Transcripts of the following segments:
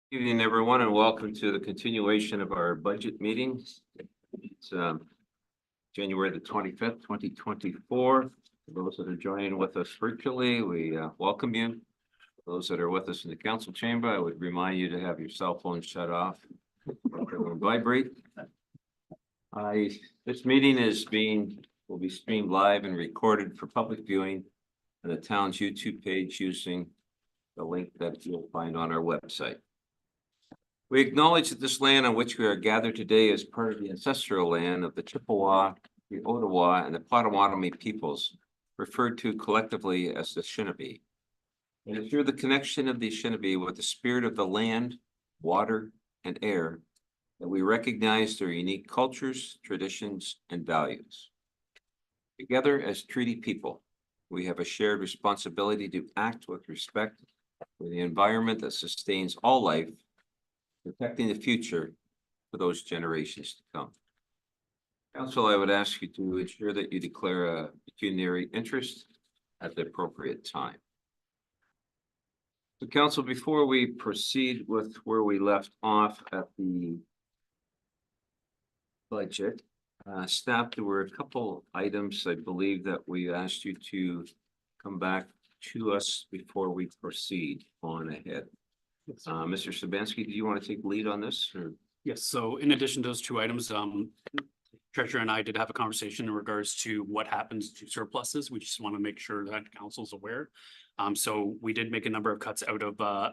Good evening, everyone, and welcome to the continuation of our budget meeting. It's January the 25th, 2024. For those that are joining with us virtually, we welcome you. For those that are with us in the council chamber, I would remind you to have your cell phone shut off or vibrate. This meeting will be streamed live and recorded for public viewing on the town's YouTube page using the link that you'll find on our website. We acknowledge that this land on which we are gathered today is part of the ancestral land of the Chippewa, the Ottawa, and the Potawatomi peoples, referred to collectively as the Shinnebi. And it's through the connection of the Shinnebi with the spirit of the land, water, and air that we recognize their unique cultures, traditions, and values. Together as treaty people, we have a shared responsibility to act with respect for the environment that sustains all life, protecting the future for those generations to come. Council, I would ask you to ensure that you declare a pecuniary interest at the appropriate time. So, Council, before we proceed with where we left off at the budget, staff, there were a couple items I believe that we asked you to come back to us before we proceed on ahead. Mr. Sabansky, do you want to take lead on this? Or? Yes, so in addition to those two items, Treasurer and I did have a conversation in regards to what happens to surpluses. We just want to make sure that council's aware. So we did make a number of cuts out of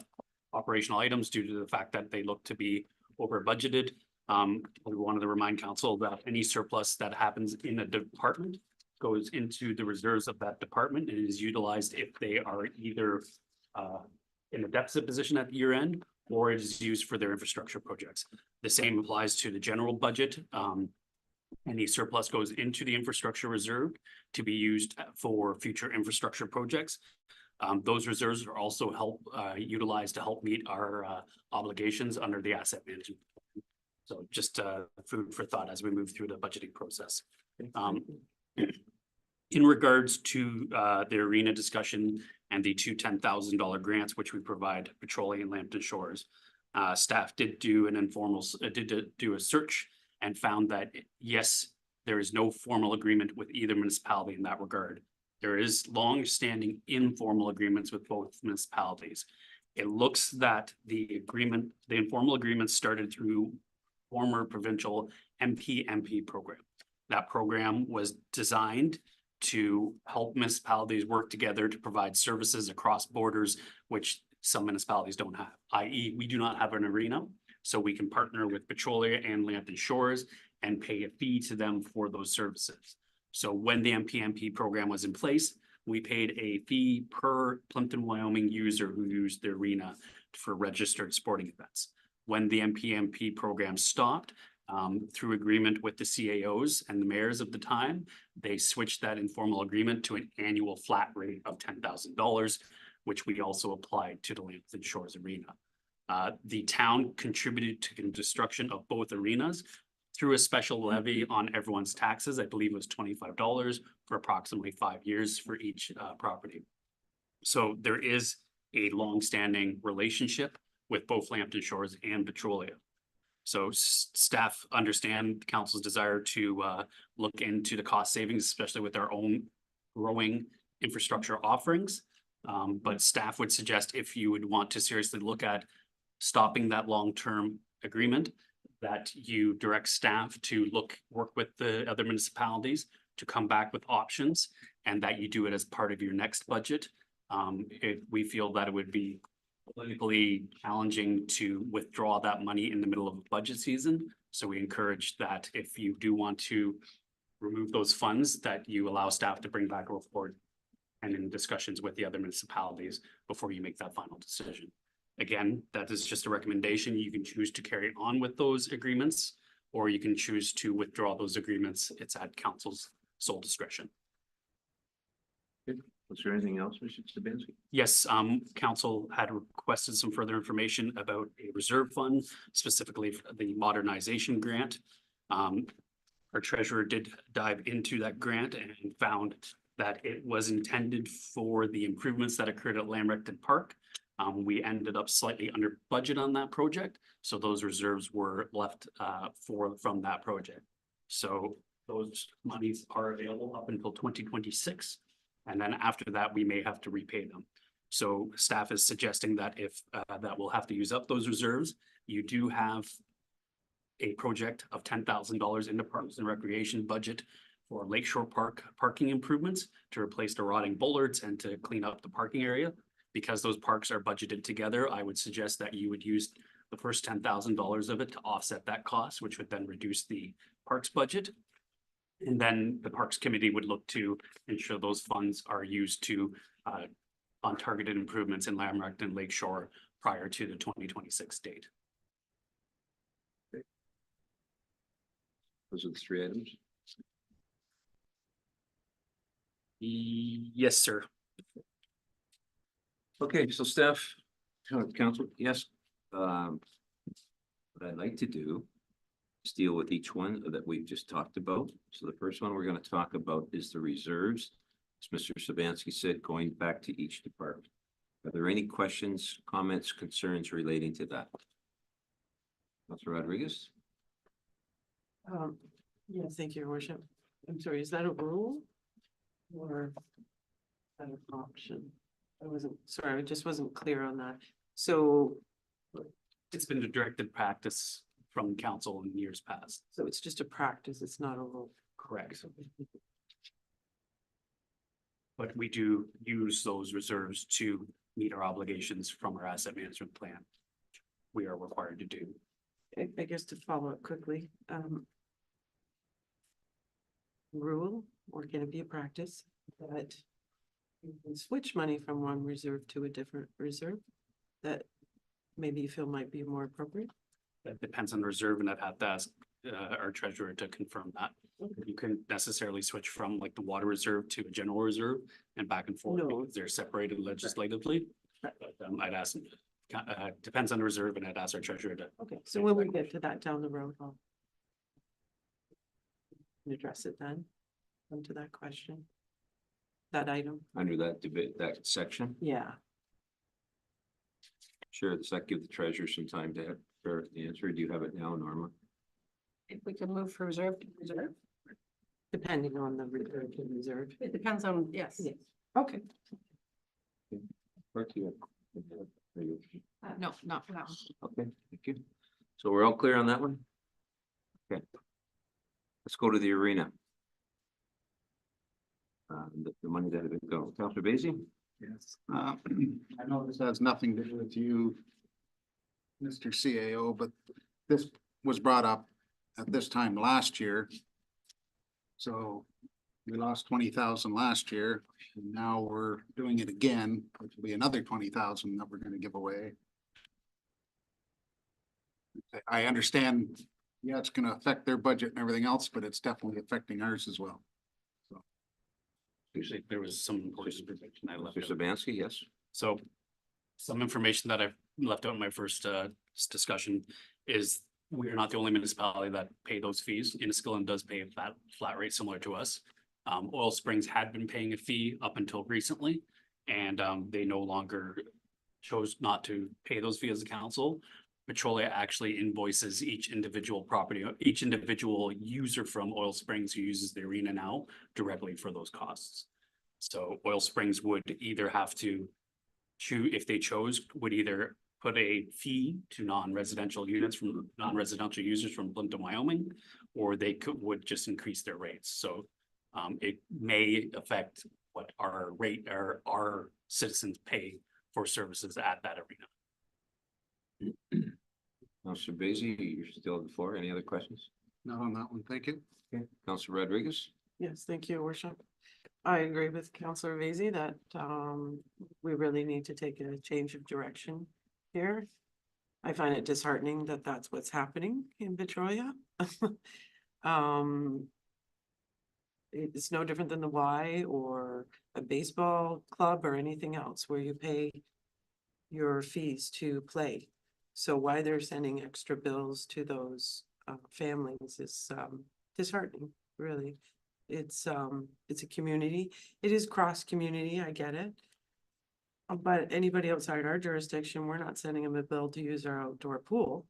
operational items due to the fact that they look to be over budgeted. We wanted to remind council that any surplus that happens in a department goes into the reserves of that department and is utilized if they are either in a deficit position at the year end, or it is used for their infrastructure projects. The same applies to the general budget. Any surplus goes into the infrastructure reserve to be used for future infrastructure projects. Those reserves are also utilized to help meet our obligations under the asset management. So just food for thought as we move through the budgeting process. In regards to the arena discussion and the two $10,000 grants, which we provide Petroleum and Lambton Shores, staff did do a search and found that yes, there is no formal agreement with either municipality in that regard. There is long-standing informal agreements with both municipalities. It looks that the informal agreement started through former provincial MP program. That program was designed to help municipalities work together to provide services across borders, which some municipalities don't have, i.e. we do not have an arena, so we can partner with Petroleum and Lambton Shores and pay a fee to them for those services. So when the MP program was in place, we paid a fee per Plympton-Wyoming user who used the arena for registered sporting events. When the MP program stopped, through agreement with the CAOs and the mayors of the time, they switched that informal agreement to an annual flat rate of $10,000, which we also applied to the Lambton Shores Arena. The town contributed to the construction of both arenas through a special levy on everyone's taxes. I believe it was $25 for approximately 5 years for each property. So there is a long-standing relationship with both Lambton Shores and Petroleum. So staff understand the council's desire to look into the cost savings, especially with our own growing infrastructure offerings. But staff would suggest if you would want to seriously look at stopping that long-term agreement, that you direct staff to work with the other municipalities to come back with options, and that you do it as part of your next budget. If we feel that it would be politically challenging to withdraw that money in the middle of a budget season. So we encourage that if you do want to remove those funds, that you allow staff to bring back a report and in discussions with the other municipalities before you make that final decision. Again, that is just a recommendation. You can choose to carry on with those agreements, or you can choose to withdraw those agreements. It's at council's sole discretion. Was there anything else, Mr. Sabansky? Yes, council had requested some further information about a reserve fund, specifically for the modernization grant. Our treasurer did dive into that grant and found that it was intended for the improvements that occurred at Lamrecton Park. We ended up slightly under budget on that project, so those reserves were left from that project. So those monies are available up until 2026, and then after that, we may have to repay them. So staff is suggesting that if that we'll have to use up those reserves, you do have a project of $10,000 in the Parks and Recreation budget for Lakeshore Park parking improvements to replace the rotting bollards and to clean up the parking area. Because those parks are budgeted together, I would suggest that you would use the first $10,000 of it to offset that cost, which would then reduce the parks budget. And then the Parks Committee would look to ensure those funds are used to on targeted improvements in Landmark and Lakeshore prior to the 2026 date. Those are the three items. Yes, sir. Okay, so staff, council, yes. What I'd like to do is deal with each one that we've just talked about. So the first one we're going to talk about is the reserves. As Mr. Sabansky said, going back to each department. Are there any questions, comments, concerns relating to that? Councilor Rodriguez? Yes, thank you, Your Worship. I'm sorry, is that a rule? Or is that an option? I just wasn't clear on that. So, It's been a directed practice from council in years past. so it's just a practice, it's not a rule. Correct. But we do use those reserves to meet our obligations from our asset management plan. We are required to do. I guess to follow up quickly, rule, or can it be a practice that you can switch money from one reserve to a different reserve that maybe you feel might be more appropriate? That depends on the reserve, and I'd have to ask our treasurer to confirm that. You couldn't necessarily switch from like the water reserve to a general reserve and back and forth No. because they're separated legislatively. But I'd ask, depends on the reserve, and I'd ask our treasurer to. Okay, so when we get to that down the road, I'll address it then, come to that question. That item, Under that debate, that section, yeah. sure, does that give the treasurer some time to for the answer? Do you have it now, Norma? If we can move from reserve to reserve, Depending on the reserve. it depends on, yes. Yes. Okay. Or do you are you- No, not for that one. Okay, thank you. So we're all clear on that one? Okay. Let's go to the arena. The money that had been going. Councilor Basie? Yes, I know this has nothing to do with you, Mr. CAO, but this was brought up at this time last year. So we lost 20,000 last year, and now we're doing it again, which will be another 20,000 that we're gonna give away. I understand, yeah, it's gonna affect their budget and everything else, but it's definitely affecting ours as well. Usually there was some important information I left Mr. out. Sabansky, yes? So some information that I've left out in my first discussion is we are not the only municipality that pay those fees. Enniskillen does pay a flat rate similar to us. Oil Springs had been paying a fee up until recently, and they no longer chose not to pay those fees as a council. Petrolia actually invoices each individual property, each individual user from Oil Springs who uses the arena now directly for those costs. So Oil Springs would either have to choose, if they chose, would either put a fee to non-residential units from non-residential users from Plympton-Wyoming, or they would just increase their rates. So it may affect what our rate or our citizens pay for services at that arena. Councilor Basie, you're still on the floor. Any other questions? Not on that one, thank you. Okay. Councilor Rodriguez? Yes, thank you, Your Worship. I agree with Councillor Vasey that we really need to take a change of direction here. I find it disheartening that that's what's happening in Petrolia. It's no different than the Y or a baseball club or anything else where you pay your fees to play. So why they're sending extra bills to those families is disheartening, really. It's a community. It is cross community, I get it. But anybody outside our jurisdiction, we're not sending them a bill to use our outdoor pool.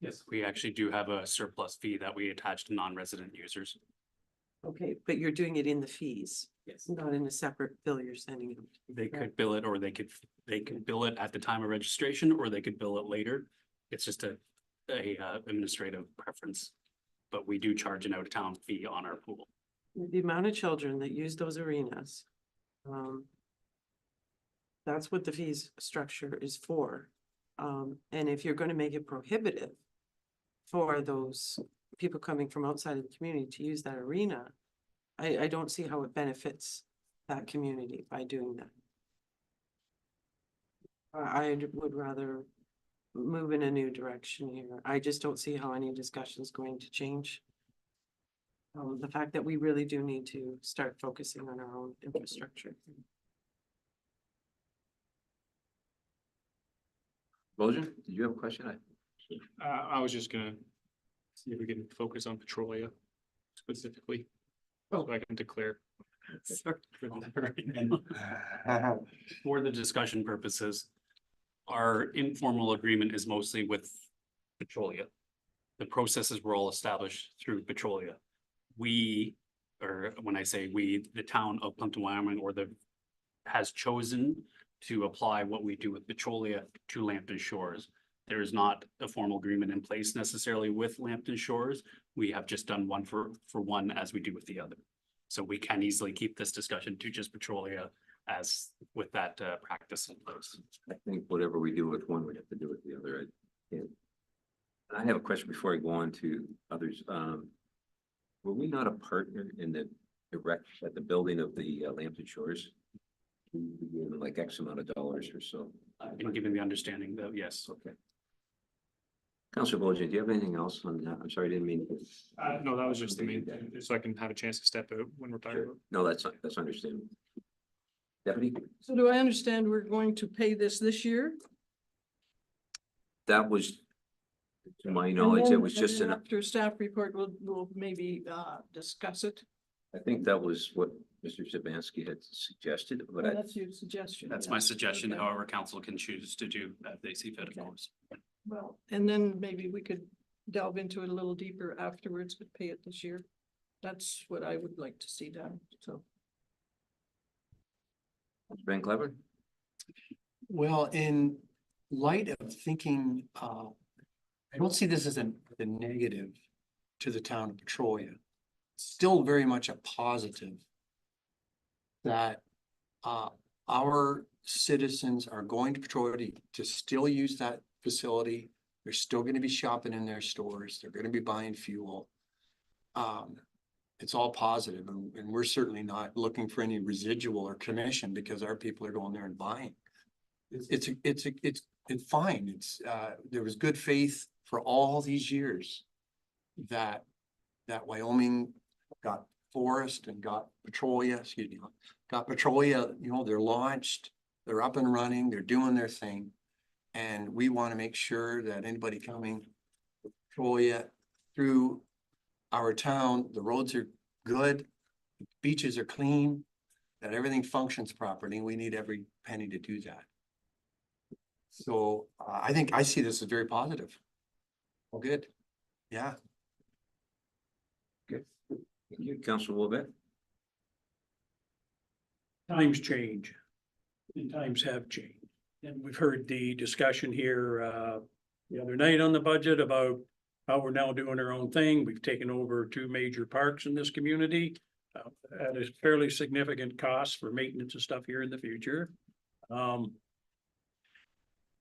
Yes, we actually do have a surplus fee that we attach to non-resident users. Okay, but you're doing it in the fees, Yes. not in a separate bill you're sending them. They could bill it, or they could bill it at the time of registration, or they could bill it later. It's just a administrative preference. But we do charge an out-of-town fee on our pool. The amount of children that use those arenas. That's what the fees structure is for. And if you're gonna make it prohibitive for those people coming from outside of the community to use that arena, I don't see how it benefits that community by doing that. I would rather move in a new direction here. I just don't see how any discussion is going to change. The fact that we really do need to start focusing on our own infrastructure. Bojan, did you have a question? I was just gonna see if we can focus on Petrolia specifically. So I can declare. For the discussion purposes, our informal agreement is mostly with Petrolia. The processes were all established through Petrolia. We, or when I say we, the town of Plympton-Wyoming has chosen to apply what we do with Petrolia to Lambton Shores. There is not a formal agreement in place necessarily with Lambton Shores. We have just done one for one as we do with the other. So we can easily keep this discussion to just Petrolia as with that practice in place. I think whatever we do with one, we have to do with the other. I have a question before I go on to others. Were we not a partner in the at the building of the Lambton Shores? Like X amount of dollars or so. I've been given the understanding that, yes. Okay. Councilor Bojan, do you have anything else on that? I'm sorry, I didn't mean. No, that was just the main thing, so I can have a chance to step out when we're talking about. No, that's understandable. Deputy, So do I understand we're going to pay this year? that was, to my knowledge, it was just an, After staff report, we'll maybe discuss it. I think that was what Mr. Sabansky had suggested, but Oh, I, that's your suggestion. That's yeah. my suggestion, Okay. however council can choose to do that they see fit, of Okay. course. Well, and then maybe we could delve into it a little deeper afterwards, but pay it this year. That's what I would like to see done, so. Ben Clever, Well, in light of thinking, I don't see this as a negative to the town of Petrolia. Still very much a positive that our citizens are going to Petrolia to still use that facility. They're still gonna be shopping in their stores. They're gonna be buying fuel. It's all positive, and we're certainly not looking for any residual or commission because our people are going there and buying. It's fine. There was good faith for all these years that Wyoming got Forest and got Petrolia, they're launched, they're up and running, they're doing their thing. And we want to make sure that anybody coming to Petrolia through our town, the roads are good, beaches are clean, that everything functions properly. We need every penny to do that. So I think I see this as very positive. Well, good. Yeah. thank you, Councilor Wilbeck. Times change and times have changed. And we've heard the discussion here the other night on the budget about how we're now doing our own thing. We've taken over 2 major parks in this community at a fairly significant cost for maintenance and stuff here in the future.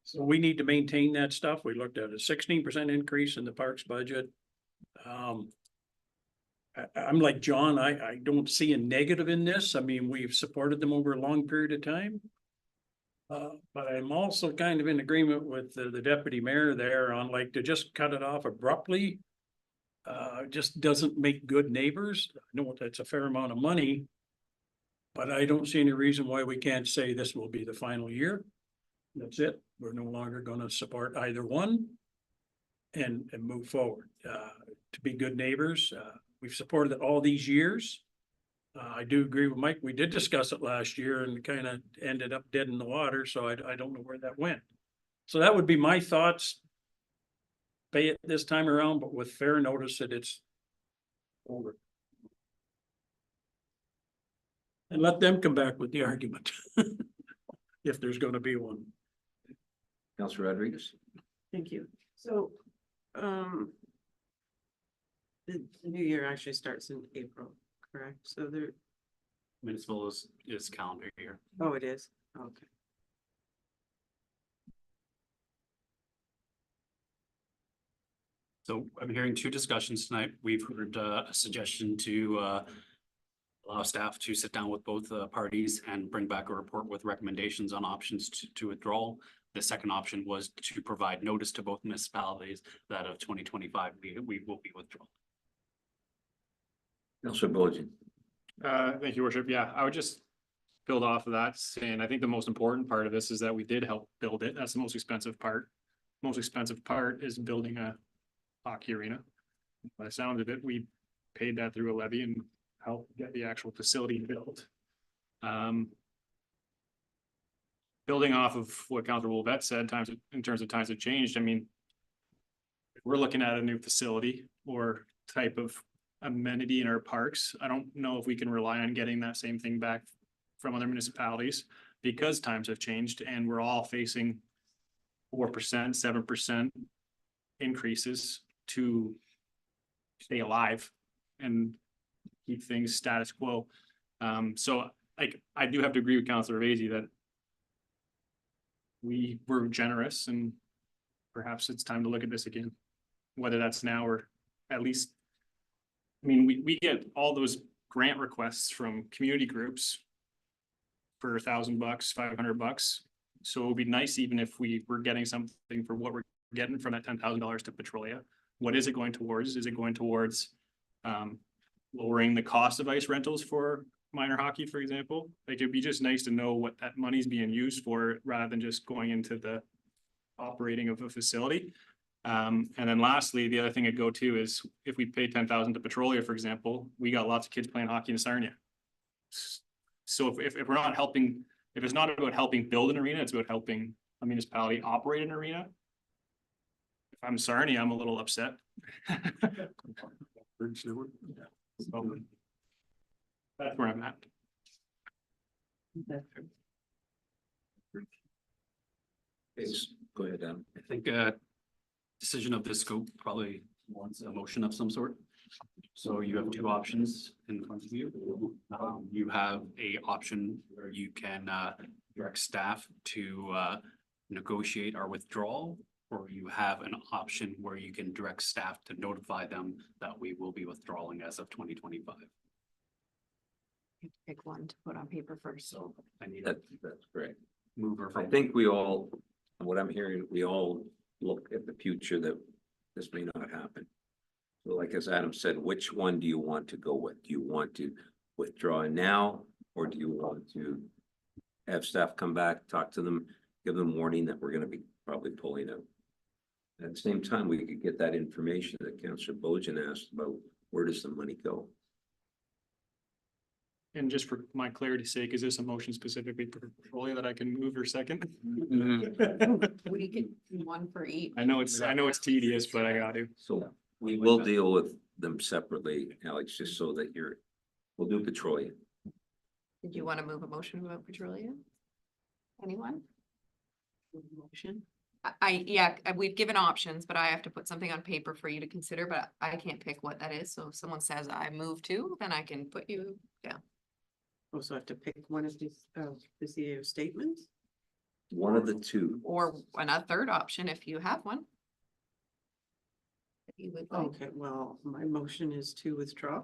So we need to maintain that stuff. We looked at a 16% increase in the parks budget. I'm like John, I don't see a negative in this. I mean, we've supported them over a long period of time. But I'm also kind of in agreement with the deputy mayor there on like to just cut it off abruptly. Just doesn't make good neighbors. I know that's a fair amount of money. But I don't see any reason why we can't say this will be the final year. That's it. We're no longer gonna support either one. And move forward, to be good neighbors. We've supported it all these years. I do agree with Mike. We did discuss it last year and kind of ended up dead in the water, so I don't know where that went. So that would be my thoughts. Pay it this time around, but with fair notice that it's over. And let them come back with the argument. If there's gonna be one. Councilor Rodriguez? Thank you. So, the new year actually starts in April, correct? So there, Municipal is calendar year. oh, it is, okay. So I'm hearing two discussions tonight. We've heard a suggestion to allow staff to sit down with both parties and bring back a report with recommendations on options to withdrawal. The second option was to provide notice to both municipalities that of 2025, we will be withdrawing. Councilor Bojan? Thank you, Worship. Yeah, I would just build off of that, saying I think the most important part of this is that we did help build it. That's the most expensive part. Most expensive part is building a hockey arena. By the sound of it, we paid that through a levy and helped get the actual facility built. Building off of what Councilor Wolvette said, in terms of times have changed. I mean, if we're looking at a new facility or type of amenity in our parks, I don't know if we can rely on getting that same thing back from other municipalities because times have changed and we're all facing 4%, 7% increases to stay alive and keep things status quo. So I do have to agree with Councilor Vasey that we were generous and perhaps it's time to look at this again, whether that's now or at least. I mean, we get all those grant requests from community groups for $1,000, $500. So it would be nice even if we were getting something for what we're getting from that $10,000 to Petrolia. What is it going towards? Is it going towards lowering the cost of ice rentals for minor hockey, for example? Like, it'd be just nice to know what that money's being used for rather than just going into the operating of a facility. And then lastly, the other thing I'd go to is if we pay 10,000 to Petrolia, for example, we got lots of kids playing hockey in Sarnia. So if we're not helping, if it's not about helping build an arena, it's about helping a municipality operate an arena. If I'm Sarnia, I'm a little upset. So, that's where I'm at. Yes, go ahead, Adam. I think decision of this scope probably wants a motion of some sort. So you have two options in front of you. You have a option where you can direct staff to negotiate our withdrawal, or you have an option where you can direct staff to notify them that we will be withdrawing as of 2025. Pick one to put on paper first. So I need That's great. mover I from. think we all, what I'm hearing, we all look at the future that this may not happen. So like as Adam said, which one do you want to go with? Do you want to withdraw now? Or do you want to have staff come back, talk to them, give them warning that we're gonna be probably pulling out? At the same time, we could get that information that Councilor Bojan asked about, where does the money go? And just for my clarity's sake, is this a motion specifically for Petrolia that I can move or second? We could do one for each. I know it's tedious, but I got to. So we will deal with them separately, Alex, just so that we'll do Petrolia. Did you want to move a motion about Petrolia? Anyone? Motion? Yeah, we've given options, but I have to put something on paper for you to consider, but I can't pick what that is. So if someone says I move to, then I can put you down. Also have to pick one of these, the CEO statements. One of the two. Or a third option if you have one. If you would like. Okay, well, my motion is to withdraw.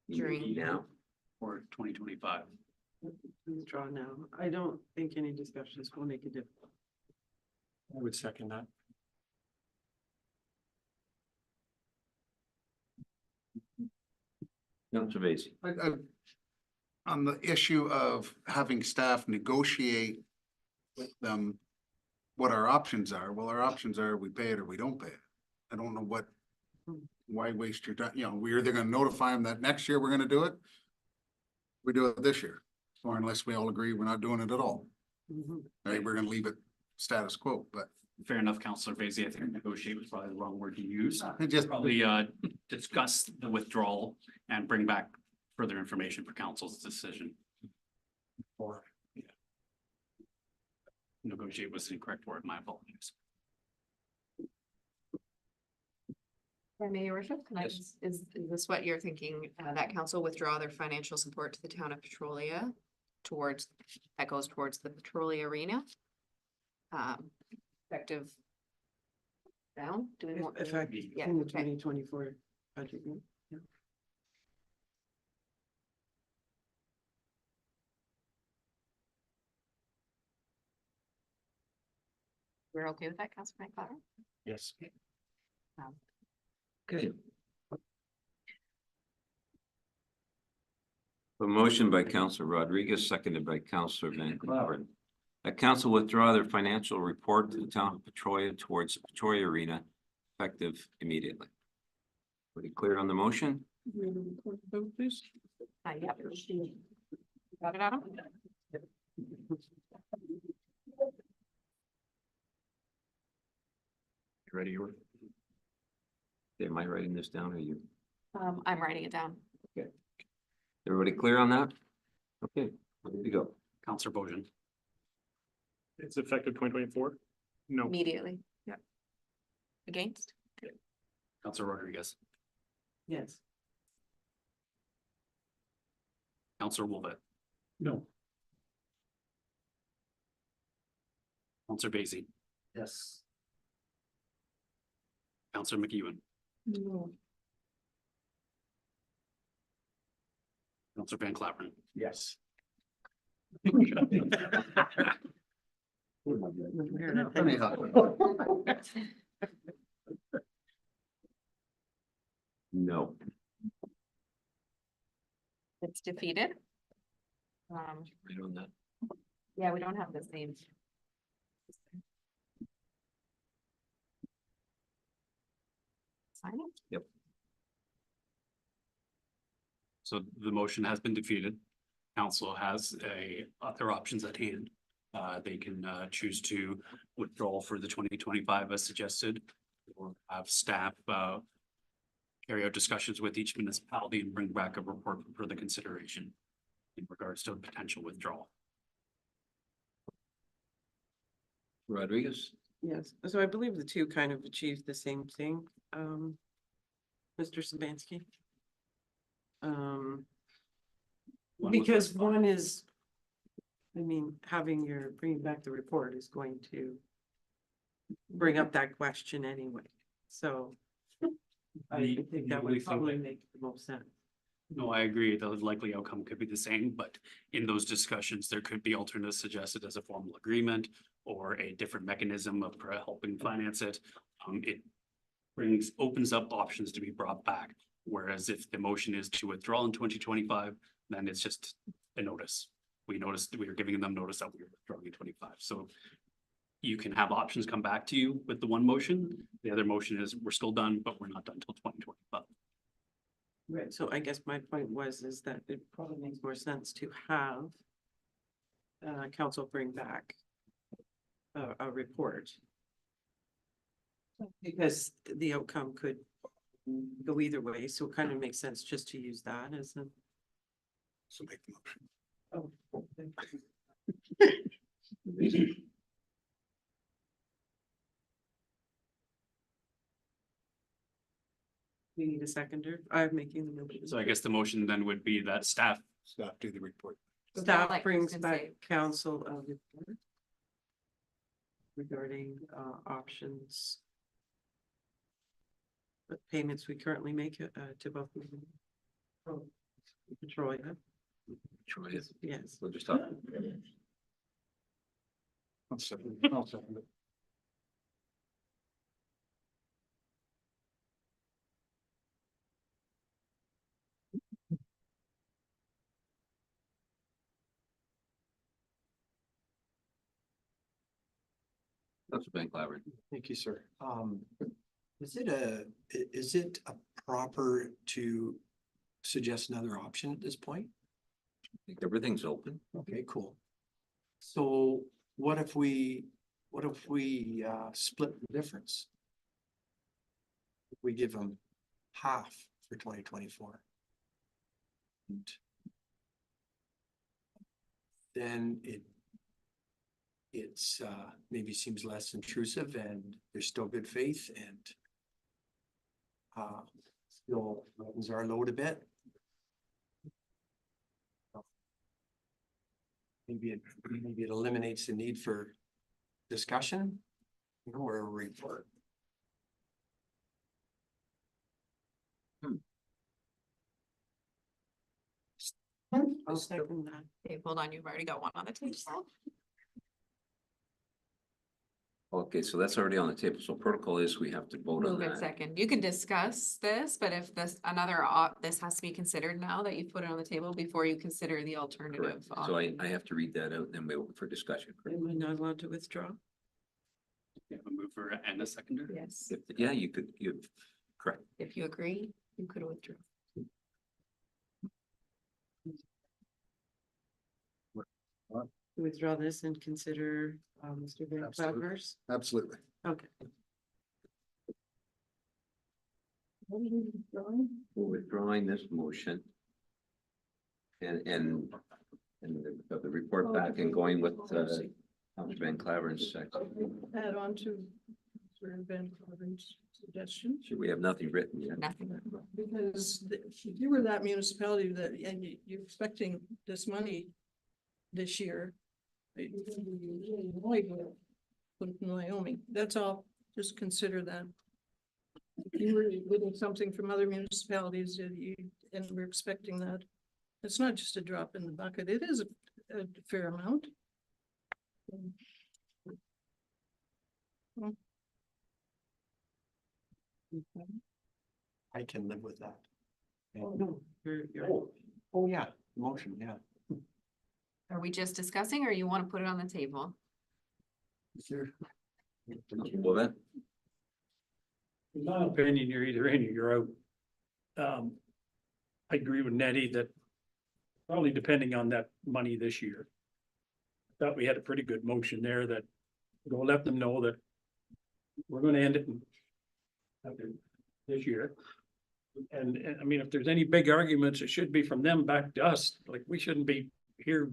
During- Now, For 2025. Withdraw now. I don't think any discussions will make a difference. I would second that. Councilor Vasey. On the issue of having staff negotiate with them what our options are, well, our options are we pay it or we don't pay it. I don't know why waste your time, we're either gonna notify them that next year we're gonna do it, we do it this year, or unless we all agree we're not doing it at all. Mhm. Maybe we're gonna leave it status quo, but Fair enough, Counselor Basie. I think negotiate was probably the wrong word to use. it just, Probably discuss the withdrawal and bring back further information for council's decision. Or yeah. Negotiate was the incorrect word. My apologies. May your worship, can I, Yes. is this what you're thinking, that council withdraw their financial support to the town of Petrolia towards, that goes towards the Petrolia Arena? Effective down, do we want? Effective Yeah, in the okay. 2024 budget year. Yeah. We're okay with that, Councilor McLaren? Yes. Good. A motion by Counselor Rodriguez, seconded by Counselor Van Claveren. That council withdraw their financial report to the town of Petrolia towards the Petrolia Arena effective immediately. Pretty clear on the motion? Vote, please. Yeah. Got it, Adam? You ready? Am I writing this down or you? I'm writing it down. Everybody clear on that? Okay, ready to go. Counselor Bojan, It's effective 2024. No, Immediately, yeah. Against? Counselor Rodriguez, Yes. Counselor Wolvett, No. Counselor Basie, Yes. Counselor McEwen, No. Counselor Van Claveren. Yes. No. It's defeated. Right on that. Yeah, we don't have the same. Sign it? Yep. So the motion has been defeated. Council has other options at hand. They can choose to withdraw for the 2025 as suggested, or have staff carry out discussions with each municipality and bring back a report for further consideration in regards to a potential withdrawal. Rodriguez? Yes, so I believe the two kind of achieved the same thing, Mr. Sabansky. One was Because withdrawn. one is, I mean, bringing back the report is going to bring up that question anyway, so I The- think the that only would thing probably that- make the most sense. No, I agree. The likely outcome could be the same, but in those discussions, there could be alternatives suggested as a formal agreement or a different mechanism of helping finance it. It opens up options to be brought back. Whereas if the motion is to withdraw in 2025, then it's just a notice. We noticed, we are giving them notice that we are withdrawing in 25. So you can have options come back to you with the one motion. The other motion is we're still done, but we're not done until 2025. Right, so I guess my point is that it probably makes more sense to have council bring back a report. Because the outcome could go either way, so it kind of makes sense just to use that as a. so make the motion. Oh. We need a seconder. I'm making the motion. So I guess the motion then would be that staff Staff do the report. Staff Like, brings and back say- council of report regarding options. What payments we currently make to both. Petrolia, Choice. yes. We'll just talk. I'll second it. That's Van Claveren. Thank you, sir. Is it a proper to suggest another option at this point? think everything's open. Okay, cool. So what if we split the difference? If we give them half for 2024. Then it's maybe seems less intrusive and there's still good faith and still lightens our load a bit. Maybe it eliminates the need for discussion, you know, or a report. I'll second that. Okay, hold on, you've already got one on the table. Okay, so that's already on the table. So protocol is we have to vote on Move in that. second. You can discuss this, but if this this has to be considered now that you've put it on the table before you consider the alternative. Correct. So I have to read that out and then we open for discussion. correct? Am I not allowed to withdraw? Yeah, a mover and a seconder. Yes, Yeah, you could, correct. if you agree, you could withdraw. Withdraw this and consider, Mr. Van Absolutely. Clever's? Absolutely. Okay. We're withdrawing this motion. And the report back and going with Councilor Van Claveren's section. Add on to Mr. Van Cleven's suggestion. Should we have nothing written yet? Nothing. Because if you were that municipality that, and you're expecting this money this year. Plympton-Wyoming, that's all, just consider that. If you were getting something from other municipalities and we're expecting that, it's not just a drop in the bucket, it is a fair amount. I can live with that. Oh, no, Oh, yeah, motion, yeah. Are we just discussing or you want to put it on the table? Sure. Well, then, In my opinion, you're either in or you're out. I agree with Nettie that probably depending on that money this year. Thought we had a pretty good motion there that go let them know that we're gonna end it after this year. And I mean, if there's any big arguments, it should be from them back to us. Like, we shouldn't be here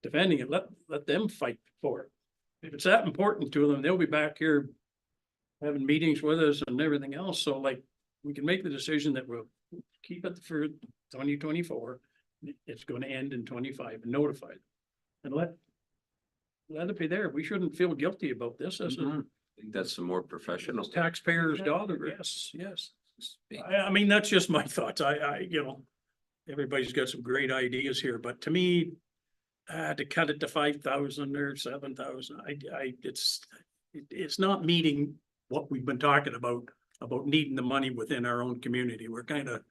defending it. Let them fight for it. If it's that important to them, they'll be back here having meetings with us and everything else. So like, we can make the decision that we'll keep it for 2024. It's gonna end in 25 and notify them. And let it be there. We shouldn't feel guilty about this as a I think that's the more professional. taxpayer's dollar. Yes, yes. I mean, that's just my thoughts. You know, everybody's got some great ideas here, but to me, to cut it to 5,000 or 7,000, it's not meeting what we've been talking about needing the money within our own community. We're kind of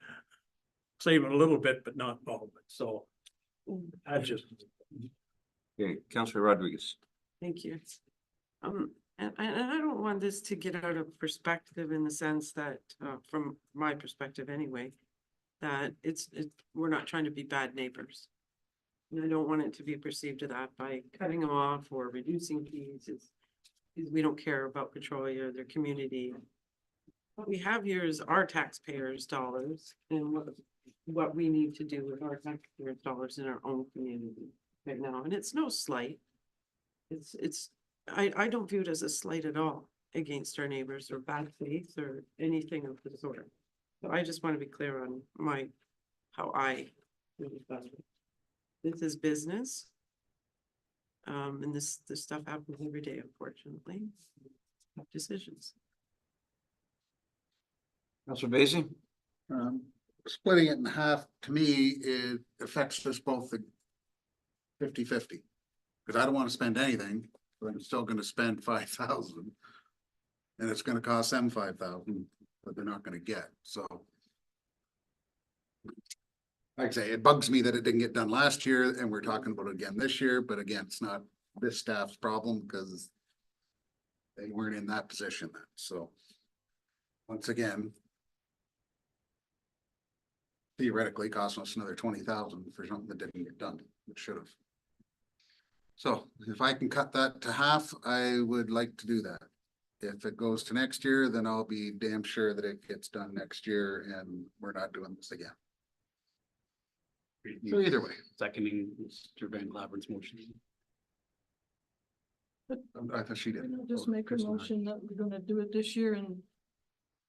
saving a little bit, but not all of it. So I just. Okay, Councilor Rodriguez. Thank you. And I don't want this to get out of perspective in the sense that, from my perspective anyway, that we're not trying to be bad neighbors. And I don't want it to be perceived of that by cutting them off or reducing fees. We don't care about Petrolia, their community. What we have here is our taxpayers' dollars and what we need to do with our taxpayers' dollars in our own community right now. And it's no slight. I don't view it as a slight at all against our neighbors or bad faith or anything of the sort. So I just want to be clear on how I really felt. This is business. And this stuff happens every day, unfortunately. Tough decisions. Councilor Basie? Splitting it in half, to me, it affects us both the 50-50. Because I don't want to spend anything, but I'm still gonna spend 5,000. And it's gonna cost them 5,000, but they're not gonna get, so. Like I say, it bugs me that it didn't get done last year and we're talking about it again this year, but again, it's not this staff's problem because they weren't in that position then, so. Once again, theoretically costing us another 20,000 for something that didn't get done, which should have. So if I can cut that to half, I would like to do that. If it goes to next year, then I'll be damn sure that it gets done next year and we're not doing this again. So either way, Seconding Mr. Van Claverin's motion. I thought she did. Just make a Kristen, I- motion that we're gonna do it this year and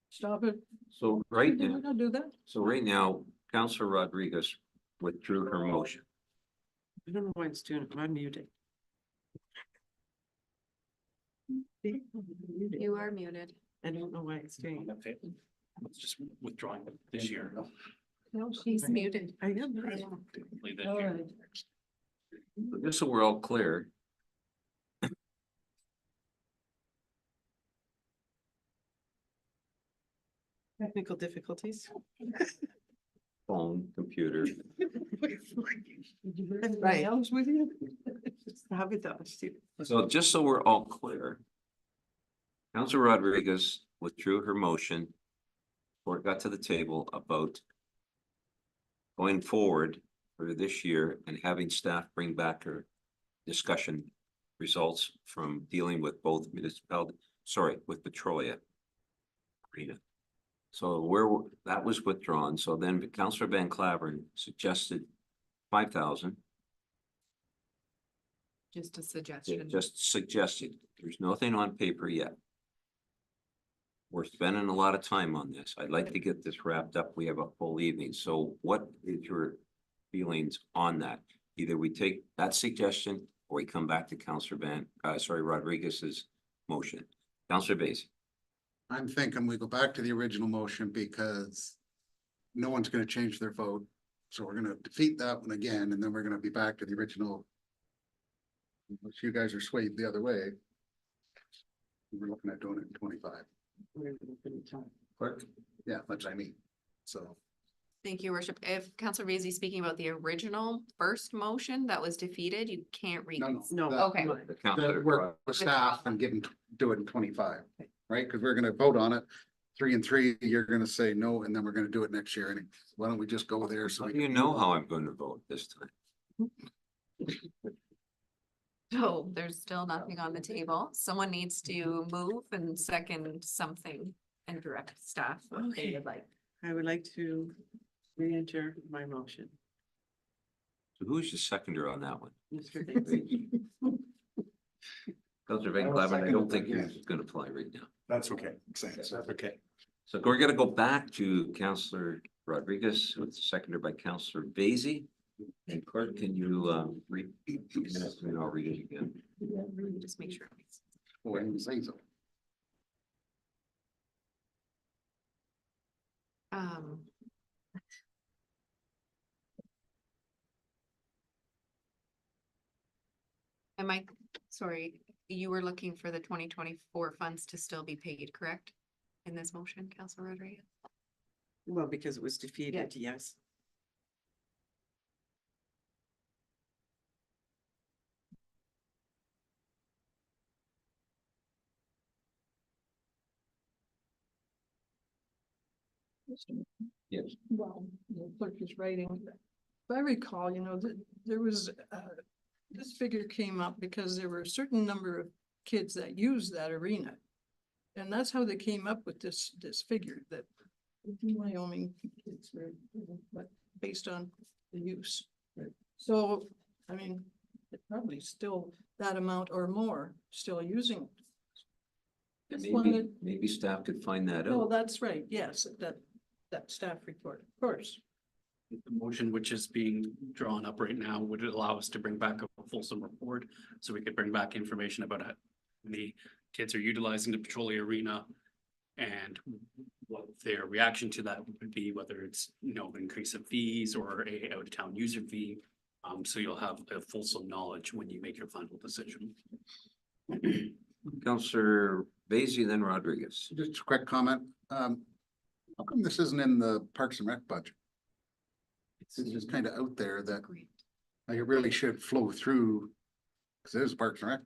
stop it. So right Did now, we not do that? so right now, Counselor Rodriguez withdrew her motion. I don't know why it's doing it. I'm muted. You are muted. I don't know why it's doing it. Okay. It's just withdrawing it this year. No, She's muted. I am. Leave that All here. right. Just so we're all clear. Technical difficulties. Phone, computer, Did you bring anything Right. else with you? How we thought, Steve. so just so we're all clear. Counselor Rodriguez withdrew her motion. Before it got to the table about. Going forward for this year and having staff bring back her discussion. Results from dealing with both with Petrolia. Arena. So that was withdrawn, so then Counselor Van Claveren suggested 5,000. Just a suggestion. Just suggested, there's nothing on paper yet. We're spending a lot of time on this. I'd like to get this wrapped up. We have a full evening. So what is your feelings on that? Either we take that suggestion or we come back to Counselor Rodriguez's motion. Counselor Basie. I'm thinking we go back to the original motion because no one's gonna change their vote. So we're gonna defeat that one again, and then we're gonna be back to the original. Unless you guys are swayed the other way. We're looking at doing it in 25. Clerk. Yeah, that's what I mean. So Thank you, Worship. If Counselor Vasey is speaking about the original first motion that was defeated, you can't read. No. that- Okay. The that Counselor. work with staff and do it in 25, right? Because we're gonna vote on it. 3 and 3, you're gonna say no, and then we're gonna do it next year. And why don't we just go there? So How we do you can know how I'm going to vote this time? So there's still nothing on the table. Someone needs to move and second something and direct staff what they Okay. would like. I would like to re-enter my motion. So who's your seconder on that one? Mr. Bates. Counselor Van I will Claveren, I second don't it, think yes. it's gonna fly right now. That's okay. That's okay. So we're gonna go back to Counselor Rodriguez, who was seconded by Counselor Basie. And clerk, can you read? And I'll read it again. Just make sure. Or even say so. Um. Am I, sorry, you were looking for the 2024 funds to still be paid, correct? In this motion, Counselor Rodriguez? Well, because it was defeated, yes. Yes. Well, the clerk is writing. If I recall, there was, this figure came up because there were a certain number of kids that use that arena. And that's how they came up with this figure that Wyoming kids were, but based on the use. So, I mean, it's probably still that amount or more still using it. Just Maybe, wanted- maybe staff could find that No, out. that's right, yes, that staff report, of course. The motion which is being drawn up right now would allow us to bring back a fulsome report, so we could bring back information about how the kids are utilizing the Petrolia Arena. And what their reaction to that would be, whether it's, increase of fees or a out of town user fee. So you'll have a fulsome knowledge when you make your final decision. Counselor Basie, then Rodriguez. Just a quick comment. How come this isn't in the Parks and Rec budget? It's just kind of out there that Great. like, it really should flow through. Cause it is Parks and Rec,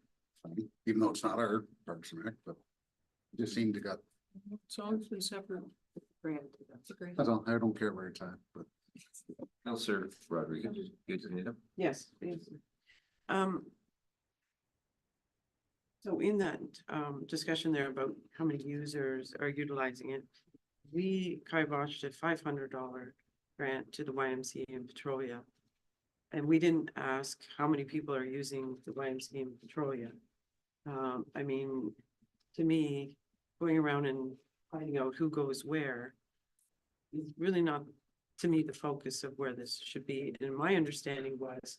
even though it's not our Parks and Rec, but it just seemed to got, It's always been separate. That's great. I don't care where it's at, but Counselor Rodriguez, you need them? Yes, please. So in that discussion there about how many users are utilizing it, we kiboshed a $500 grant to the YMCA in Petrolia. And we didn't ask how many people are using the YMCA in Petrolia. I mean, to me, going around and finding out who goes where is really not, to me, the focus of where this should be. And my understanding was,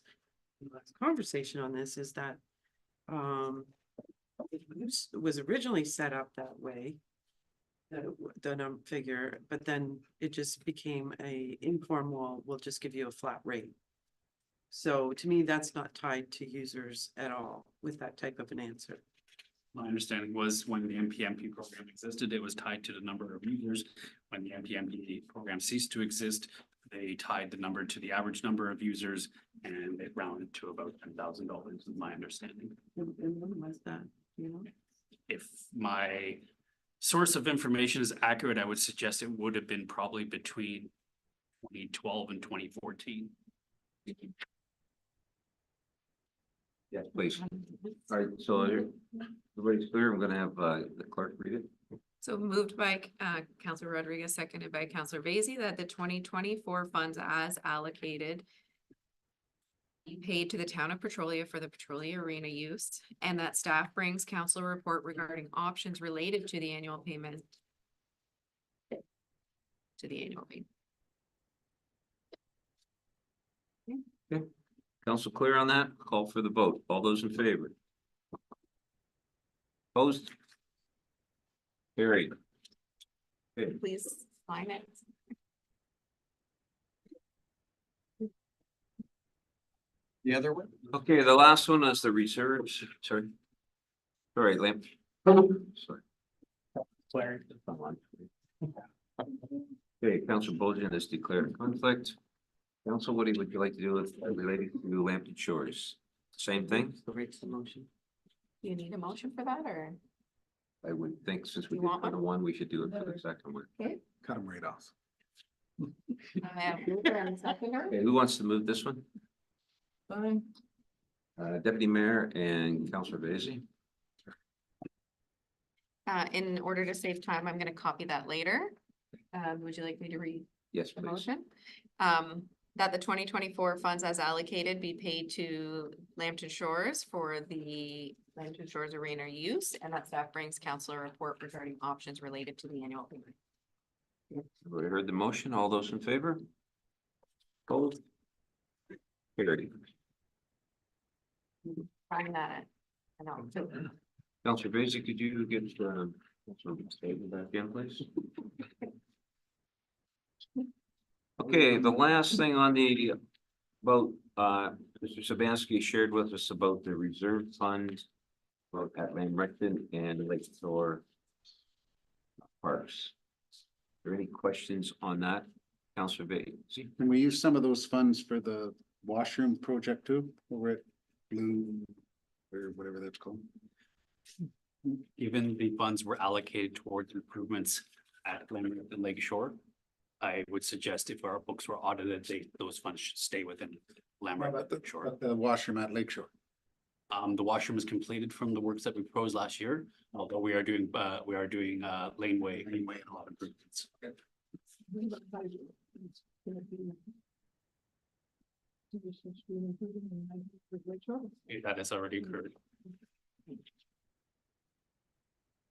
the last conversation on this is that it was originally set up that way, the figure, but then it just became a informal, we'll just give you a flat rate. So to me, that's not tied to users at all with that type of an answer. My understanding was when the MPMP program existed, it was tied to the number of users. When the MPMP program ceased to exist, they tied the number to the average number of users and it rounded to about $10,000 is my understanding. And when was that, you know? If my source of information is accurate, I would suggest it would have been probably between 2012 and 2014. Yes, please. All right, so everybody's clear. I'm gonna have the clerk read it. So moved by Counselor Rodriguez, seconded by Counselor Vasey, that the 2024 funds as allocated be paid to the town of Petrolia for the Petrolia Arena use, and that staff brings council report regarding options related to the annual payment. To the annual payment. Council clear on that? Call for the vote. All those in favor? Opposed? Carried. Okay, Please sign it. The other one? okay, the last one is the reserves, sorry. Sorry, Lamp. Sorry. Larry. Okay, Council Bulgeon has declared conflict. Council, what would you like to do with related to Lambton Shores? Same thing? Breaks the motion. You need a motion for that, or? I would think since we You did want for the one, we should do it for the second one. Cut them right off. I have mover and seconder. Okay, who wants to move this one? Fine. Deputy Mayor and Councilor Vasey. In order to save time, I'm gonna copy that later. Would you like me to read Yes, the please. motion? That the 2024 funds as allocated be paid to Lambton Shores for the Lambton Shores Arena use, and that staff brings council a report regarding options related to the annual payment. We heard the motion. All those in favor? Opposed? Carried. Find that. I know. Councilor Vasey, could you get Councilor statement back in, please? Okay, the last thing on the vote, Mr. Sabansky shared with us about the reserve fund both at Lamberton and Lake Shore Parks. Are there any questions on that, Councilor Vasey? Can we use some of those funds for the washroom project too, over at Blue, or whatever that's called? Given the funds were allocated towards improvements at Lake Shore, I would suggest if our books were audited, those funds should stay within Lambert Lake Shore. But the washroom at Lake Shore. The washroom is completed from the works that we proposed last year, although we are doing laneway and a lot of improvements. That has already occurred.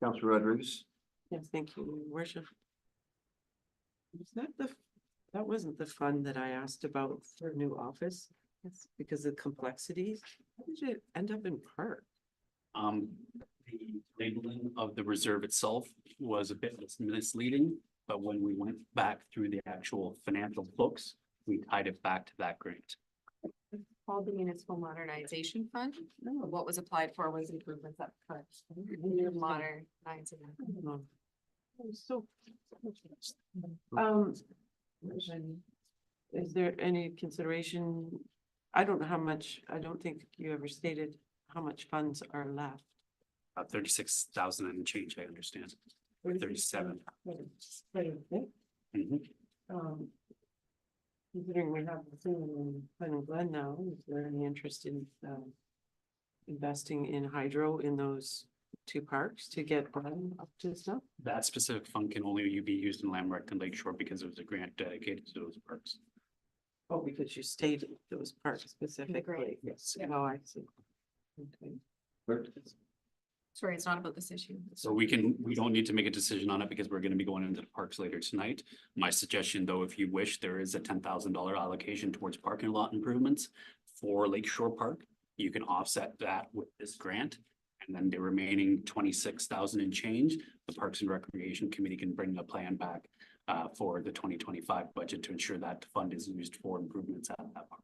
Councilor Rodriguez? Yes, thank you, Your Worship. Was that wasn't the fund that I asked about for a new office? It's because of complexities. How did it end up in park? The labeling of the reserve itself was a bit misleading, but when we went back through the actual financial books, we tied it back to that grant. Called the Municipal Modernization Fund. What was applied for was improvements that modernizing. So. Is there any consideration? I don't know how much, I don't think you ever stated how much funds are left. 36,000 and change, I understand. 37. Mhm. Considering we have the thing in Glen Glen now, is there any interest in investing in hydro in those two parks to get them up to snuff? That specific fund can only be used in Landmark and Lakeshore because it was a grant dedicated to those parks. Oh, because you stated those parks specifically. Yes. Oh, I see. Okay. Sorry, it's not about this issue. So we don't need to make a decision on it because we're gonna be going into the parks later tonight. My suggestion, though, if you wish, there is a $10,000 allocation towards parking lot improvements for Lakeshore Park. You can offset that with this grant. And then the remaining 26,000 and change, the Parks and Recreation Committee can bring a plan back for the 2025 budget to ensure that fund is used for improvements at that park.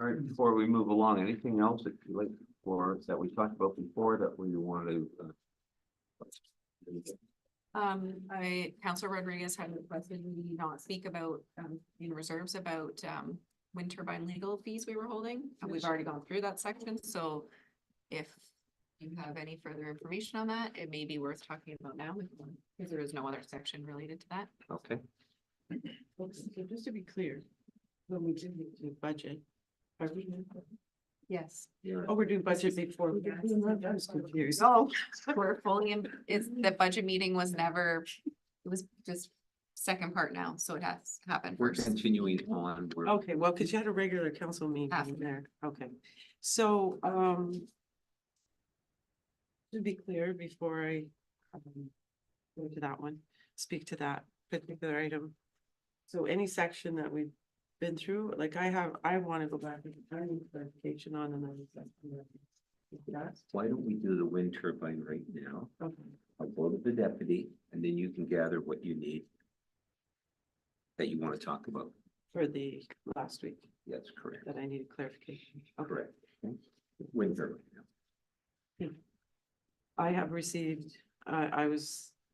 All right, before we move along, anything else that you like for that we talked about before that we want to? Councilor Rodriguez had requested we not speak about, in reserves about, wind turbine legal fees we were holding. And we've already gone through that section, so if you have any further information on that, it may be worth talking about now, because there is no other section related to that. Okay, So just to be clear, when we do the budget, are we? Yes. Oh, we're doing budget before. I was confused. So we're fully in, the budget meeting was never, it was just second part now, so it has happened we're first. continuing on. We're- Okay, well, because you had a regular council meeting After. there, okay. So, to be clear, before I go to that one, speak to that particular item. So any section that we've been through, like I want to go back and I need clarification on another section. That's Why don't we do the wind turbine right now? okay. I'll go to the deputy and then you can gather what you need. That you want to talk about. For the last week That's correct. that I needed clarification. Okay. Correct. Okay. Wind turbine. I have received, I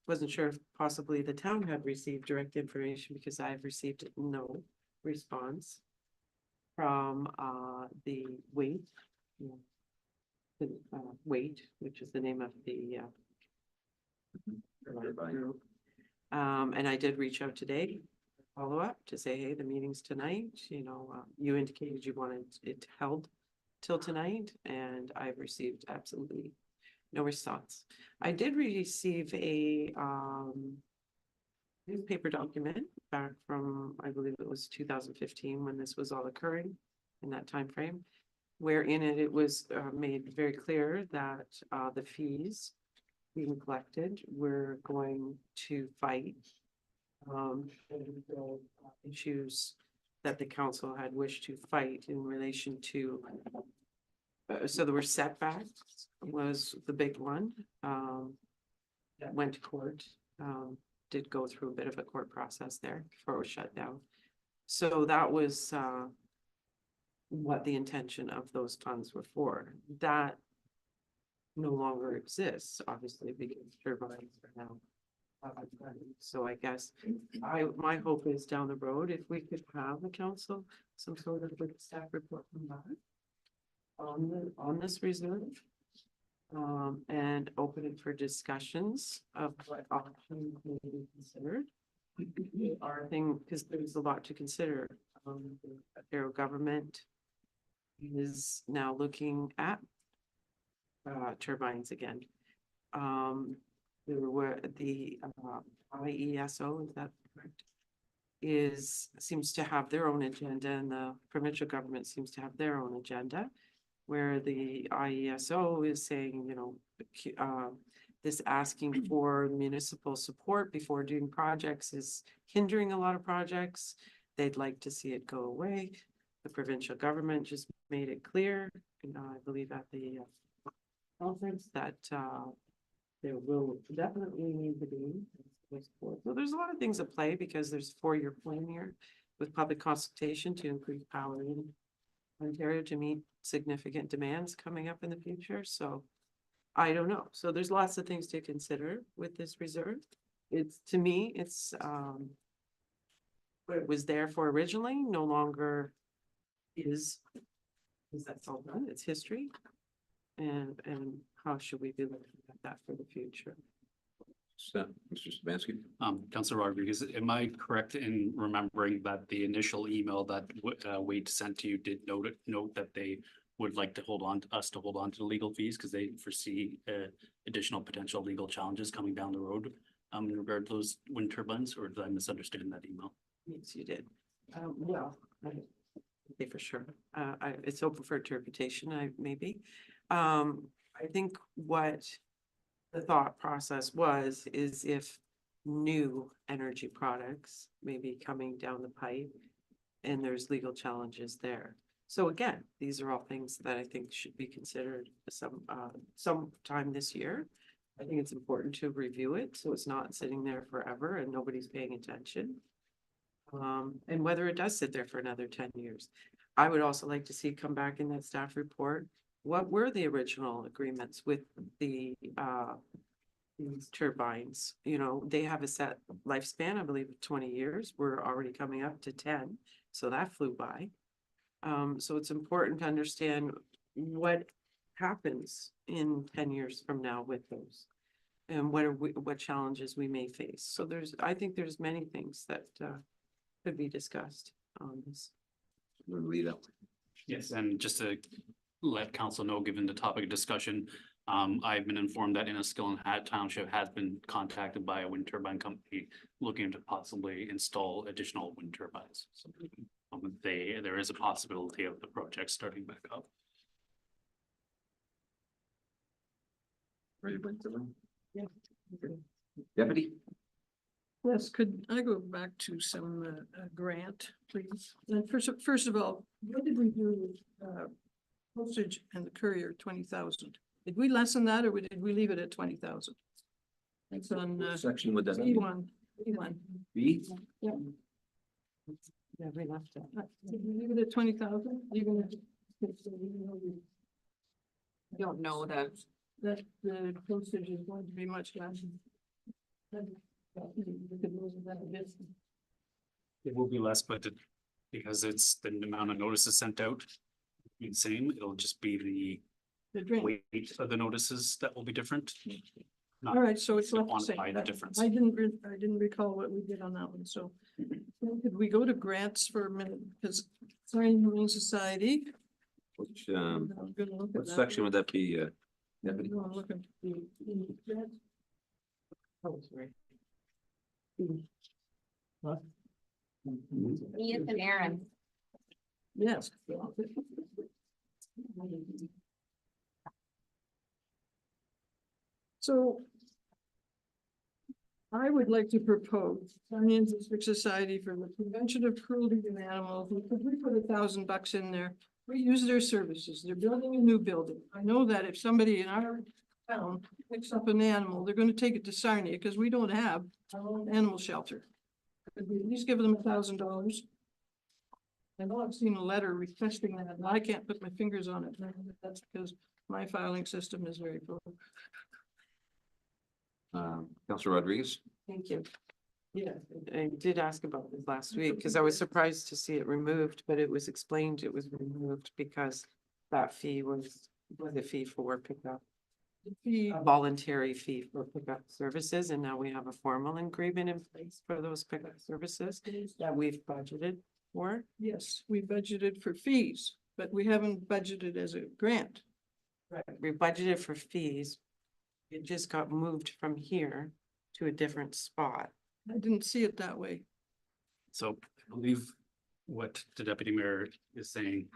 wasn't sure if possibly the town had received direct information because I have received no response from, the wait. The, wait, which is the name of the, Turbine. group. And I did reach out today, follow up to say, hey, the meeting's tonight, you indicated you wanted it held till tonight, and I've received absolutely no response. I did receive a newspaper document back from, I believe it was 2015 when this was all occurring in that time frame, where in it was made very clear that the fees being collected were going to fight issues that the council had wished to fight in relation to. So there were setbacks was the big one, that went to court, did go through a bit of a court process there before it was shut down. So that was, what the intention of those funds were for. That no longer exists, obviously, because turbines are now. So I guess my hope is down the road, if we could have the council, some sort of like staff report from that. On this reserve. And open it for discussions of what options may be considered. Our thing, because there's a lot to consider. The federal government is now looking at turbines again. There were the IESO, is that correct? Seems to have their own agenda, and the provincial government seems to have their own agenda. Where the IESO is saying, this asking for municipal support before doing projects is hindering a lot of projects. They'd like to see it go away. The provincial government just made it clear, I believe at the conference, that there will definitely need to be support. So there's a lot of things at play because there's a 4-year plan here with public consultation to increase power in Ontario to meet significant demands coming up in the future. So I don't know. So there's lots of things to consider with this reserve. It's, to me, it's what it was there for originally, no longer is, because that's all done. It's history. And how should we be looking at that for the future? Mr. Sabansky? Councilor Rodriguez, am I correct in remembering that the initial email that Wade sent to you did note that they would like to hold on to the legal fees because they foresee additional potential legal challenges coming down the road in regard to those wind turbines, or did I misunderstand that email? Yes, you did. Well, I say for sure. It's open for interpretation, maybe. I think what the thought process is if new energy products may be coming down the pipe and there's legal challenges there. So again, these are all things that I think should be considered sometime this year. I think it's important to review it, so it's not sitting there forever and nobody's paying attention. And whether it does sit there for another 10 years. I would also like to see come back in that staff report. What were the original agreements with the these turbines? You know, they have a set lifespan, I believe, of 20 years. We're already coming up to 10, so that flew by. So it's important to understand what happens in 10 years from now with those. And what challenges we may face. So I think there's many things that could be discussed on this. Rita? Yes, and just to let council know, given the topic of discussion, I've been informed that Inniskill and Township has been contacted by a wind turbine company looking to possibly install additional wind turbines. So there is a possibility of the project starting back up. Yeah. Deputy? Yes, could I go back to some grant, please? And first of all, what did we do with postage and the courier, 20,000? Did we lessen that or did we leave it at 20,000? It's on Section with that. E1. B? Yeah. Yeah, we left it. Did we leave it at 20,000? Even if I don't know that. that the postage is going to be much less. We could lose that a bit. It will be less, but because it's the amount of notices sent out, the same, it'll just be The the drain. weight of the notices that will be different. Not All right, so it's to left the same. quantify the difference. I didn't recall what we did on that one, so. Could we go to grants for a minute, because Zion Humane Society. Which, I'm gonna look at what that. section would that be, Deputy? No, I'm looking. Oh, sorry. Ian and Aaron. Yes. So I would like to propose Zion District Society for the Prevention of Cruelty to Animals. We put $1,000 in there. We use their services. They're building a new building. I know that if somebody in our town picks up an animal, they're gonna take it to Sarnia because we don't have our own animal shelter. Could we at least give them $1,000? I know I've seen a letter requesting that, and I can't put my fingers on it. That's because my filing system is very poor. Councilor Rodriguez? Thank you. Yeah, I did ask about this last week because I was surprised to see it removed, but it was explained it was removed because that fee was a fee for pickup. The A voluntary fee for pickup services, and now we have a formal agreement in place for those pickup services that we've budgeted for. Yes, we budgeted for fees, but we haven't budgeted as a grant. Right. We budgeted for fees. It just got moved from here to a different spot. I didn't see it that way. So I believe what the deputy mayor is saying,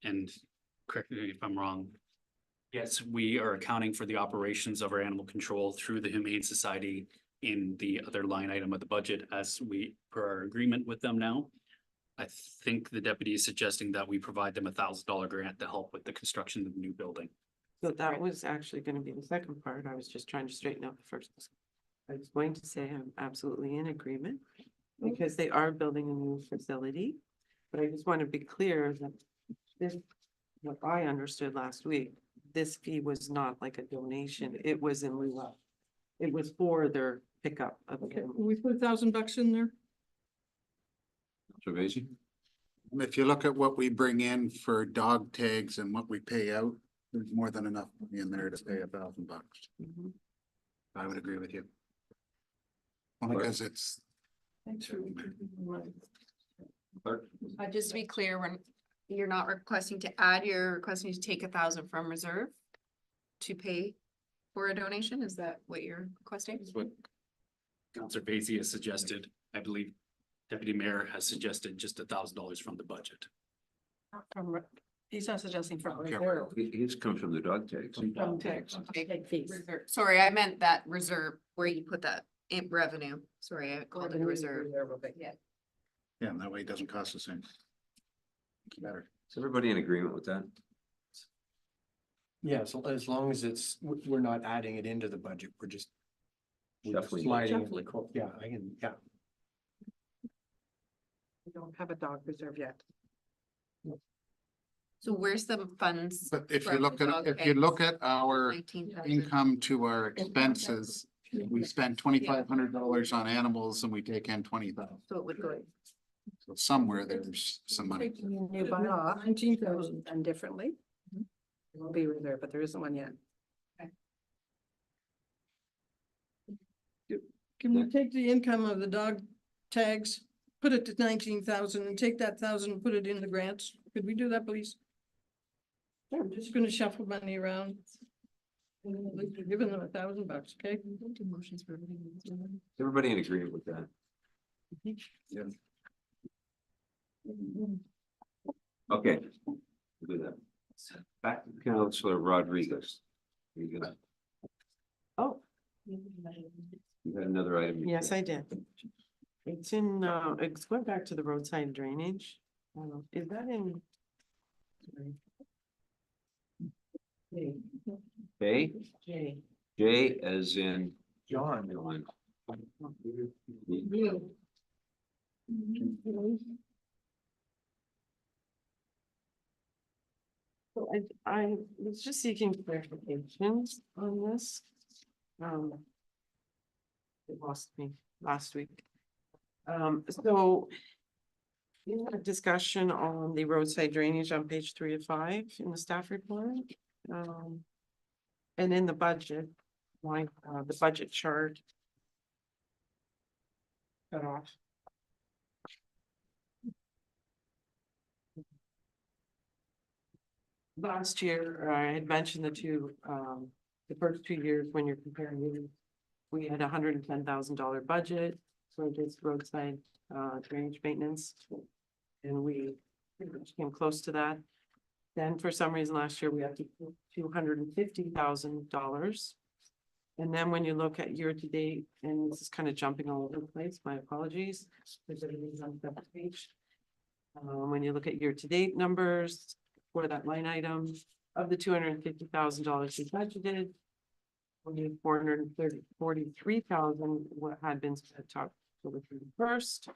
and correct me if I'm wrong. Yes, we are accounting for the operations of our animal control through the Humane Society in the other line item of the budget as per our agreement with them now. I think the deputy is suggesting that we provide them $1,000 grant to help with the construction of the new building. So that was actually gonna be the second part. I was just trying to straighten out the first. I was going to say I'm absolutely in agreement because they are building a new facility. But I just want to be clear that this, what I understood last week, this fee was not like a donation. It was in lieu of. It was for their pickup of. Okay, we put $1,000 in there. Councilor Vacy? If you look at what we bring in for dog tags and what we pay out, there's more than enough money in there to pay $1,000. Mhm. I would agree with you. Because it's, Thanks for. Clerk? Just to be clear, you're not requesting to add, you're requesting to take 1,000 from reserve to pay for a donation, is that what you're requesting? Is what Councillor Vacy has suggested. I believe Deputy Mayor has suggested just $1,000 from the budget. He's not suggesting from Okay. reserve. He's come from the dog tags. From tax. Take fees. Reserve. Sorry, I meant that reserve where you put that in revenue. Sorry, I called it reserve. Yeah. yeah, and that way it doesn't cost us anything. It's better. Is everybody in agreement with that? Yeah, so as long as it's, we're not adding it into the budget, we're just. Shuffling. Sliding it, yeah, I can, yeah. We don't have a dog reserve yet. So where's the funds? But if you from look the at, dog if you look tags? at our 19,000. income to our expenses, we spend $2,500 on animals and we take in 20,000. So it would go. So somewhere there's some money. New bylaw, 19,000 done differently. It will be reserved, but there isn't one yet. Can we take the income of the dog tags, put it to 19,000 and take that 1,000 and put it in the grants? Could we do that, please? I'm just gonna shuffle money around. At least we're giving them $1,000, okay? Do motions for everything. Is everybody in agreement with that? Yeah. Okay. We'll do that. Back to Councilor Rodriguez. You got, Oh, you had another item. you yes, said. I did. It's in, it's going back to the roadside drainage. Is that in? J. Okay, J. J as in John. John. So I was just seeking clarifications on this. It lost me last week. So we had a discussion on the roadside drainage on page 3 of 5 in the staff report. And in the budget, like, the budget chart. Cut off. Last year, I had mentioned the first 2 years when you're comparing it, we had $110,000 budget for this roadside drainage maintenance. And we pretty much came close to that. Then for some reason last year, we had $250,000. And then when you look at year to date, and this is kind of jumping all over the place, my apologies. There's everything on the page. When you look at year to date numbers for that line item of the $250,000 we budgeted. Only $443,000 what had been spent October 31st.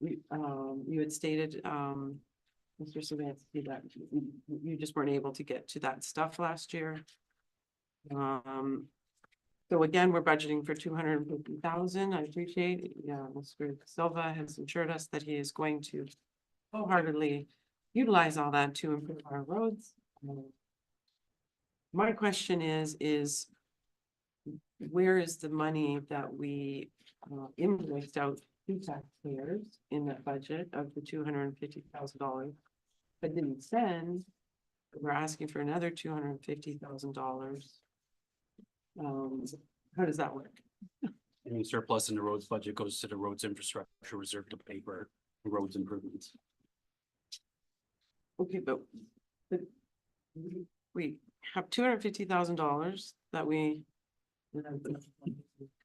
You had stated, Mr. Savansky, that you just weren't able to get to that stuff last year. So again, we're budgeting for $250,000. I appreciate, yeah, Mr. Silva has assured us that he is going to wholeheartedly utilize all that to improve our roads. My question is where is the money that we invoiced out to taxpayers in that budget of the $250,000? But didn't send, we're asking for another $250,000. How does that work? Any surplus in the roads budget goes to the roads infrastructure reserve to pay for roads improvements. Okay, but we have $250,000 that we kind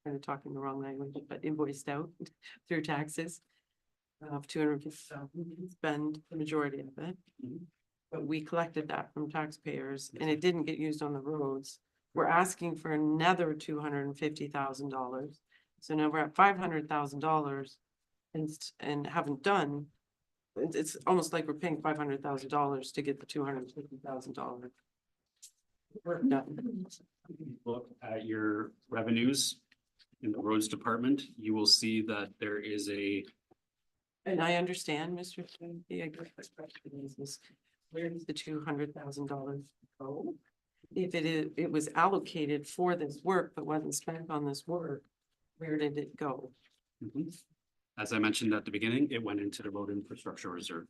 of talking the wrong language, but invoiced out through taxes of $250,000. We didn't spend the majority of it. But we collected that from taxpayers and it didn't get used on the roads. We're asking for another $250,000. So now we're at $500,000 and haven't done. It's almost like we're paying $500,000 to get the $250,000. Work done. Look at your revenues in the roads department, you will see that there is a, And I understand, Mr. Sweeney, I guess the question is where does the $200,000 go? if it was allocated for this work, but wasn't spent on this work, where did it go? Mhm. As I mentioned at the beginning, it went into the road infrastructure reserve.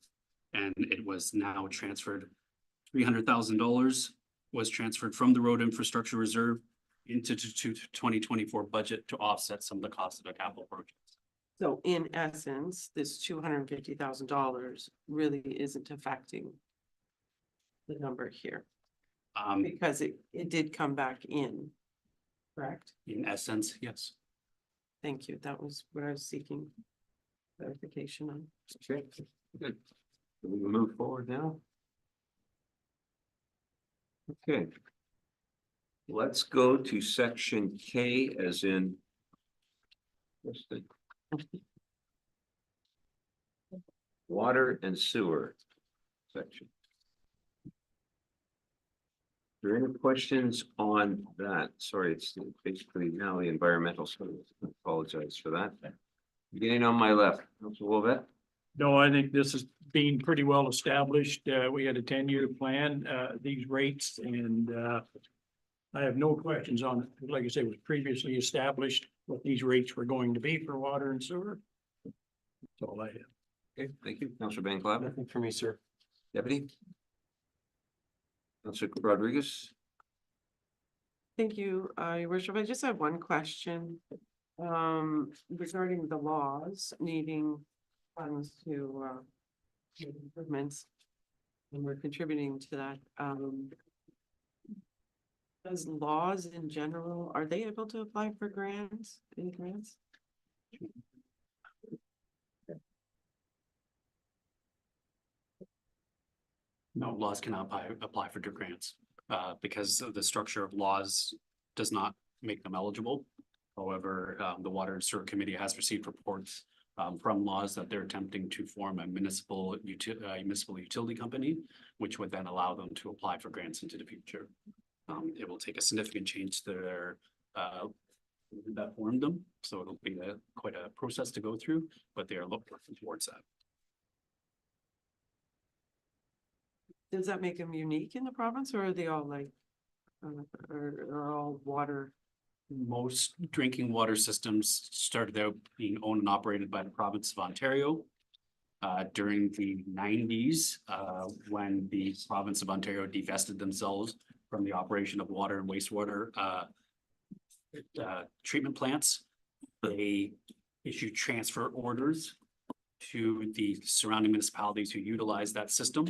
And it was now transferred, $300,000 was transferred from the road infrastructure reserve into the 2024 budget to offset some of the costs of the capital projects. So in essence, this $250,000 really isn't affecting the number here, because it did come back in, correct? In essence, yes. Thank you. That was what I was seeking clarification on. Okay, good. We can move forward now. Okay. Let's go to section K as in. What's the? Water and sewer section. Are there any questions on that? Sorry, it's basically now the environmental service. I apologize for that. Beginning on my left, Councilor Wolvett. No, I think this is being pretty well established. We had a 10-year plan, these rates, and I have no questions on it. Like I said, it was previously established what these rates were going to be for water and sewer. That's all I have. Okay, thank you. Councilor Van Clavin, Nothing for me, sir. Deputy. Councilor Rodriguez. Thank you, Your Worship. I just have one question. Regarding the laws needing funds to make improvements. And we're contributing to that. Does laws in general, are they able to apply for grants, any grants? No, laws cannot apply for grants, because of the structure of laws does not make them eligible. However, the Water and Sewer Committee has received reports from laws that they're attempting to form a municipal utility company, which would then allow them to apply for grants into the future. It will take a significant change to their that formed them, so it'll be quite a process to go through, but they are looking towards that. Does that make them unique in the province, or are they all like, are all water? Most drinking water systems started out being owned and operated by the province of Ontario. During the 90s, when the province of Ontario divested themselves from the operation of water and wastewater treatment plants, they issued transfer orders to the surrounding municipalities who utilize that system.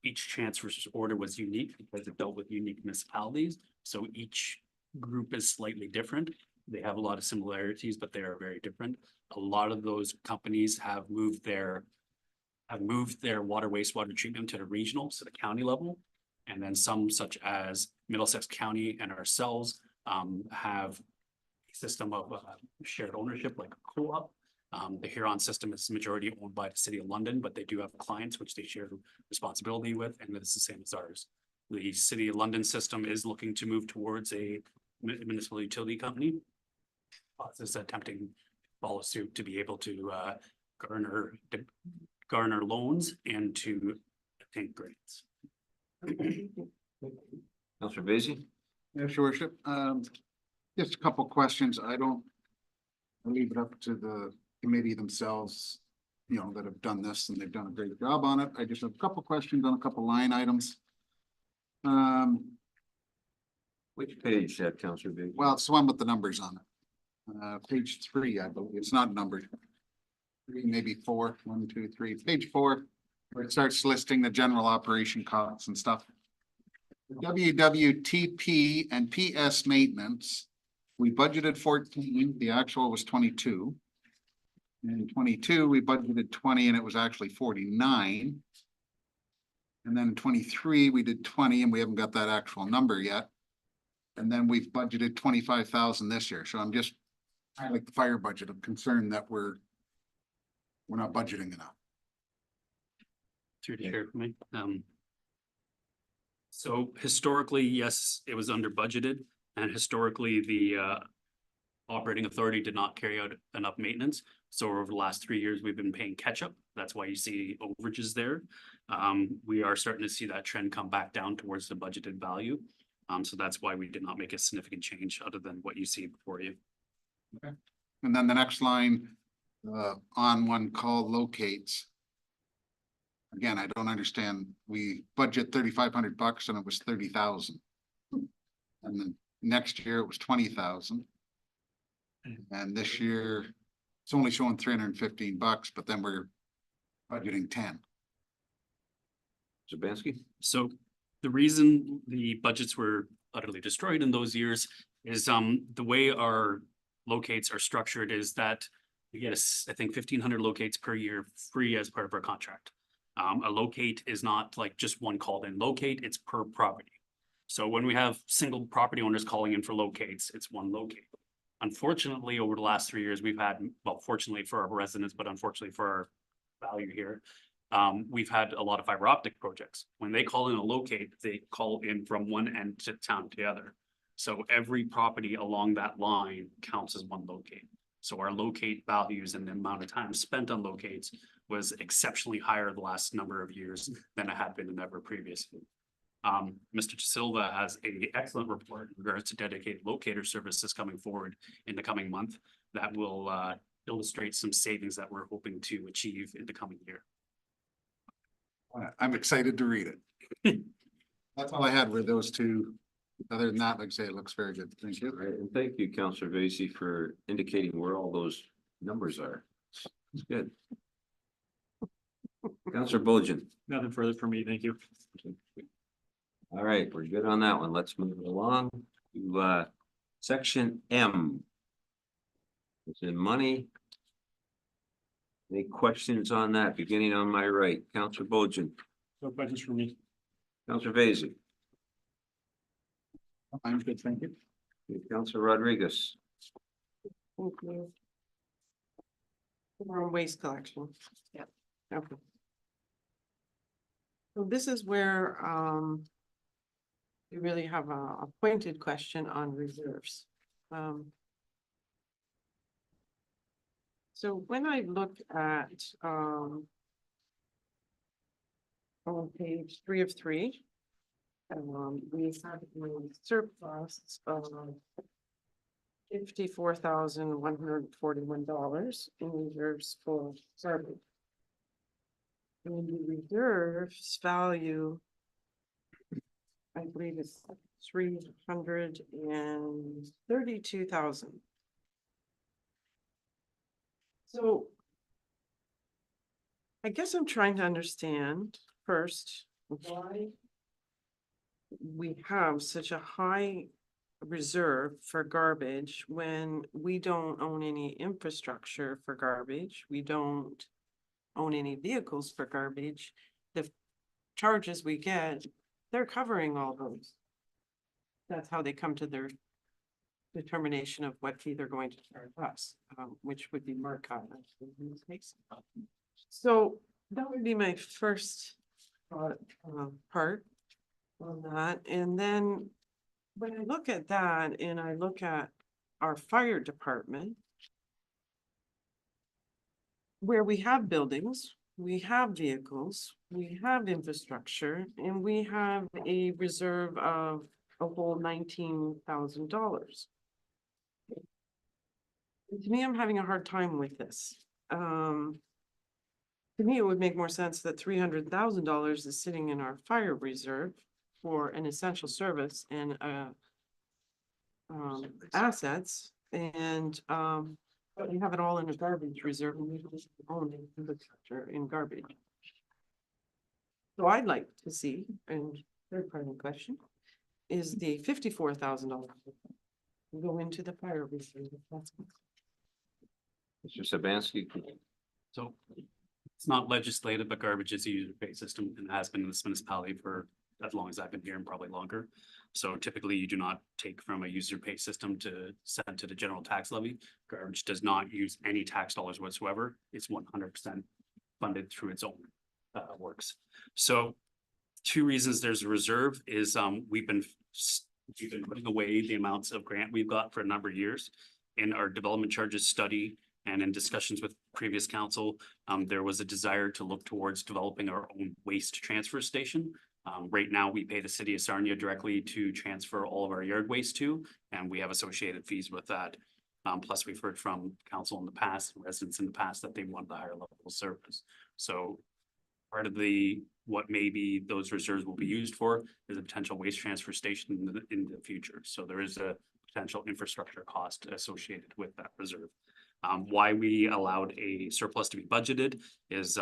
Each transfer order was unique because it dealt with unique municipalities, so each group is slightly different. They have a lot of similarities, but they are very different. A lot of those companies have moved their water wastewater treatment to the regional, so the county level. And then some, such as Middlesex County and ourselves, have a system of shared ownership like a co-op. The Huron system is majority owned by the City of London, but they do have clients which they share responsibility with, and it's the same as ours. The City of London system is looking to move towards a municipal utility company. Is attempting to follow suit to be able to garner loans and to obtain grants. Councilor Vacy. Yes, your worship. Just a couple questions. I'll leave it up to the committee themselves, that have done this, and they've done a great job on it. I just have a couple questions on a couple line items. Which page, Councilor Vacy? Well, it's the one with the numbers on it. Page 3, I believe. It's not numbered. 3, maybe 4. 1, 2, 3. Page 4, where it starts listing the general operation costs and stuff. WWTP and PS maintenance, we budgeted 14, the actual was 22. In 22, we budgeted 20 and it was actually 49. And then in 23, we did 20 and we haven't got that actual number yet. And then we've budgeted 25,000 this year. So I'm just, I like the fire budget. I'm concerned that we're not budgeting enough. Through the chair for me. So historically, yes, it was under budgeted, and historically the operating authority did not carry out enough maintenance. So over the last 3 years, we've been paying catch up. That's why you see overages there. We are starting to see that trend come back down towards the budgeted value. So that's why we did not make a significant change other than what you see before you. And then the next line, on one call locates. Again, I don't understand. We budget $3,500 and it was 30,000. And then next year it was 20,000. And this year it's only showing $315, but then we're budgeting 10. Sabansky? So the reason the budgets were utterly destroyed in those years is the way our locates are structured is that we get I think 1,500 locates per year free as part of our contract. A locate is not like just one called in locate, it's per property. So when we have single property owners calling in for locates, it's one locate. Unfortunately, over the last 3 years, we've had, well, fortunately for our residents, but unfortunately for our value here, we've had a lot of fiber optic projects. When they call in a locate, they call in from one end to town to the other. So every property along that line counts as one locate. So our locate values and the amount of time spent on locates was exceptionally higher the last number of years than it had been in ever previously. Mr. Silva has an excellent report in regards to dedicated locator services coming forward in the coming month that will illustrate some savings that we're hoping to achieve in the coming year. I'm excited to read it. That's all I had with those two. Other than that, like I say, it looks very good. Thank you. All right, and thank you, Counselor Vacy, for indicating where all those numbers are. It's good. Counselor Bojan. Nothing further for me. Thank you. All right, we're good on that one. Let's move along to section M. It's in money. Any questions on that? Beginning on my right, Counselor Bojan, No questions for me. Counselor Vacy, I'm good, thank you. Counselor Rodriguez. Thank you. We're on waste collection. Yep. Okay. So this is where, we really have a pointed question on reserves. So when I look at, on page 3 of 3, we have a surplus of $54,141 in reserves for garbage. And the reserves value, I believe it's 332,000. So I guess I'm trying to understand first why we have such a high reserve for garbage when we don't own any infrastructure for garbage. We don't own any vehicles for garbage. The charges we get, they're covering all those. That's how they come to their determination of what fee they're going to charge us, which would be Marcotte in this case. So that would be my first part on that. And then when I look at that and I look at our fire department, where we have buildings, we have vehicles, we have infrastructure, and we have a reserve of a whole $19,000. To me, I'm having a hard time with this. To me, it would make more sense that $300,000 is sitting in our fire reserve for an essential service and assets, and but we have it all in a garbage reserve, and we don't own infrastructure in garbage. So I'd like to see, and third part of the question, is the $54,000 go into the fire reserve. That's Mr. Sabansky. So it's not legislated, but garbage is a user pay system and has been in this municipality for as long as I've been here and probably longer. So typically you do not take from a user pay system to send to the general tax levy. Garbage does not use any tax dollars whatsoever. It's 100% funded through its own works. So 2 reasons there's a reserve is we've been putting away the amounts of grant we've got for a number of years. In our development charges study and in discussions with previous council, there was a desire to look towards developing our own waste transfer station. Right now, we pay the city of Sarnia directly to transfer all of our yard waste to, and we have associated fees with that. Plus, we've heard from council in the past, residents in the past, that they want the higher level of service. So part of what maybe those reserves will be used for is a potential waste transfer station in the future. So there is a potential infrastructure cost associated with that reserve. Why we allowed a surplus to be budgeted is,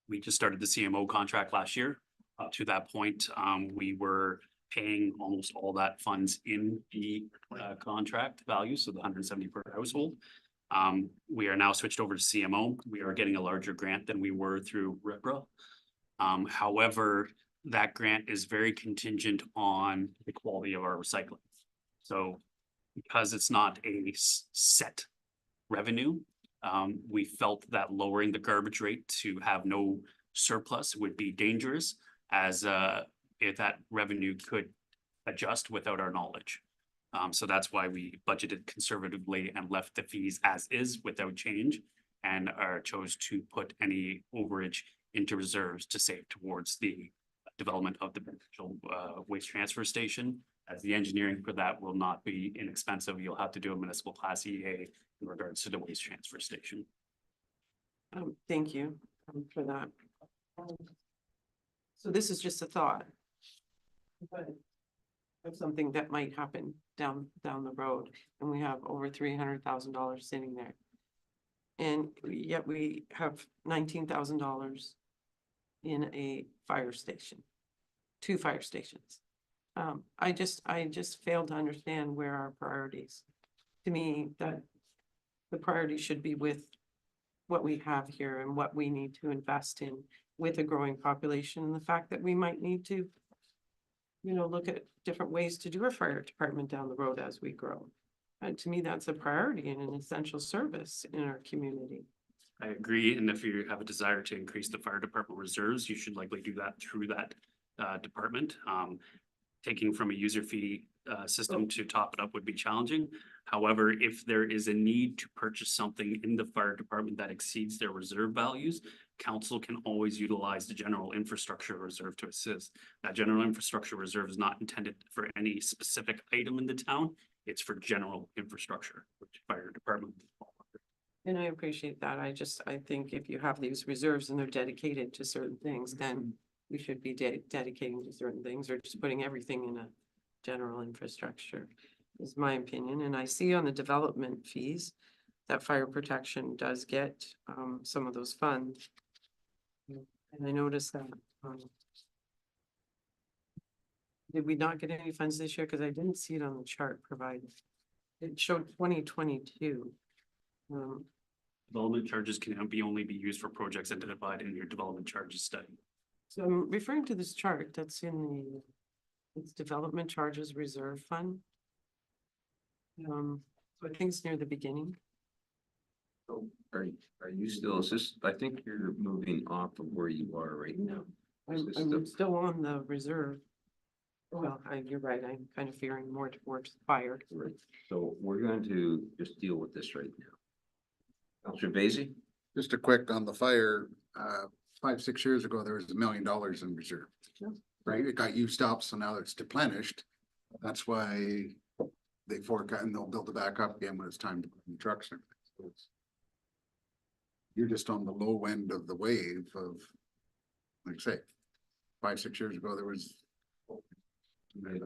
we just started the CMO contract last year. Up to that point, we were paying almost all that funds in the contract value, so the 170 per household. We are now switched over to CMO. We are getting a larger grant than we were through RIPRA. However, that grant is very contingent on the quality of our recycling. So because it's not a set revenue, we felt that lowering the garbage rate to have no surplus would be dangerous, as if that revenue could adjust without our knowledge. So that's why we budgeted conservatively and left the fees as is without change, and chose to put any overage into reserves to save towards the development of the potential waste transfer station. As the engineering for that will not be inexpensive, you'll have to do a municipal class EA in regards to the waste transfer station. Thank you for that. So this is just a thought. But of something that might happen down the road, and we have over $300,000 sitting there. And yet we have $19,000 in a fire station, 2 fire stations. I just failed to understand where our priorities. To me, that the priority should be with what we have here and what we need to invest in with a growing population, and the fact that we might need to, look at different ways to do our fire department down the road as we grow. And to me, that's a priority and an essential service in our community. I agree, and if you have a desire to increase the fire department reserves, you should likely do that through that department. Taking from a user fee system to top it up would be challenging. However, if there is a need to purchase something in the fire department that exceeds their reserve values, council can always utilize the general infrastructure reserve to assist. That general infrastructure reserve is not intended for any specific item in the town. It's for general infrastructure, which fire department. And I appreciate that. I think if you have these reserves and they're dedicated to certain things, then we should be dedicating to certain things, or just putting everything in a general infrastructure, is my opinion. And I see on the development fees that fire protection does get some of those funds. And I noticed that. Did we not get any funds this year? Because I didn't see it on the chart provided. It showed 2022. Development charges can only be used for projects identified in your development charges study. So I'm referring to this chart that's in it's development charges reserve fund. So I think it's near the beginning. So are you still, is this, I think you're moving off of where you are right now. I'm still on the reserve. Well, you're right. I'm kind of fearing more towards fire. So we're going to just deal with this right now. Counselor Basie? Just a quick on the fire, 5-6 years ago, there was $1 million in reserve. Yeah. Right, it got used up, so now it's deplenished. That's why they forecast, and they'll build it back up again when it's time to put in the trucks and everything. So you're just on the low end of the wave of, like I say, 5-6 years ago, there was.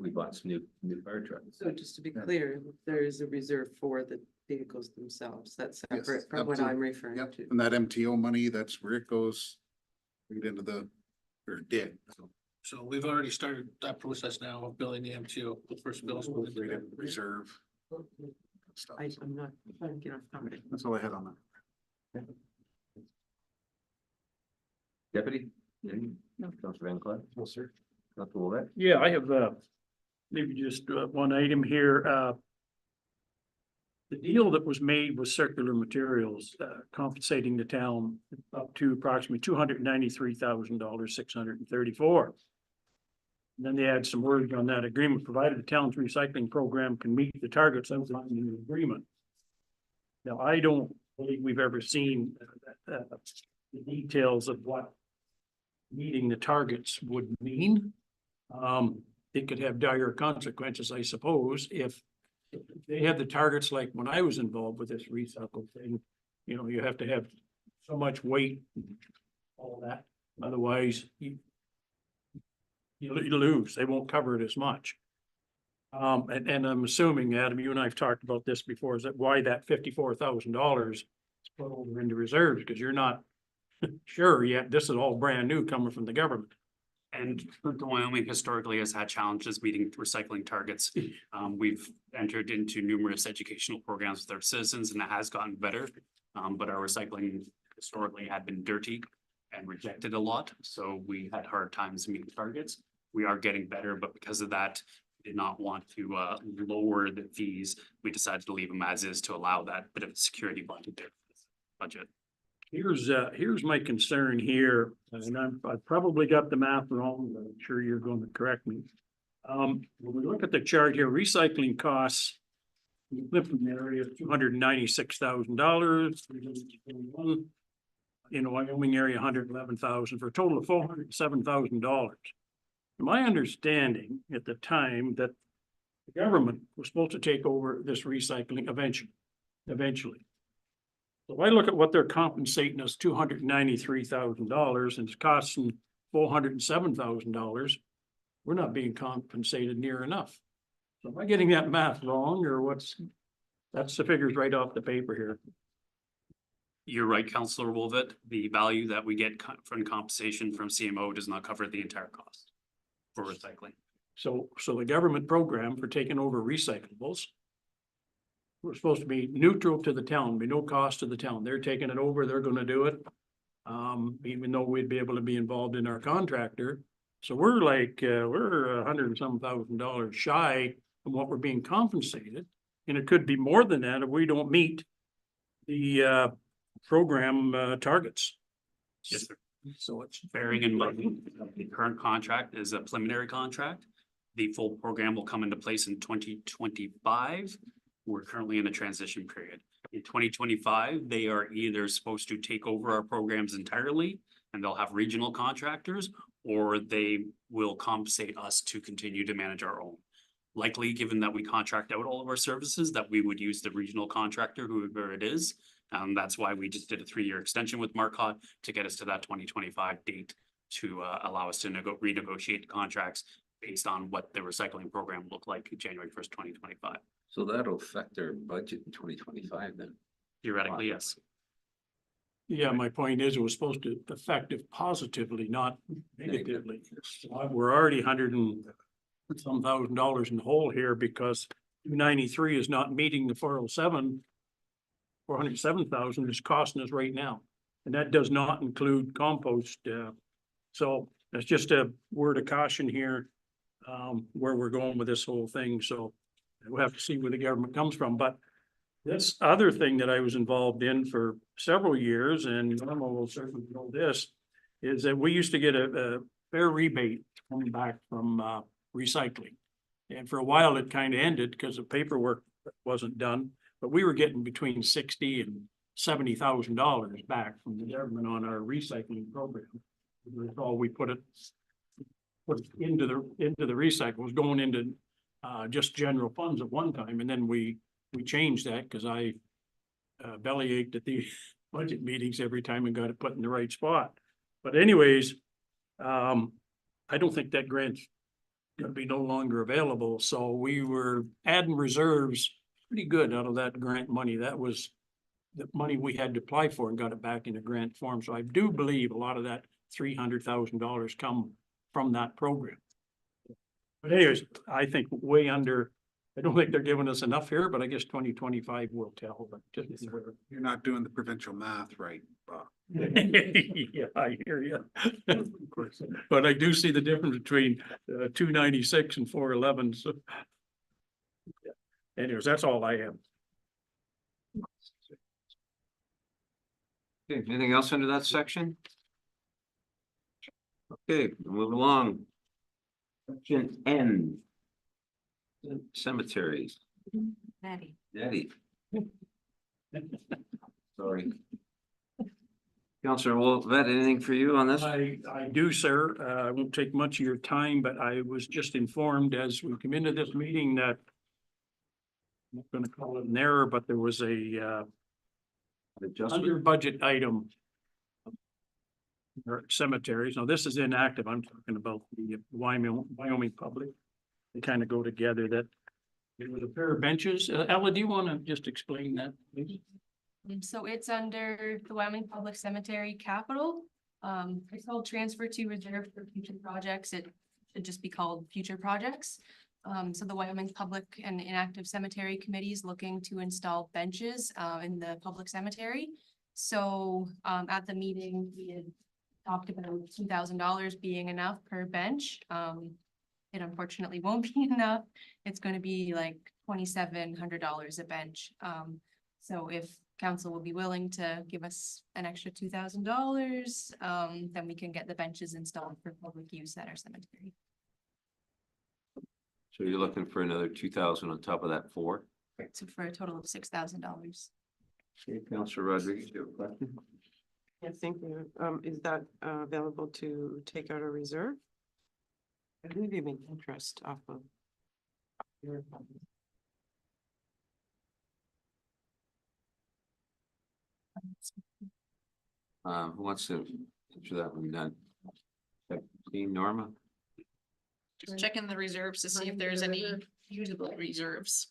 We bought some new fire trucks. So just to be clear, there is a reserve for the vehicles themselves. That's Yes, separate from what absolutely. I'm referring Yep, to. and that MTO money, that's where it goes. Right into the, or it did, so. So we've already started that process now of billing the MTO, the first bills. Right into reserve. Stuff. I'm not trying to get off topic. That's all I had on that. Deputy? No. Counselor Van Clyde? No, sir. Counselor Willett? Yeah, I have maybe just one item here. The deal that was made with Circular Materials compensating the town up to approximately $293,000, $634. And then they add some words on that agreement, provided the town's recycling program can meet the targets outlined in the agreement. Now, I don't believe we've ever seen the details of what meeting the targets would mean. It could have dire consequences, I suppose, if they had the targets like when I was involved with this recycle thing. You know, you have to have so much weight, all that, otherwise you lose, they won't cover it as much. And I'm assuming, Adam, you and I have talked about this before, is that why that $54,000 is put over into reserves, because you're not sure yet, this is all brand new coming from the government. And Wyoming historically has had challenges meeting recycling targets. We've entered into numerous educational programs with our citizens and it has gotten better. But our recycling historically had been dirty and rejected a lot. So we had hard times meeting targets. We are getting better, but because of that, did not want to lower the fees. We decided to leave them as is to allow that bit of a security blanket there. Budget. Here's my concern here, and I've probably got the math wrong, but I'm sure you're going to correct me. When we look at the chart here, recycling costs in the Plympton area, $296,000. In the Wyoming area, $111,000 for a total of $407,000. My understanding at the time that the government was supposed to take over this recycling eventually. So if I look at what they're compensating us, $293,000, and it's costing $407,000, we're not being compensated near enough. So am I getting that math wrong, or that's the figures right off the paper here? You're right, Councillor Wolvett. The value that we get from compensation from CMO does not cover the entire cost for recycling. So the government program for taking over recyclables, we're supposed to be neutral to the town, be no cost to the town. They're taking it over, they're gonna do it. Even though we'd be able to be involved in our contractor. So we're like, we're $100 and some thousand shy from what we're being compensated. And it could be more than that if we don't meet the program targets. Yes, sir. So it's Bearing in mind, the current contract is a preliminary contract. The full program will come into place in 2025. We're currently in a transition period. In 2025, they are either supposed to take over our programs entirely and they'll have regional contractors, or they will compensate us to continue to manage our own. Likely, given that we contract out all of our services, that we would use the regional contractor, whoever it is. That's why we just did a 3-year extension with Marcotte to get us to that 2025 date to allow us to renegotiate the contracts based on what the recycling program looked like January 1st, 2025. So that'll affect their budget in 2025 then. Theoretically, yes. Yeah, my point is it was supposed to affect it positively, not negatively. We're already $100 and some $1,000 in the hole here because 293 is not meeting the 407. 407,000 is costing us right now. And that does not include compost. So that's just a word of caution here, where we're going with this whole thing. So we'll have to see where the government comes from. But this other thing that I was involved in for several years, and Norma will certainly know this, is that we used to get a fair rebate coming back from recycling. And for a while it kind of ended because the paperwork wasn't done, but we were getting between $60,000 and $70,000 back from the government on our recycling program. Recall we put into the recyclables, going into just general funds at one time, and then we changed that because I bellyached at the budget meetings every time and got it put in the right spot. But anyways, I don't think that grant's gonna be no longer available, so we were adding reserves pretty good out of that grant money. That was the money we had to apply for and got it back in a grant form. So I do believe a lot of that $300,000 come from that program. But anyways, I think way under, I don't think they're giving us enough here, but I guess 2025 will tell, but just. You're not doing the provincial math right, Bob. Yeah, I hear you. But I do see the difference between 296 and 411. So. Yeah. Anyways, that's all I have. Okay, anything else under that section? Okay, move along. Section N. Cemeteries. Maddie. Daddy. Sorry. Counselor Wolf, anything for you on this? I do, sir. I won't take much of your time, but I was just informed as we come into this meeting that I'm not gonna call it an error, but there was a under Adjustment? budget item. Or cemeteries. Now, this is inactive. I'm talking about the Wyoming public. They kind of go together that there was a pair of benches. Ella, do you want to just explain that, please? So it's under the Wyoming Public Cemetery Capital. It's called Transfer to Reserve for Future Projects. It should just be called Future Projects. So the Wyoming Public and Inactive Cemetery Committee is looking to install benches in the public cemetery. So at the meeting, we had talked about $2,000 being enough per bench. It unfortunately won't be enough. It's going to be like $2,700 a bench. So if council will be willing to give us an extra $2,000, then we can get the benches installed for public use at our cemetery. So you're looking for another 2,000 on top of that 4? So for a total of $6,000. Okay, Counselor Rodriguez, you have a question? Yes, thank you. Is that available to take out a reserve? I believe you make interest off of. your funds. Who wants to answer that one then? Norma? Just checking the reserves to see if there's any usable reserves.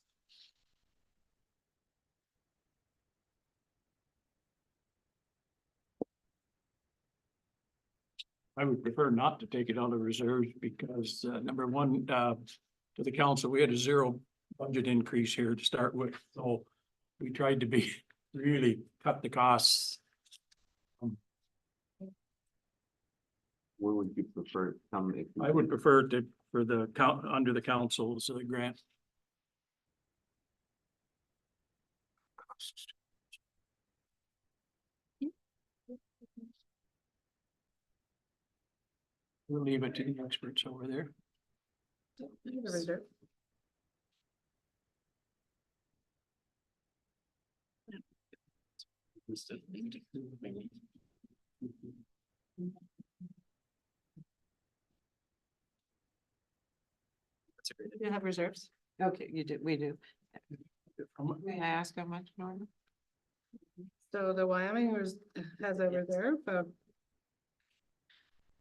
I would prefer not to take it out of reserves because number one, to the council, we had a 0 budget increase here to start with. So we tried to be really cut the costs. Where would you prefer to come? I would prefer to, for the count, under the council's grant. We'll leave it to the experts over there. You have reserves? Okay, you do, we do. May I ask how much, Norma? So the Wyoming has a reserve of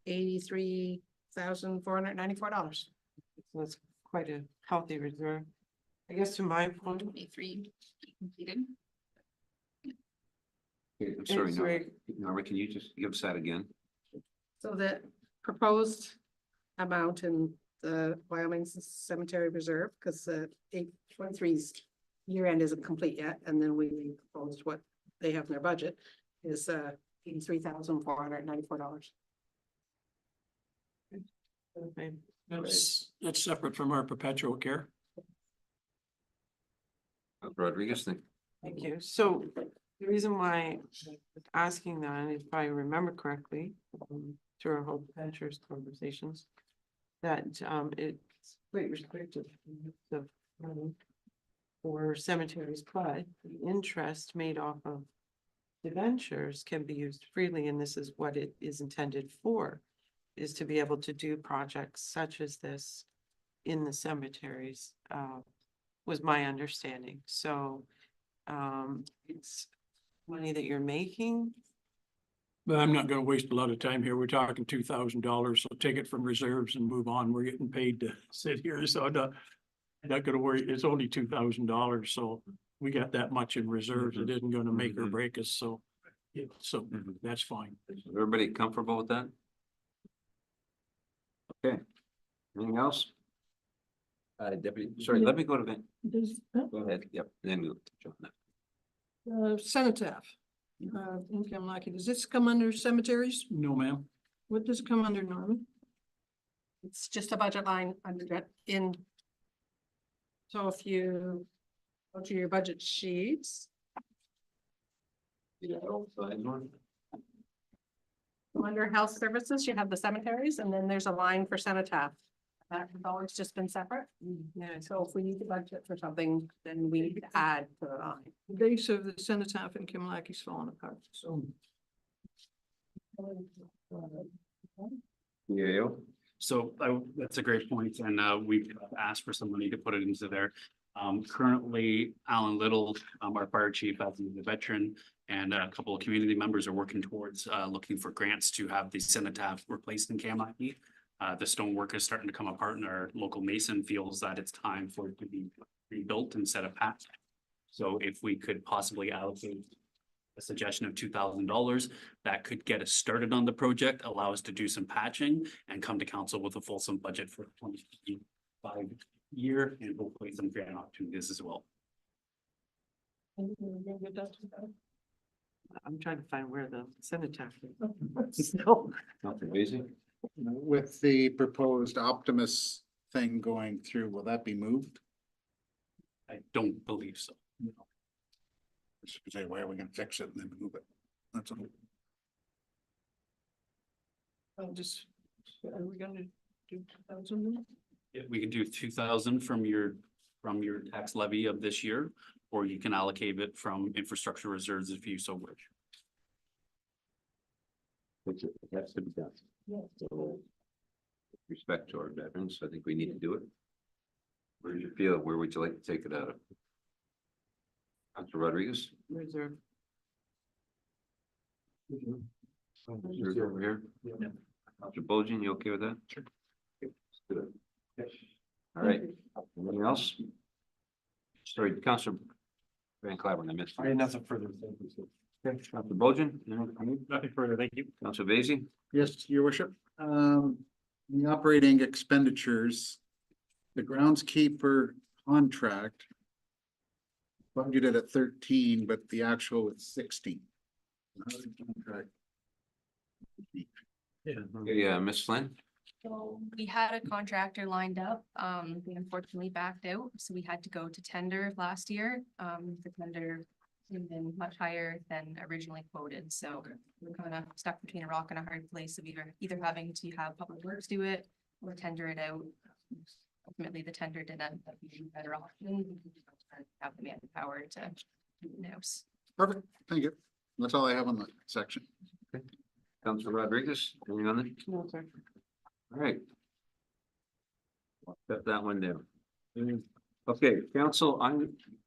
$83,494. So it's quite a healthy reserve. I guess to my point. 23 completed. Okay, I'm sorry, It's Norma. very- Norma, can you just give us that again? So the proposed amount in the Wyoming Cemetery Reserve, because the 823's year end isn't complete yet, and then we proposed what they have in their budget is $83,494. Okay. That's separate from our perpetual care. Rodriguez, think. Thank you. So the reason why I'm asking that, if I remember correctly, through our whole ventures conversations, that it's quite restrictive of money for cemeteries, but the interest made off of debentures can be used freely, and this is what it is intended for, is to be able to do projects such as this in the cemeteries, was my understanding. So it's money that you're making. But I'm not gonna waste a lot of time here. We're talking $2,000, so take it from reserves and move on. We're getting paid to sit here, so I'm not gonna worry. It's only $2,000, so we got that much in reserves. It isn't gonna make or break us, so. Yeah, so that's fine. Everybody comfortable with that? Okay. Anything else? Deputy, sorry, let me go to Vin. Go ahead. Yep, then we'll jump on that. Cenotaph, income lucky. Does this come under cemeteries? No, ma'am. What does it come under, Norman? It's just a budget line under that in. So if you go to your budget sheets, Under health services, you have the cemeteries, and then there's a line for cenotaph. That has always just been separate. Yeah, So if we need to budget for something, then we need to add to the line. the base of the cenotaph in Kimlaki's falling apart, so. CAO? So that's a great point, and we've asked for some money to put it into there. Currently, Alan Little, our fire chief, as a veteran, and a couple of community members are working towards looking for grants to have the cenotaph replaced in Kamlaki. The stonework is starting to come apart, and our local mason feels that it's time for it to be rebuilt instead of patched. So if we could possibly allocate a suggestion of $2,000, that could get us started on the project, allow us to do some patching and come to council with a fulsome budget for 2025 year and hopefully some grant opportunities as well. I'm trying to find where the cenotaph is. No. Nothing busy? With the proposed Optimus thing going through, will that be moved? I don't believe so. Just say, why are we gonna fix it and then move it? That's all. Are we gonna do 2,000? Yeah, we can do 2,000 from your tax levy of this year, or you can allocate it from infrastructure reserves if you so wish. Which it has to be done. So, with respect to our veterans, I think we need to do it. Where do you feel, where would you like to take it out of? Councilor Rodriguez? Reserve. Yours over here? Yeah. Councilor Bolton, you okay with that? Sure. Good. All right, anything else? Sorry, Councilor Van Clyburn, I missed. I had nothing further. Thank you, sir. Okay, Councilor Bolton? Nothing further, thank you. Councilor Vacy? Yes, your worship. The operating expenditures, the groundskeeper contract budgeted at 13, but the actual is 16. How's the contract? Yeah, Ms. Flynn? So we had a contractor lined up, they unfortunately backed out, so we had to go to tender last year. The tender has been much higher than originally quoted, so we're kind of stuck between a rock and a hard place of either having to have Public Works do it or tender it out. Ultimately, the tender did end up being a better option. Have the manpower to do it in-house. Perfect, thank you. That's all I have on the section. Councilor Rodriguez, anything on that? No, sir. All right. Set that one down. Okay, council,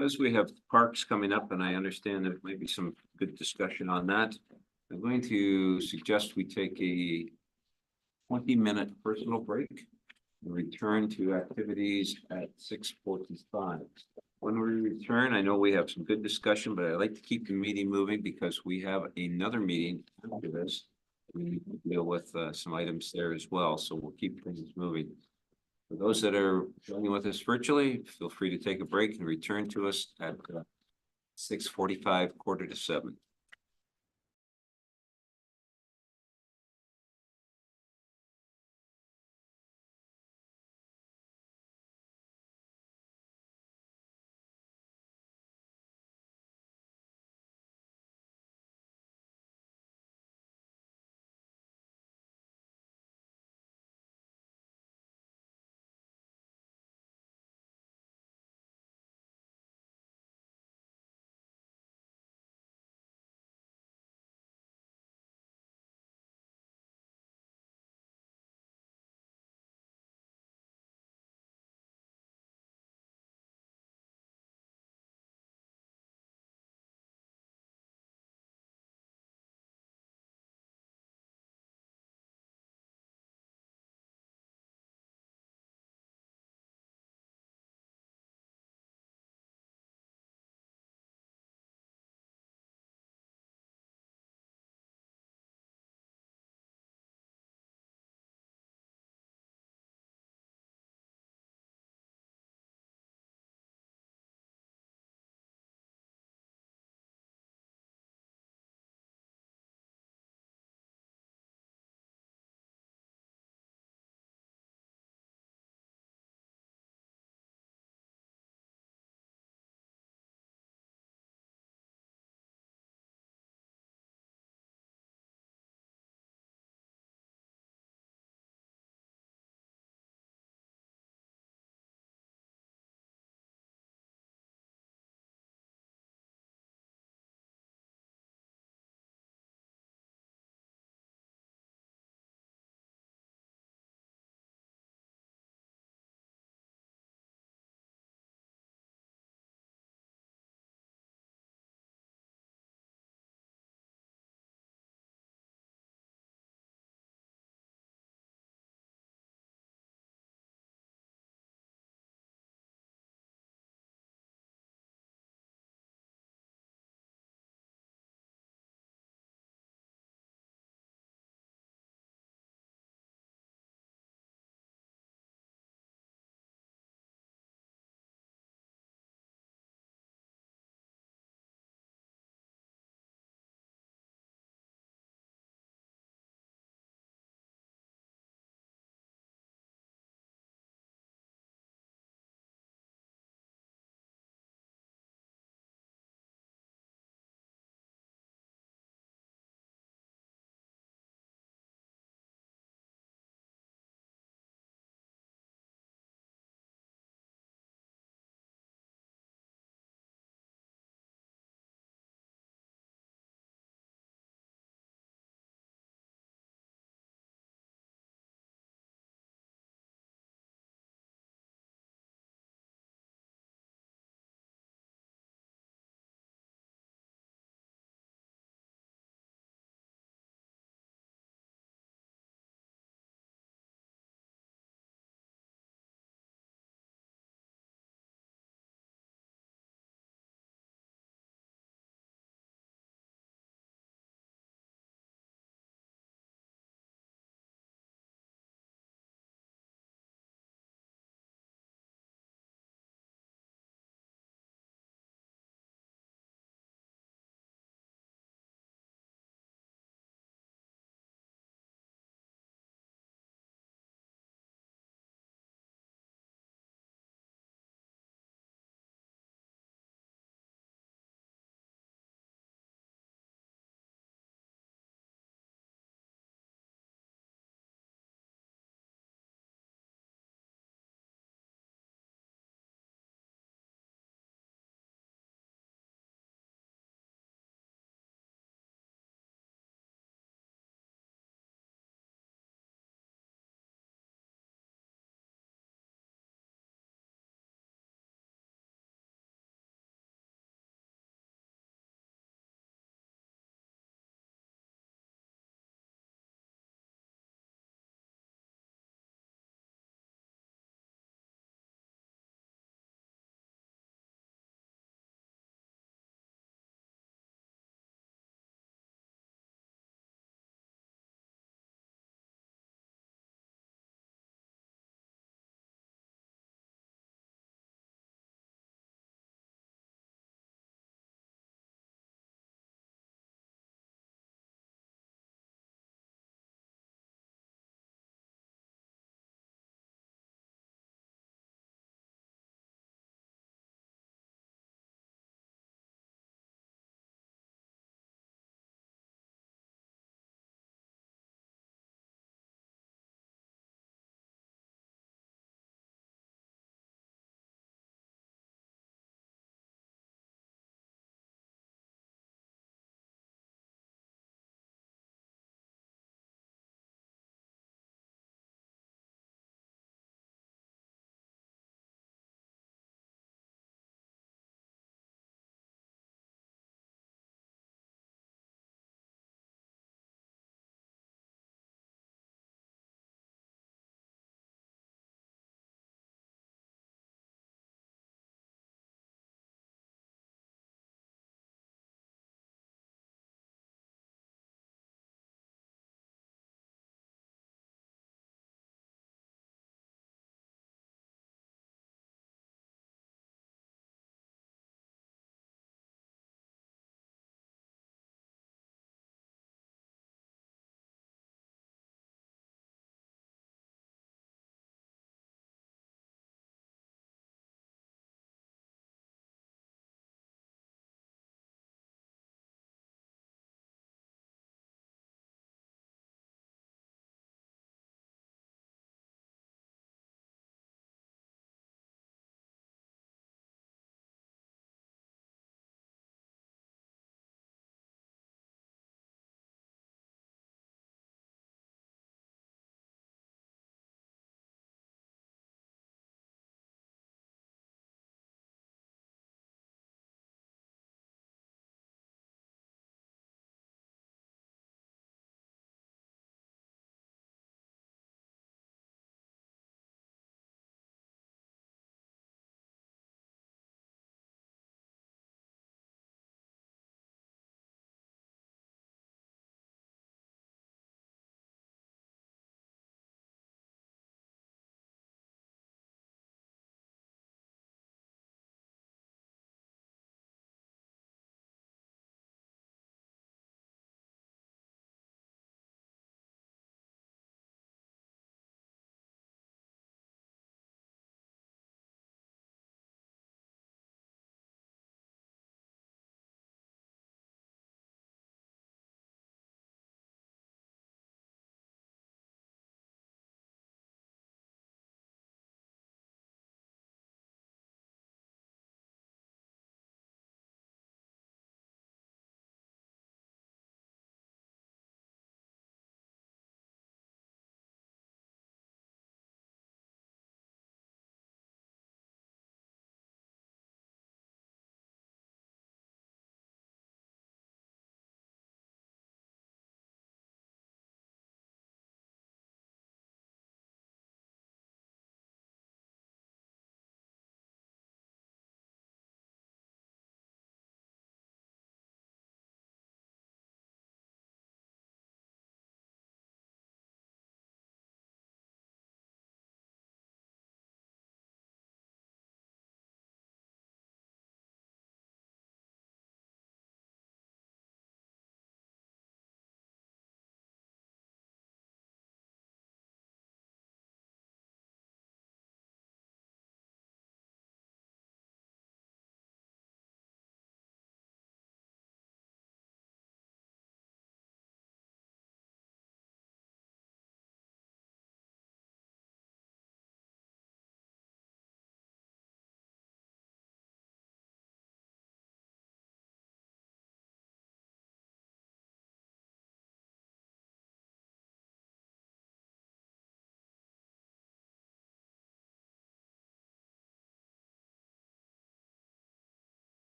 as we have parks coming up and I understand there might be some good discussion on that. I'm going to suggest we take a 20-minute personal break and return to activities at 6:45. When we return, I know we have some good discussion, but I like to keep the meeting moving because we have another meeting after this. We need to deal with some items there as well, so we'll keep things moving. For those that are joining with us virtually, feel free to take a break and return to us at 6:45, 6:45.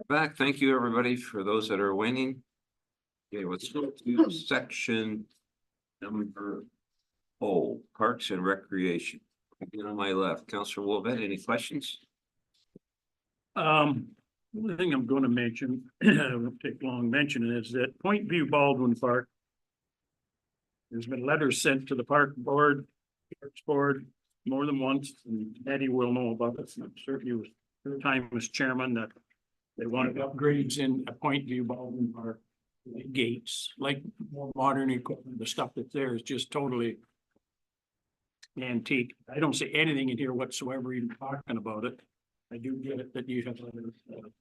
Back, thank you, everybody, for those that are waiting. Okay, let's go to section number Parks and Recreation. Again, on my left, Councilor Wolvett, any questions? The thing I'm gonna mention, it won't take long mentioning, is that Point View Baldwin Park. There's been letters sent to the park board, Parks Board, more than once, and Eddie will know about it. I'm certain he was, her time as chairman, that they wanted upgrades in Point View Baldwin Park. Like gates, like more modern equipment, the stuff that's there is just totally antique. I don't see anything in here whatsoever even talking about it. I do get it that you have other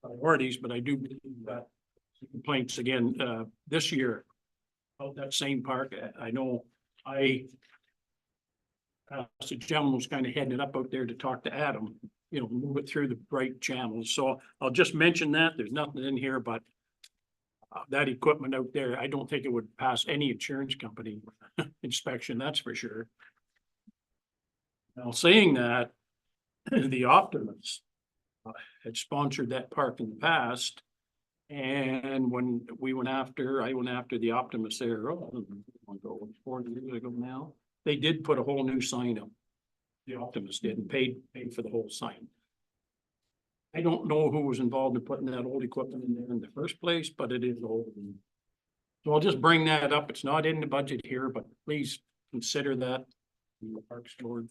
priorities, but I do believe that complaints again, this year. About that same park, I know the gentleman was kind of heading it up out there to talk to Adam, you know, move it through the right channels. So I'll just mention that, there's nothing in here, but that equipment out there, I don't think it would pass any insurance company inspection, that's for sure. Now, saying that, the Optimists had sponsored that park in the past. And when I went after the Optimists there, 4 years ago now, they did put a whole new sign up. The Optimists did and paid for the whole sign. I don't know who was involved in putting that old equipment in there in the first place, but it is old. So I'll just bring that up. It's not in the budget here, but please consider that in the Parks Board.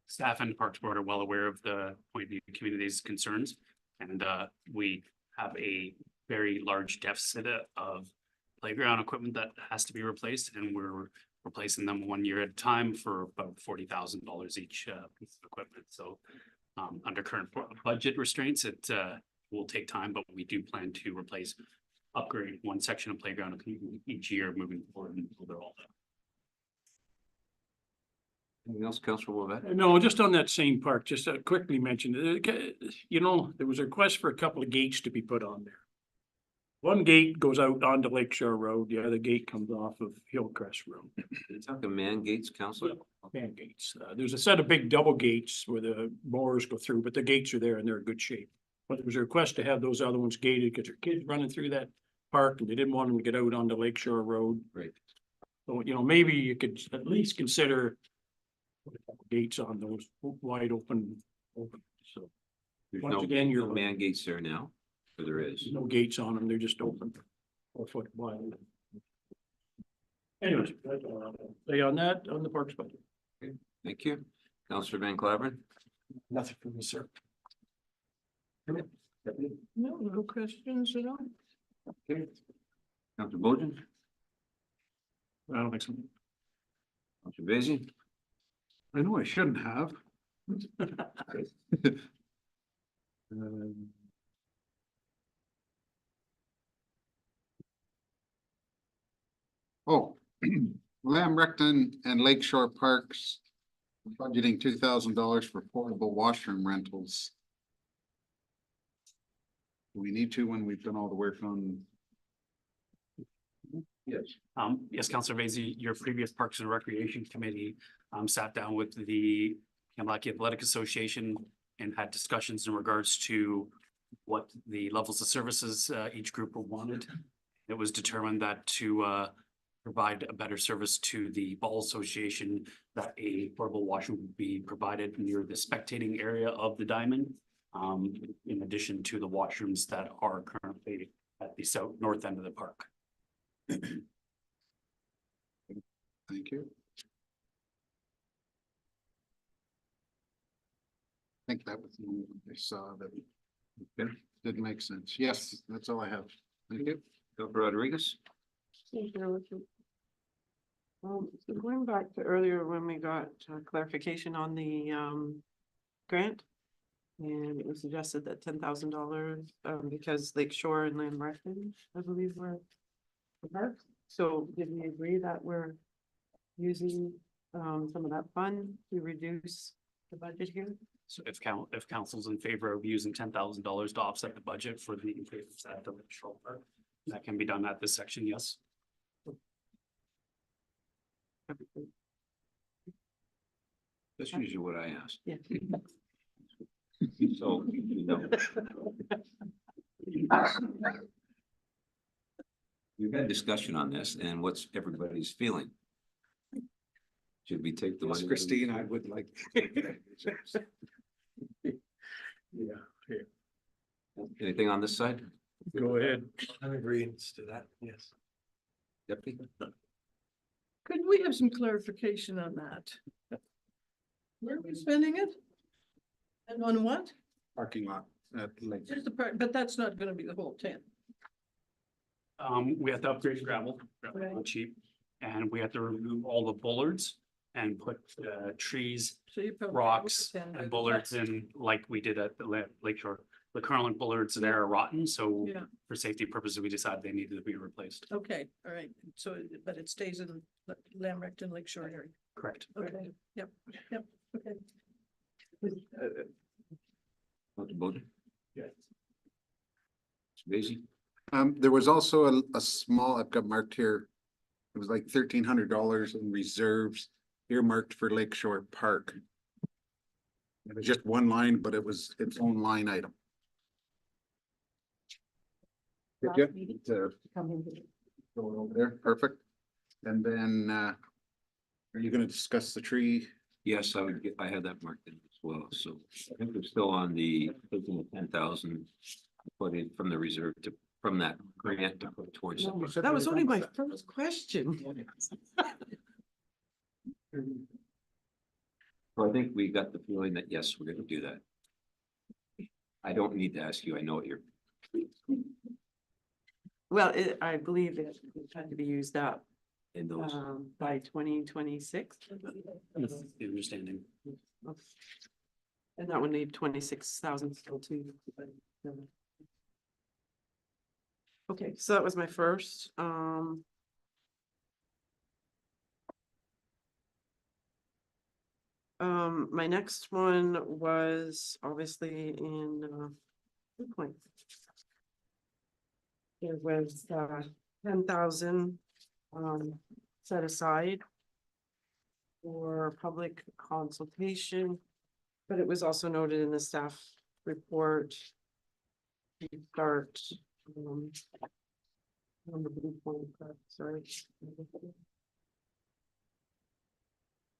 Staff and Parks Board are well aware of the Point View community's concerns. And we have a very large deficit of playground equipment that has to be replaced, and we're replacing them 1 year at a time for about $40,000 each piece of equipment. So under current budget restraints, it will take time, but we do plan to upgrade one section of playground each year moving forward until they're all done. Anything else, Councilor Wolvett? No, just on that same park, just quickly mention, you know, there was a request for a couple of gates to be put on there. One gate goes out onto Lake Shore Road, the other gate comes off of Hillcrest Road. You're talking man gates, Councilor? Man gates. There's a set of big double gates where the mowers go through, but the gates are there and they're in good shape. But there was a request to have those other ones gated because there are kids running through that park and they didn't want them to get out onto Lake Shore Road. Right. So, you know, maybe you could at least consider gates on those wide open. So There's once no, again, no you're man gates there now, or there is? no gates on them, they're just open 4 foot wide. Anyways, that's all I'll say on that, on the parks budget. Thank you. Councilor Van Claveren? Nothing for me, sir. No questions at all. Okay. Councilor Bojan? I don't think so. Councilor Basie? I know I shouldn't have. Oh, Lamrecton and Lakeshore Parks budgeting $2,000 for portable washroom rentals. Do we need to when we've done all the work on? Yes. Yes, Councilor Vaizey, your previous Parks and Recreation Committee sat down with the Kamalaki Athletic Association and had discussions in regards to what the levels of services each group wanted. It was determined that to provide a better service to the Ball Association, that a portable washroom would be provided near the spectating area of the diamond. In addition to the washrooms that are currently at the north end of the park. Thank you. I think that was the one I saw that didn't make sense. Yes, that's all I have. Thank you. Councilor Rodriguez? So going back to earlier when we got clarification on the grant. And it was suggested that $10,000 because Lake Shore and Lamrecton, I believe, were the parks. So did we agree that we're using some of that fund to reduce the budget here? So if council's in favor of using $10,000 to offset the budget for the increase at the Shore Park, that can be done at this section, yes. That's usually what I asked. Yeah. So, you know. We've had discussion on this and what's everybody's feeling? Should we take the Yes, money? Christine, I would like. Anything on this side? Go ahead. I'm agreeing to that, yes. Deputy? Could we have some clarification on that? Where are we spending it? And on what? Parking lot at Lake. Just the part, but that's not gonna be the whole 10. We have to upgrade gravel, Right. cheap, and we have to remove all the bullards and put trees, So you probably. rocks 10, and bullards in like we did at the Lake Shore. The current bullards there are rotten, so Yeah, for safety purposes, we decided they needed to be replaced. okay, all right. So, but it stays in Lamrecht and Lake Shore area. Correct. Okay, yep, okay. Dr. Bowden? Yeah. Basie? There was also a small, I've got marked here. It was like $1,300 in reserves earmarked for Lakeshore Park. It was just one line, but it was its own line item. Did you? Going over there, perfect. And then, are you gonna discuss the tree? Yes, I had that marked in as well, so I think we're still on taking the 10,000. Put it from the reserve from that grant to put towards. No, we said That we was were only done my with that. first question. So I think we got the feeling that, yes, we're gonna do that. I don't need to ask you, I know what you're. Well, I believe it had to be used up In those, by 2026. That's the understanding. And that would need 26,000 still too. Okay, so that was my first, my next one was obviously in, Blue Point. There was, 10,000, set aside for public consultation, but it was also noted in the staff report. To start, on the Blue Point, sorry.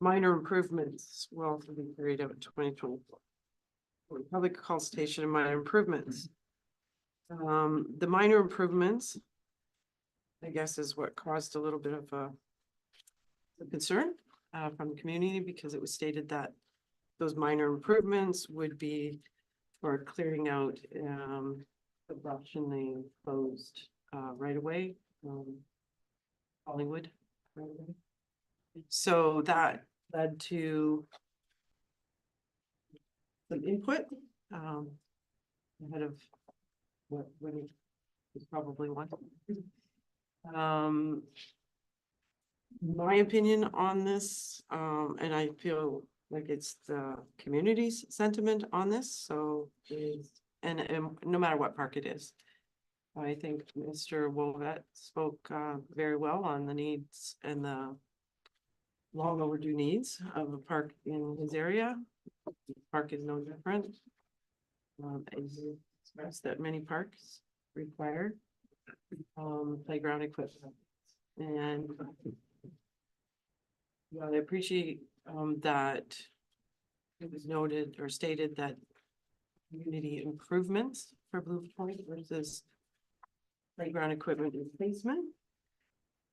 Minor improvements will also be carried out in 2024. Public consultation and minor improvements. The minor improvements, I guess, is what caused a little bit of a concern from the community, because it was stated that those minor improvements would be for clearing out the brush in the closed right away, Hollywood. Right away. So that led to some input ahead of what it was probably wanted. My opinion on this, and I feel like it's the community's sentiment on this, so and no matter what park it is. I think Mr. Wolvet spoke very well on the needs and the long overdue needs of a park in his area. Park is no different. As you expressed that many parks require playground equipment. And I appreciate that it was noted or stated that community improvements for Blue Point versus playground equipment replacement.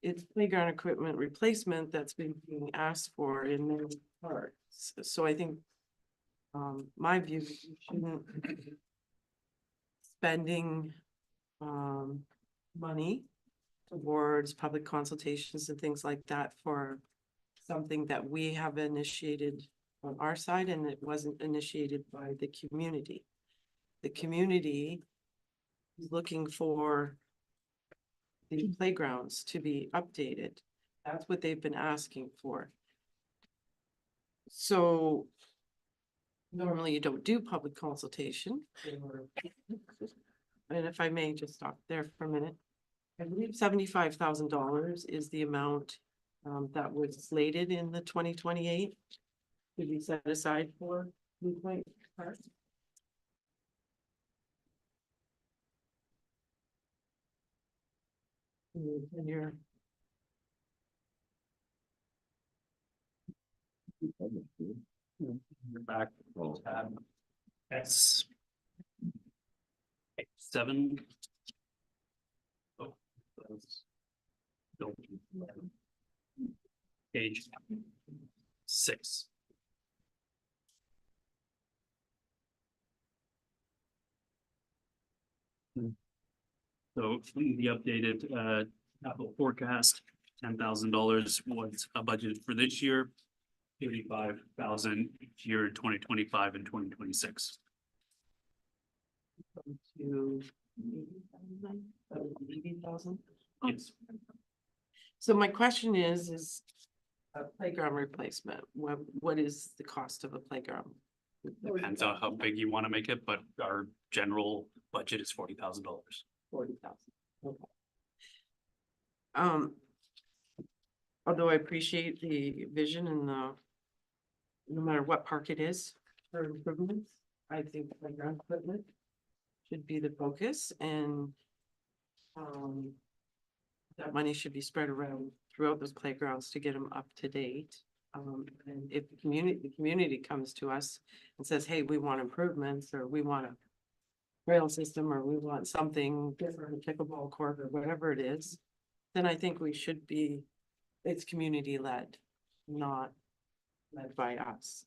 It's playground equipment replacement that's been being asked for in many parks. So I think my view is you shouldn't spending money towards public consultations and things like that for something that we have initiated on our side, and it wasn't initiated by the community. The community is looking for the playgrounds to be updated. That's what they've been asking for. So normally you don't do public consultation. And if I may just stop there for a minute. I believe $75,000 is the amount that was slated in the 2028 to be set aside for Blue Point Park. And you're, You're back. Oh. That's 7. Oh, that's- no. Page 6. So the updated capital forecast, $10,000 was a budget for this year. 85,000 each year in 2025 and 2026. to 80,000. Yes. So my question is a playground replacement, what is the cost of a playground? Depends on how big you want to make it, but our general budget is $40,000. 40,000, okay. Although I appreciate the vision and the, no matter what park it is for improvements, I think playground equipment should be the focus and that money should be spread around throughout those playgrounds to get them up to date. And if the community comes to us and says, hey, we want improvements, or we want a rail system, or we want something different, a pickleball court, or whatever it is, then I think we should be, it's community led, not led by us.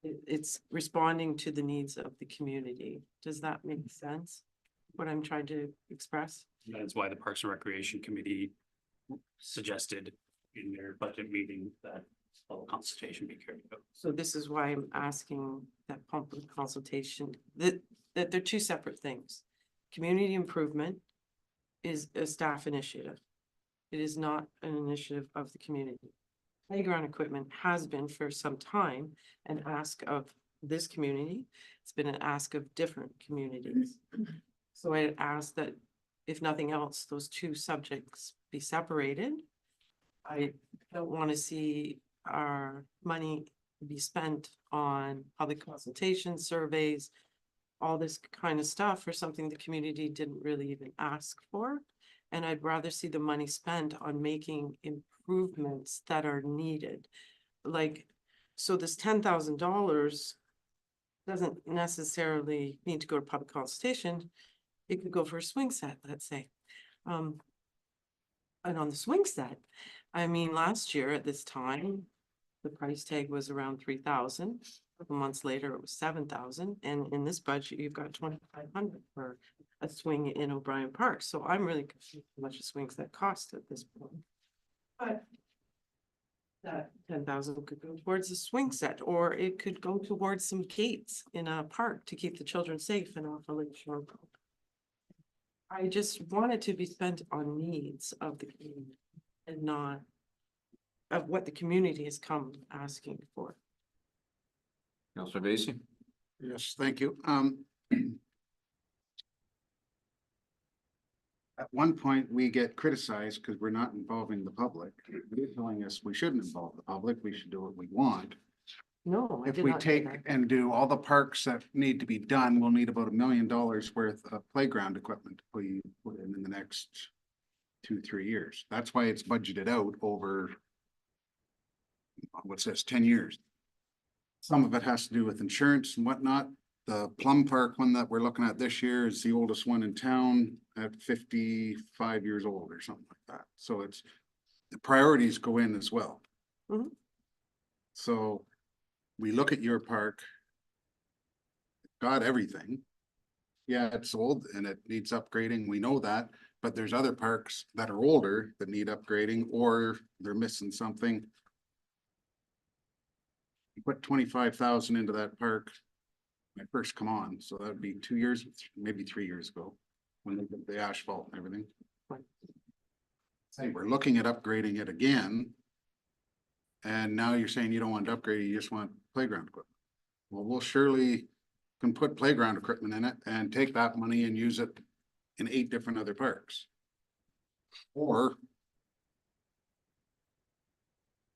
It's responding to the needs of the community. Does that make sense? What I'm trying to express? That's why the Parks and Recreation Committee suggested in their budget meeting that a consultation be carried out. So this is why I'm asking that public consultation, that they're two separate things. Community improvement is a staff initiative. It is not an initiative of the community. Playground equipment has been for some time an ask of this community. It's been an ask of different communities. So I ask that if nothing else, those two subjects be separated. I don't want to see our money be spent on public consultation surveys, all this kind of stuff for something the community didn't really even ask for. And I'd rather see the money spent on making improvements that are needed. Like, so this $10,000 doesn't necessarily need to go to public consultation. It could go for a swing set, let's say. And on the swing set, I mean, last year at this time, the price tag was around 3,000. A couple months later, it was 7,000. And in this budget, you've got 2,500 for a swing in O'Brien Park. So I'm really confused how much a swing set cost at this point. But that 10,000 could go towards a swing set, or it could go towards some gates in a park to keep the children safe and off a Lake Shore Road. I just want it to be spent on needs of the community and not of what the community has come asking for. Counselor Vacy? Yes, thank you. At one point, we get criticized because we're not involving the public. They're telling us we shouldn't involve the public. We should do what we want. No, I If did we not say take that. and do all the parks that need to be done, we'll need about $1 million worth of playground equipment to put in the next 2-3 years. That's why it's budgeted out over, what's this, 10 years. Some of it has to do with insurance and whatnot. The Plum Park one that we're looking at this year is the oldest one in town at 55 years old or something like that. So it's, the priorities go in as well. Mhm. So we look at your park, got everything. Yeah, it's old and it needs upgrading. We know that, but there's other parks that are older that need upgrading or they're missing something. You put 25,000 into that park when I first come on, so that'd be 2 years, maybe 3 years ago, when they did the asphalt and everything. Say, we're looking at upgrading it again. And now you're saying you don't want to upgrade it, you just want playground equipment. Well, we'll surely can put playground equipment in it and take that money and use it in 8 different other parks. Or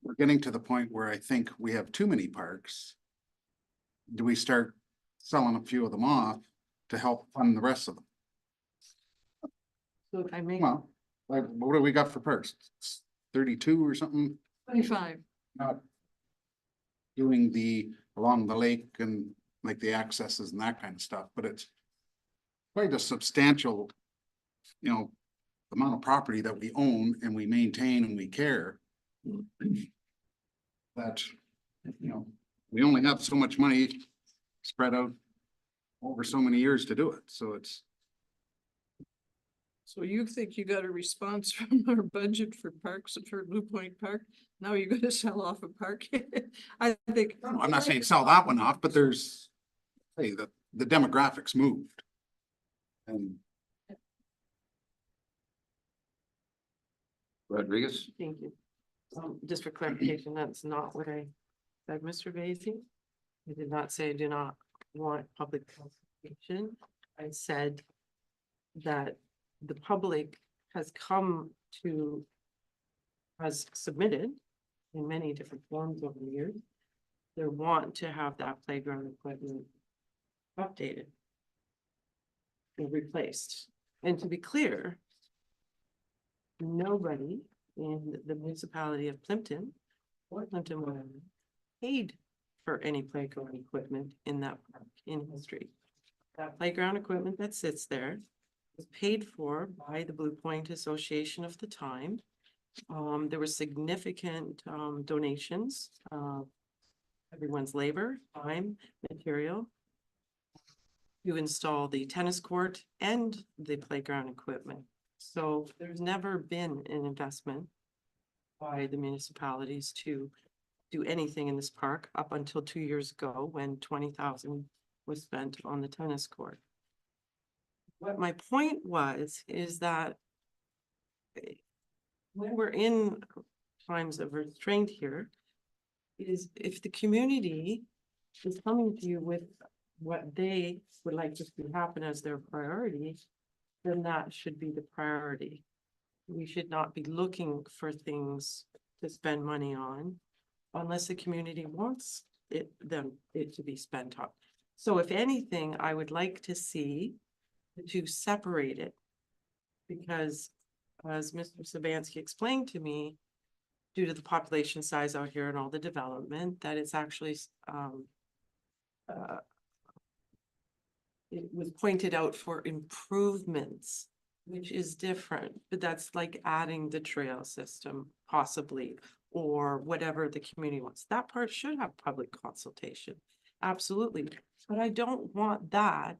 we're getting to the point where I think we have too many parks. Do we start selling a few of them off to help fund the rest of them? So if I may, Well, Like, what do we got for parks? 32 or something? 25. Not doing along the lake and like the accesses and that kind of stuff, but it's quite a substantial, amount of property that we own and we maintain and we care. That, we only have so much money spread out over so many years to do it, so it's. So you think you got a response from our budget for parks, for Blue Point Park? Now you're gonna sell off a park? I think. I'm not saying sell that one off, but there's, hey, the demographics moved. And Rodriguez? Thank you. Just for clarification, that's not what I said, Mr. Vacy. I did not say I do not want public consultation. I said that the public has submitted in many different forms over the years. They want to have that playground equipment updated and replaced. And to be clear, nobody in the municipality of Plympton or Plympton-Wyoming paid for any playground equipment in that park in history. That playground equipment that sits there was paid for by the Blue Point Association of the time. There were significant donations, everyone's labor, time, material to install the tennis court and the playground equipment. So there's never been an investment by the municipalities to do anything in this park up until 2 years ago when 20,000 was spent on the tennis court. What my point is that when we're in times of restraint here, is if the community is coming to you with what they would like to see happen as their priority, then that should be the priority. We should not be looking for things to spend money on unless the community wants it to be spent on. So if anything, I would like to see the two separated, because as Mr. Sabansky explained to me, due to the population size out here and all the development, that it's actually it was pointed out for improvements, which is different, but that's like adding the trail system possibly, or whatever the community wants. That part should have public consultation, absolutely. But I don't want that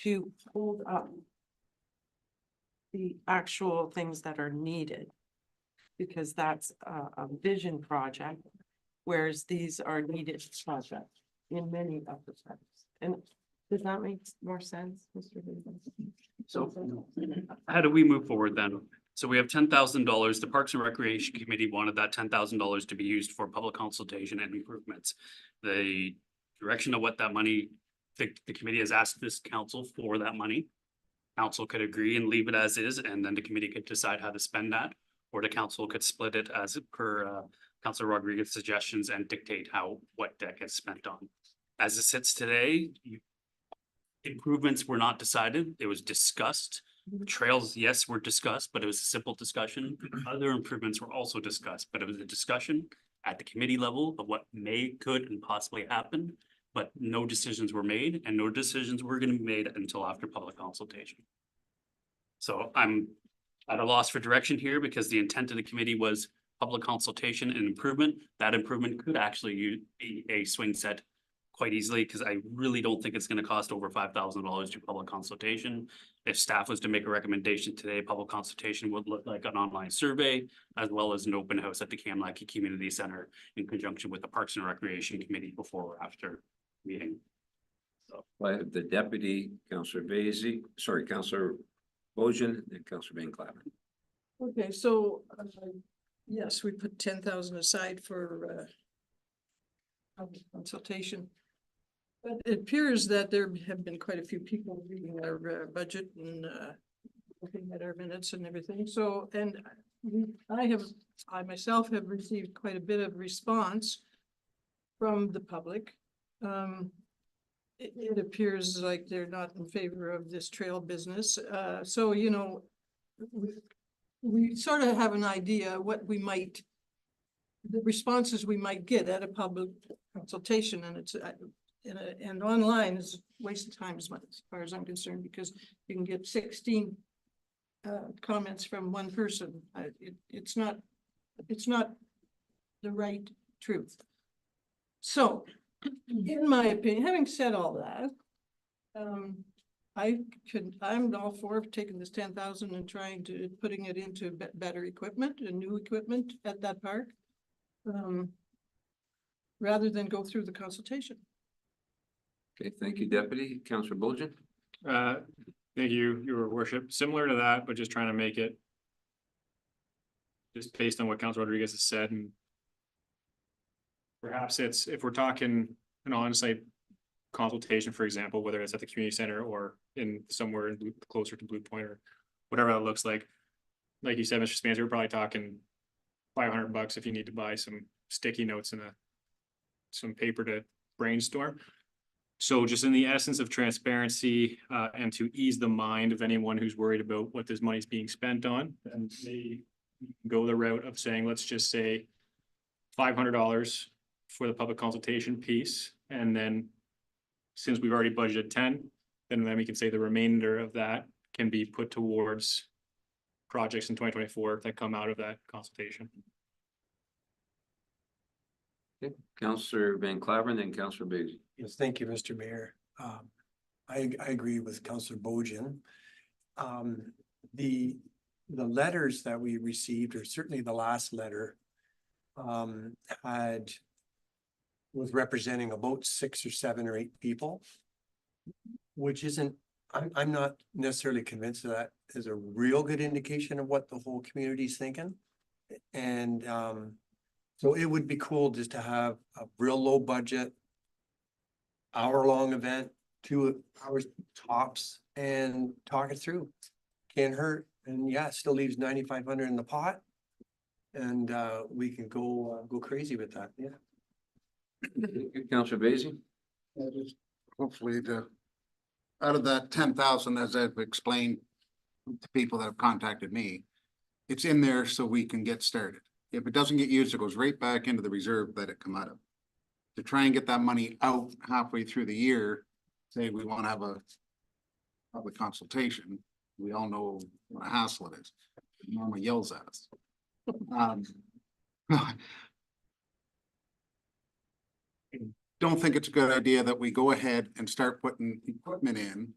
to hold up the actual things that are needed, because that's a vision project, whereas these are needed projects in many of the parks. And does that make more sense, Mr. Davis? So how do we move forward then? So we have $10,000. The Parks and Recreation Committee wanted that $10,000 to be used for public consultation and improvements. The direction of what that money, the committee has asked this council for that money. Council could agree and leave it as is, and then the committee could decide how to spend that, or the council could split it as per Councilor Rodriguez's suggestions and dictate what deck gets spent on. As it sits today, improvements were not decided. It was discussed. Trails, yes, were discussed, but it was a simple discussion. Other improvements were also discussed, but it was a discussion at the committee level of what could and possibly happen, but no decisions were made, and no decisions were going to be made until after public consultation. So I'm at a loss for direction here, because the intent of the committee was public consultation and improvement. That improvement could actually use a swing set quite easily, because I really don't think it's going to cost over $5,000 to public consultation. If staff was to make a recommendation today, public consultation would look like an online survey, as well as an open house at the Kamlaki Community Center in conjunction with the Parks and Recreation Committee before or after meeting. So I have the deputy, Councilor Councilor Bojan and Councilor Van Clappen. Okay, so, yes, we put 10,000 aside for public consultation. But it appears that there have been quite a few people reading our budget and looking at our minutes and everything. So, and I myself have received quite a bit of response from the public. It appears like they're not in favor of this trail business. So, we sort of have an idea what we might, the responses we might get at a public consultation, and it's, and online is a waste of time as far as I'm concerned, because you can get 16 comments from one person. It's not the right truth. So, in my opinion, having said all that, I'm all for taking this 10,000 and trying to, putting it into better equipment and new equipment at that park. Rather than go through the consultation. Okay, thank you, Deputy. Councillor Bulgin? Thank you, Your Worship. Similar to that, but just trying to make it just based on what Councilor Rodriguez has said, and perhaps it's, if we're talking an on-site consultation, for example, whether it's at the community center or in somewhere in closer to Blue Point or whatever that looks like you said, Mr. Spencer, we're probably talking $500 if you need to buy some sticky notes and some paper to brainstorm. So just in the essence of transparency, and to ease the mind of anyone who's worried about what this money is being spent on, and they go the route of saying, let's just say $500 for the public consultation piece. And then since we've already budgeted 10, then we can say the remainder of that can be put towards projects in 2024 that come out of that consultation. Okay, Councillor Van Claveren, then Councillor Beatty. Yes, thank you, Mr. Mayor. I agree with Councillor Bojan. The letters that we received, or certainly the last letter, was representing about 6 or 7 or 8 people, which isn't, I'm not necessarily convinced that is a real good indication of what the whole community is thinking. And so it would be cool just to have a real low budget, hour-long event, 2 hours tops, and talk it through. Can't hurt, and yeah, it still leaves 9,500 in the pot, and we can go crazy with that. Yeah. Councillor Beatty? Just hopefully out of that 10,000, as I've explained to people that have contacted me, it's in there so we can get started. If it doesn't get used, it goes right back into the reserve that it come out of. To try and get that money out halfway through the year, say we want to have a public consultation, we all know what a hassle it is. Norma yells at us. Don't think it's a good idea that we go ahead and start putting equipment in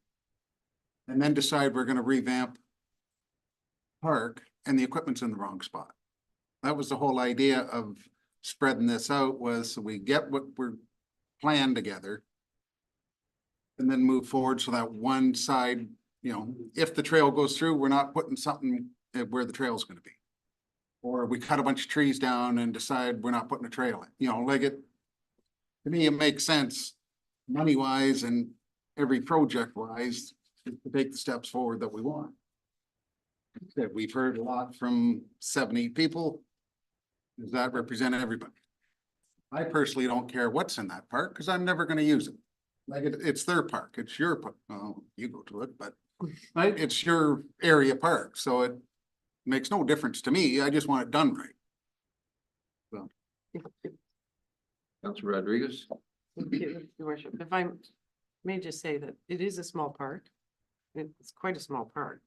and then decide we're going to revamp park and the equipment's in the wrong spot. That was the whole idea of spreading this out, was so we get what we're planned together and then move forward so that one side, you know, if the trail goes through, we're not putting something where the trail is going to be. Or we cut a bunch of trees down and decide we're not putting a trail in, you know, like it, to me, it makes sense money wise and every project wise to take the steps forward that we want. That we've heard a lot from 70 people. Does that represent everybody? I personally don't care what's in that park because I'm never going to use it. Like it's their park. It's your park. Well, you go to it, but it's your area park. So it makes no difference to me. I just want it done right. So. Councillor Rodriguez? Thank you, Your Worship. If I may just say that it is a small park. It's quite a small park.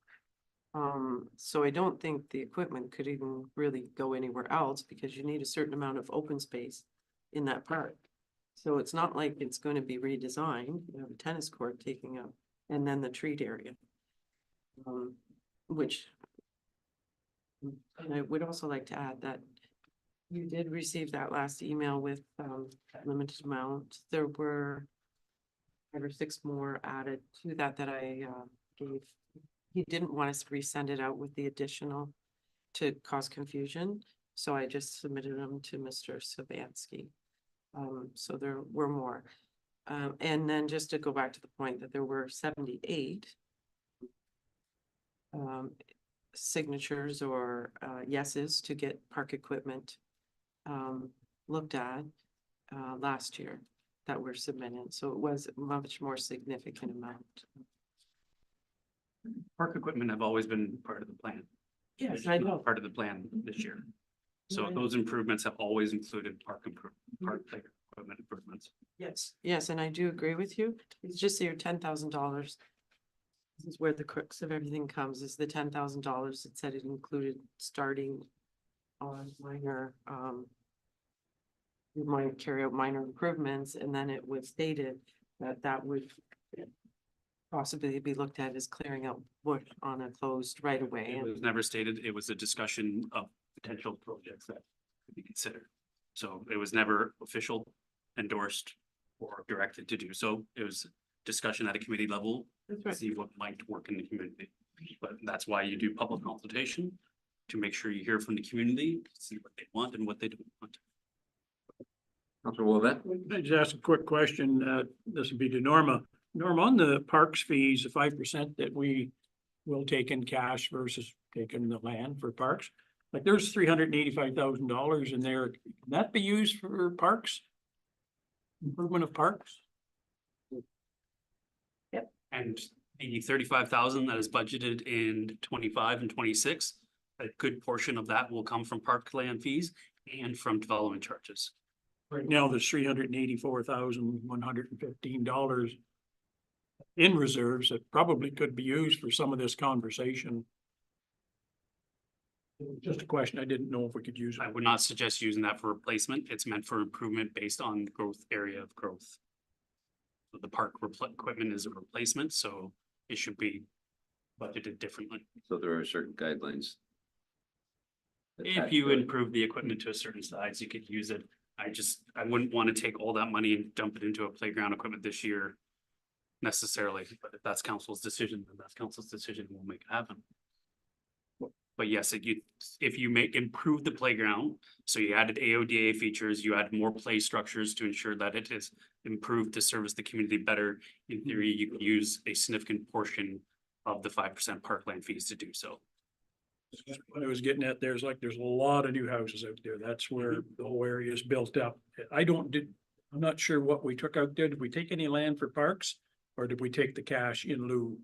So I don't think the equipment could even really go anywhere else because you need a certain amount of open space in that park. So it's not like it's going to be redesigned. You have a tennis court taking up, and then the treat area. Which, and I would also like to add that you did receive that last email with that limited amount. There were 5 or 6 more added to that I gave. He didn't want us to resend it out with the additional to cause confusion. So I just submitted them to Mr. Savansky. So there were more. And then just to go back to the point that there were 78 signatures or yeses to get park equipment looked at last year that were submitted. So it was a much more significant amount. Park equipment have always been part of the plan. Yes, It's I not know. part of the plan this year. So Right. those improvements have always included park play equipment improvements. Yes, yes, and I do agree with you. It's just your $10,000. This is where the crux of everything comes, is the $10,000. It said it included starting on minor, you might carry out minor improvements, and then it was stated that that would possibly be looked at as clearing out wood on a closed right of way. It was never stated, it was a discussion of potential projects that could be considered. So it was never official, endorsed, or directed to do so. It was discussion at a committee level, That's to right. see what might work in the community. But that's why you do public consultation, to make sure you hear from the community, see what they want and what they don't want. Councilor Wolvett? I just ask a quick question, this would be to Norma. Norma, on the parks fees, the 5% that we will take in cash versus taking the land for parks. Like there's $385,000 in there. Can that be used for parks? Improvement of parks? And the 35,000 that is budgeted in 25 and 26, a good portion of that will come from parkland fees and from development charges. Right now, there's $384,115 in reserves that probably could be used for some of this conversation. Just a question. I didn't know if we could use I it. would not suggest using that for replacement. It's meant for improvement based on growth area of growth. So the park equipment is a replacement, so it should be budgeted differently. So there are certain guidelines. If you improve the equipment to a certain size, you could use it. I wouldn't want to take all that money and dump it into a playground equipment this year. Necessarily, but if that's council's decision, then that's council's decision, we'll make it happen. But yes, if you improve the playground, so you added AODA features, you add more play structures to ensure that it is improved to service the community better. In theory, you could use a significant portion of the 5% parkland fees to do so. What I was getting at there is like, there's a lot of new houses out there. That's where the whole area is built up. I'm not sure what we took out there. Did we take any land for parks? Or did we take the cash in lieu?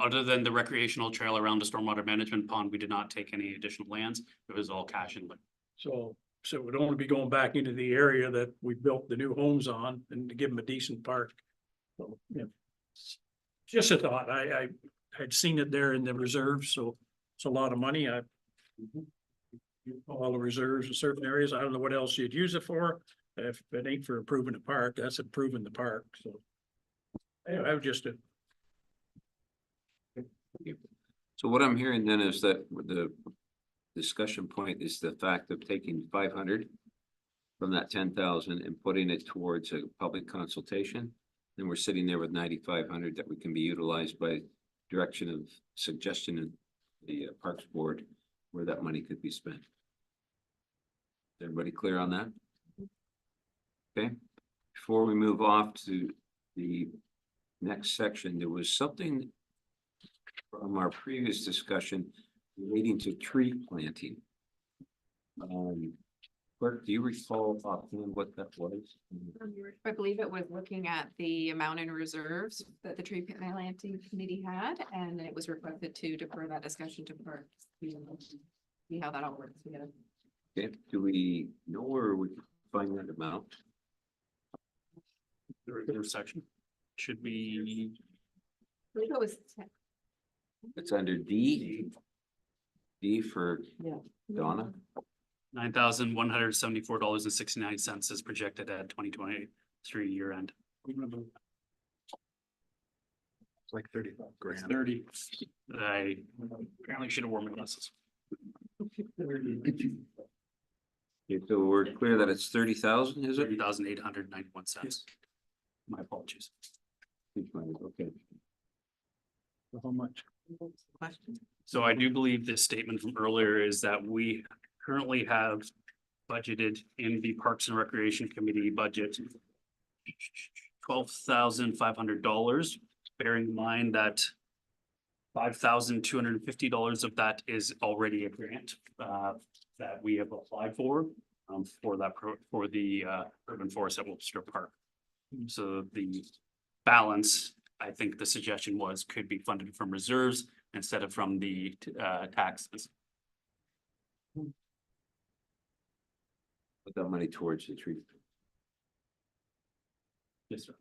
Other than the recreational trail around the stormwater management pond, we did not take any additional lands. It was all cash in lieu. So it would only be going back into the area that we built the new homes on and to give them a decent park. So, yeah. Just a thought. I had seen it there in the reserves, so it's a lot of money. All the reserves in certain areas. I don't know what else you'd use it for. If it ain't for improving the park, that's improving the park, so. Anyway, I was just a. So what I'm hearing then is that the discussion point is the fact of taking 500 from that 10,000 and putting it towards a public consultation. Then we're sitting there with 9,500 that we can be utilized by direction of suggestion of the Parks Board where that money could be spent. Is everybody clear on that? Okay, before we move off to the next section, there was something from our previous discussion relating to tree planting. Clerk, do you recall offhand what that was? I believe it was looking at the amount in reserves that the tree planting committee had, and it was requested to defer that discussion to parks. See how that all works together. Okay, do we know where we can find that amount? The reserve section should be I believe it was It's under D. D for Yeah. Donna. $9,174.69 is projected at 2023 year end. It's like 35 grand. 30. I apparently should have worn my glasses. Okay, so we're clear that it's 30,000, is it? $30,891. My apologies. Okay. How much? Question? So I do believe this statement from earlier is that we currently have budgeted in the Parks and Recreation Committee budget $12,500, bearing in mind that $5,250 of that is already a grant that we have applied for the urban forest at Wolfster Park. So the balance, I think the suggestion was, could be funded from reserves instead of from the taxes. Put that money towards the tree. Yes, sir.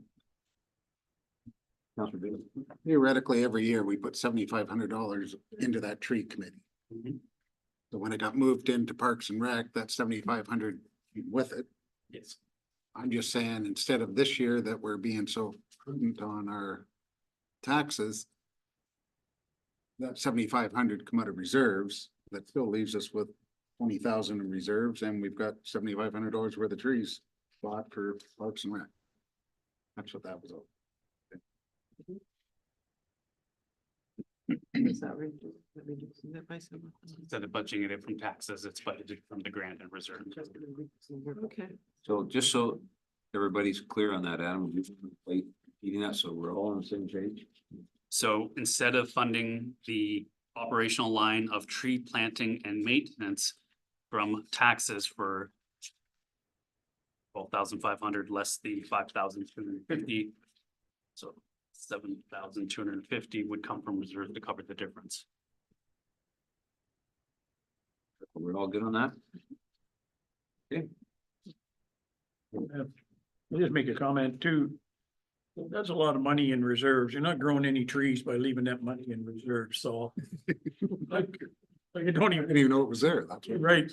Councilor Biggs. Theoretically, every year we put $7,500 into that tree committee. Mhm. So when it got moved into Parks and Rec, that 7,500 with it. Yes. I'm just saying, instead of this year that we're being so prudent on our taxes, that 7,500 come out of reserves, that still leaves us with 20,000 in reserves, and we've got $7,500 worth of trees bought for Parks and Rec. That's what that was all. Is that reducing that by some? Instead of budgeting it from taxes, it's budgeted from the grant and reserve. Okay, So just so everybody's clear on that, Adam, would you wait, eating that, so we're all on the same page? So instead of funding the operational line of tree planting and maintenance from taxes for 12,500 less the 5,250. So 7,250 would come from reserve to cover the difference. We're all good on that? I'll just make a comment too. That's a lot of money in reserves. You're not growing any trees by leaving that money in reserves, so. Like you don't I even, didn't even know it was there. That's what. right,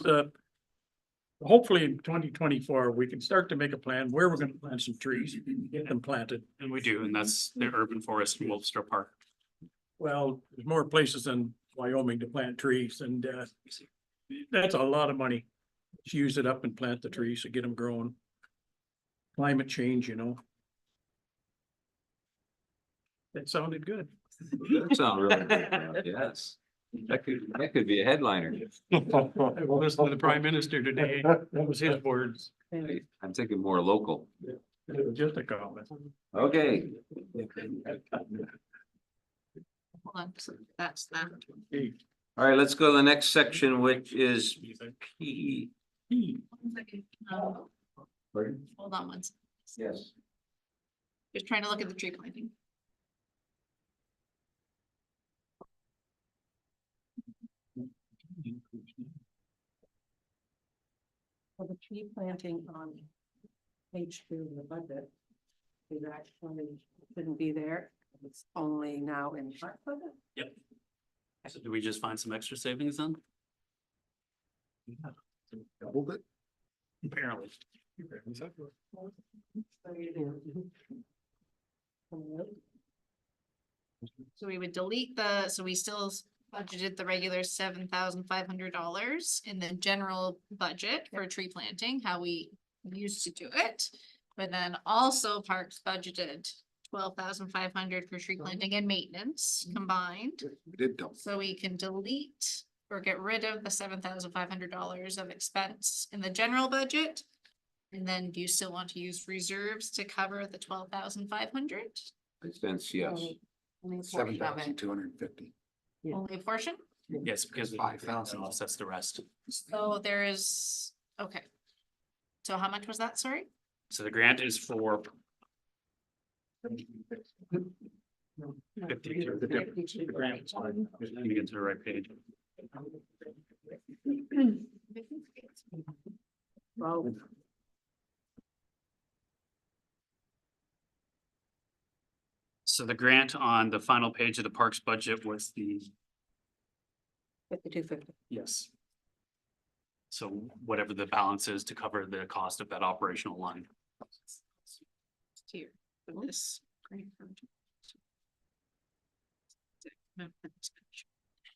hopefully in 2024, we can start to make a plan where we're gonna plant some trees, get them planted. And we do, and that's the urban forest in Wolfstar Park. Well, there's more places than Wyoming to plant trees, and that's a lot of money. Just use it up and plant the trees to get them growing. Climate change, you know. That sounded good. That sounds really good, yes. That could be a headliner. I listened to the Prime Minister today. That was his words. I'm thinking more local. It was just a comment. Okay, Hold on, so that's that. Hey, all right, let's go to the next section, which is P. One second. Pardon? Hold on one second. Yes. Just trying to look at the tree planting. For the tree planting on page 2 of the budget. It actually shouldn't be there. It's only now in part budget. Yep. So do we just find some extra savings then? Doubled it. Apparently. So we would delete so we still budgeted the regular $7,500 in the general budget for tree planting, how we used to do it. But then also Parks budgeted 12,500 for tree planting and maintenance combined. We did double. So we can delete or get rid of the $7,500 of expense in the general budget. And then do you still want to use reserves to cover the 12,500? Expense, yes. Only a portion of it. 7,250. Only a portion? Yes, because 5,000. offsets the rest. So there is, okay. So how much was that, sorry? So the grant is for 50. The grant is fine. Just need to get to the right page. Well, So the grant on the final page of the parks budget was the, 5250. yes. So whatever the balance is to cover the cost of that operational line. Here, for this. grant project.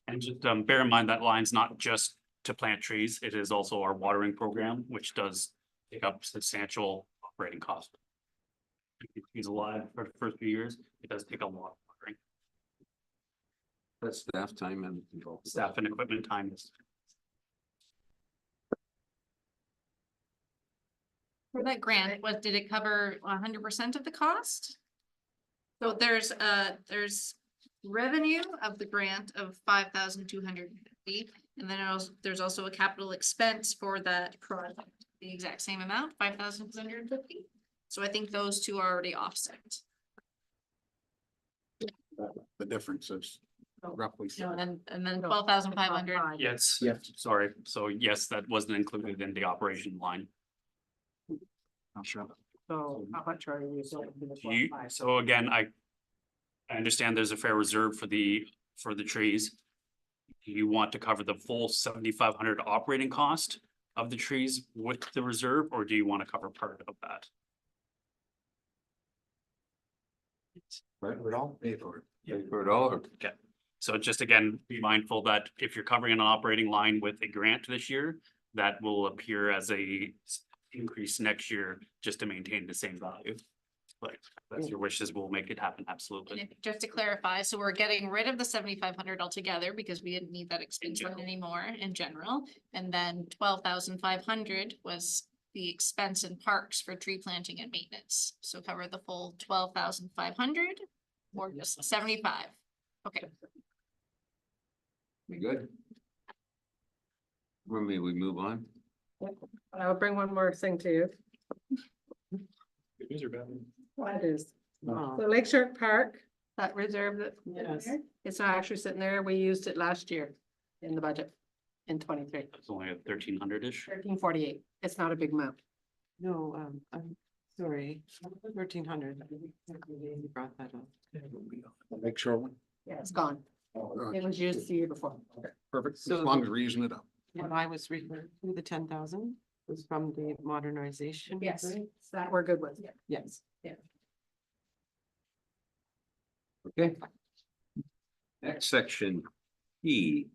And just bear in mind that line's not just to plant trees, it is also our watering program, which does take up substantial operating cost. If he's alive for the first few years, it does take a lot of watering, That's staff time and. staff and equipment time. For that grant, did it cover 100% of the cost? So there's revenue of the grant of 5,250. And then there's also a capital expense for that project, the exact same amount, 5,250. So I think those two are already offset. The difference is roughly. And then 12,500. Yes. Yes. Sorry. So yes, that wasn't included in the operation line. Sure. So how much are you? So again, I understand there's a fair reserve for the trees. Do you want to cover the full 7,500 operating cost of the trees with the reserve, or do you want to cover part of that? Right, we're all. Pay for it. Pay for it all, or Okay, so just again, be mindful that if you're covering an operating line with a grant this year, that will appear as a increase next year just to maintain the same value. But if that's your wishes, we'll make it happen, And absolutely. if, just to clarify, so we're getting rid of the 7,500 altogether because we didn't need that expense line anymore in general. And then 12,500 was the expense in parks for tree planting and maintenance. So cover the full 12,500 or just 75. Okay, we good? Or may we move on? I'll bring one more thing to you. Good news or bad? What is? Oh, The Lake Shore Park, that reserve that. Yes. It's not actually sitting there. We used it last year in the budget in 23, It's only at 1,300-ish. 1348. It's not a big amount. no, I'm sorry, 1,300. You brought that up. Make sure one. Yeah, it's gone. It was used the year before. Perfect. As So- long as we're using it up. When I was referring to the 10,000 was from the modernization. Yes, right? that we're good with. Yes. Okay. Next section, E.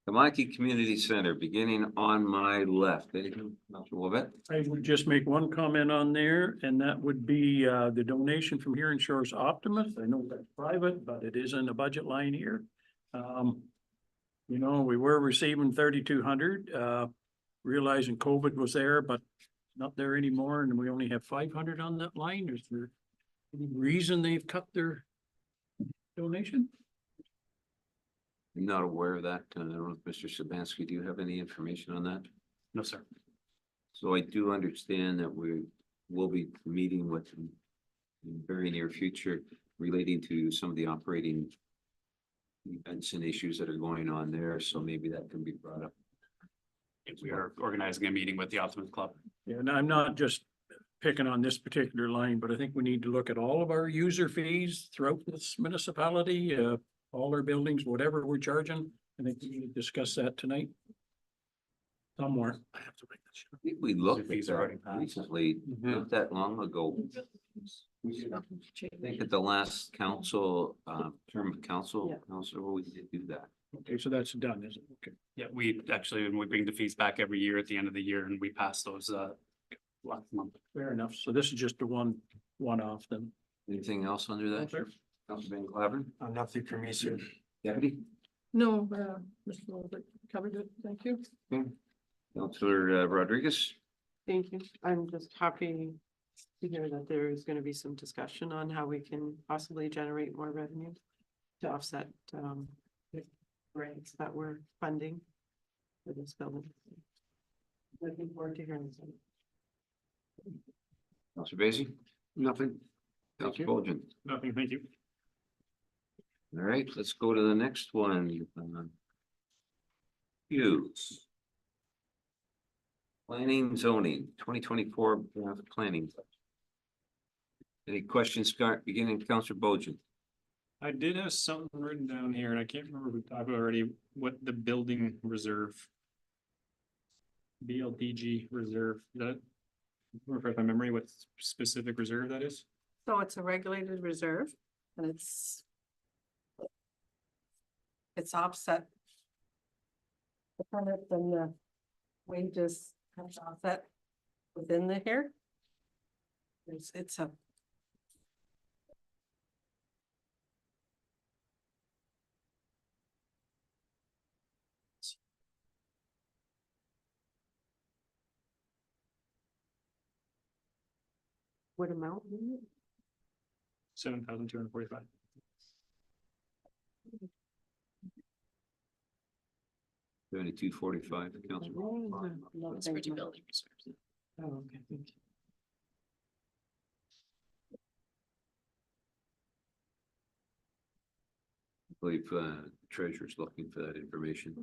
Tamaki Community Center, beginning on my left. Anything, Dr. Lovett? I would just make one comment on there, and that would be the donation from Here in Shores Optimist. I know that's private, but it is in the budget line here. You know, we were receiving 3,200, realizing COVID was there, but not there anymore, and we only have 500 on that line. Is there any reason they've cut their donation? I'm not aware of that. I don't know if Mr. Sabansky, do you have any information on that? No, sir. So I do understand that we will be meeting with them in the very near future relating to some of the operating events and issues that are going on there. So maybe that can be brought up. If we are organizing a meeting with the Optimist Club. Yeah, and I'm not just picking on this particular line, but I think we need to look at all of our user fees throughout this municipality, all our buildings, whatever we're charging. I think we need to discuss that tonight. Somewhere. I think we looked at Fees are already that passed. recently, not that long ago. I think at the last council, term of council, we did do that. Okay, so that's done, is it? Okay. Yeah, we actually, and we bring the fees back every year at the end of the year and we pass those last month. Fair enough. So this is just a one-off then. Anything else under that? sir. Councilman Claveren? Nothing from me, sir. Deputy? No, Mr. Lambert covered it. Thank you. Councilor Rodriguez? Thank you. I'm just happy to hear that there is going to be some discussion on how we can possibly generate more revenue to offset grants that we're funding for this building. Looking forward to hearing some. Councilor Basie? Nothing. Councilor Bolgen? Nothing, thank you. All right, let's go to the next one. Hughes. Planning zoning, 2024 planning. Any questions, Scott, beginning with Councilor Bolgen? I did have something written down here and I can't remember if we talked about already what the building reserve. BLDG reserve, that, refresh my memory, what specific reserve that is? So it's a regulated reserve and it's offset. The permit and the wages have to offset within the here. It's a. What amount? 7,245. $72.45, Councilor. that's for the building reserves. Oh, okay, thank you. believe treasurer's looking for that information.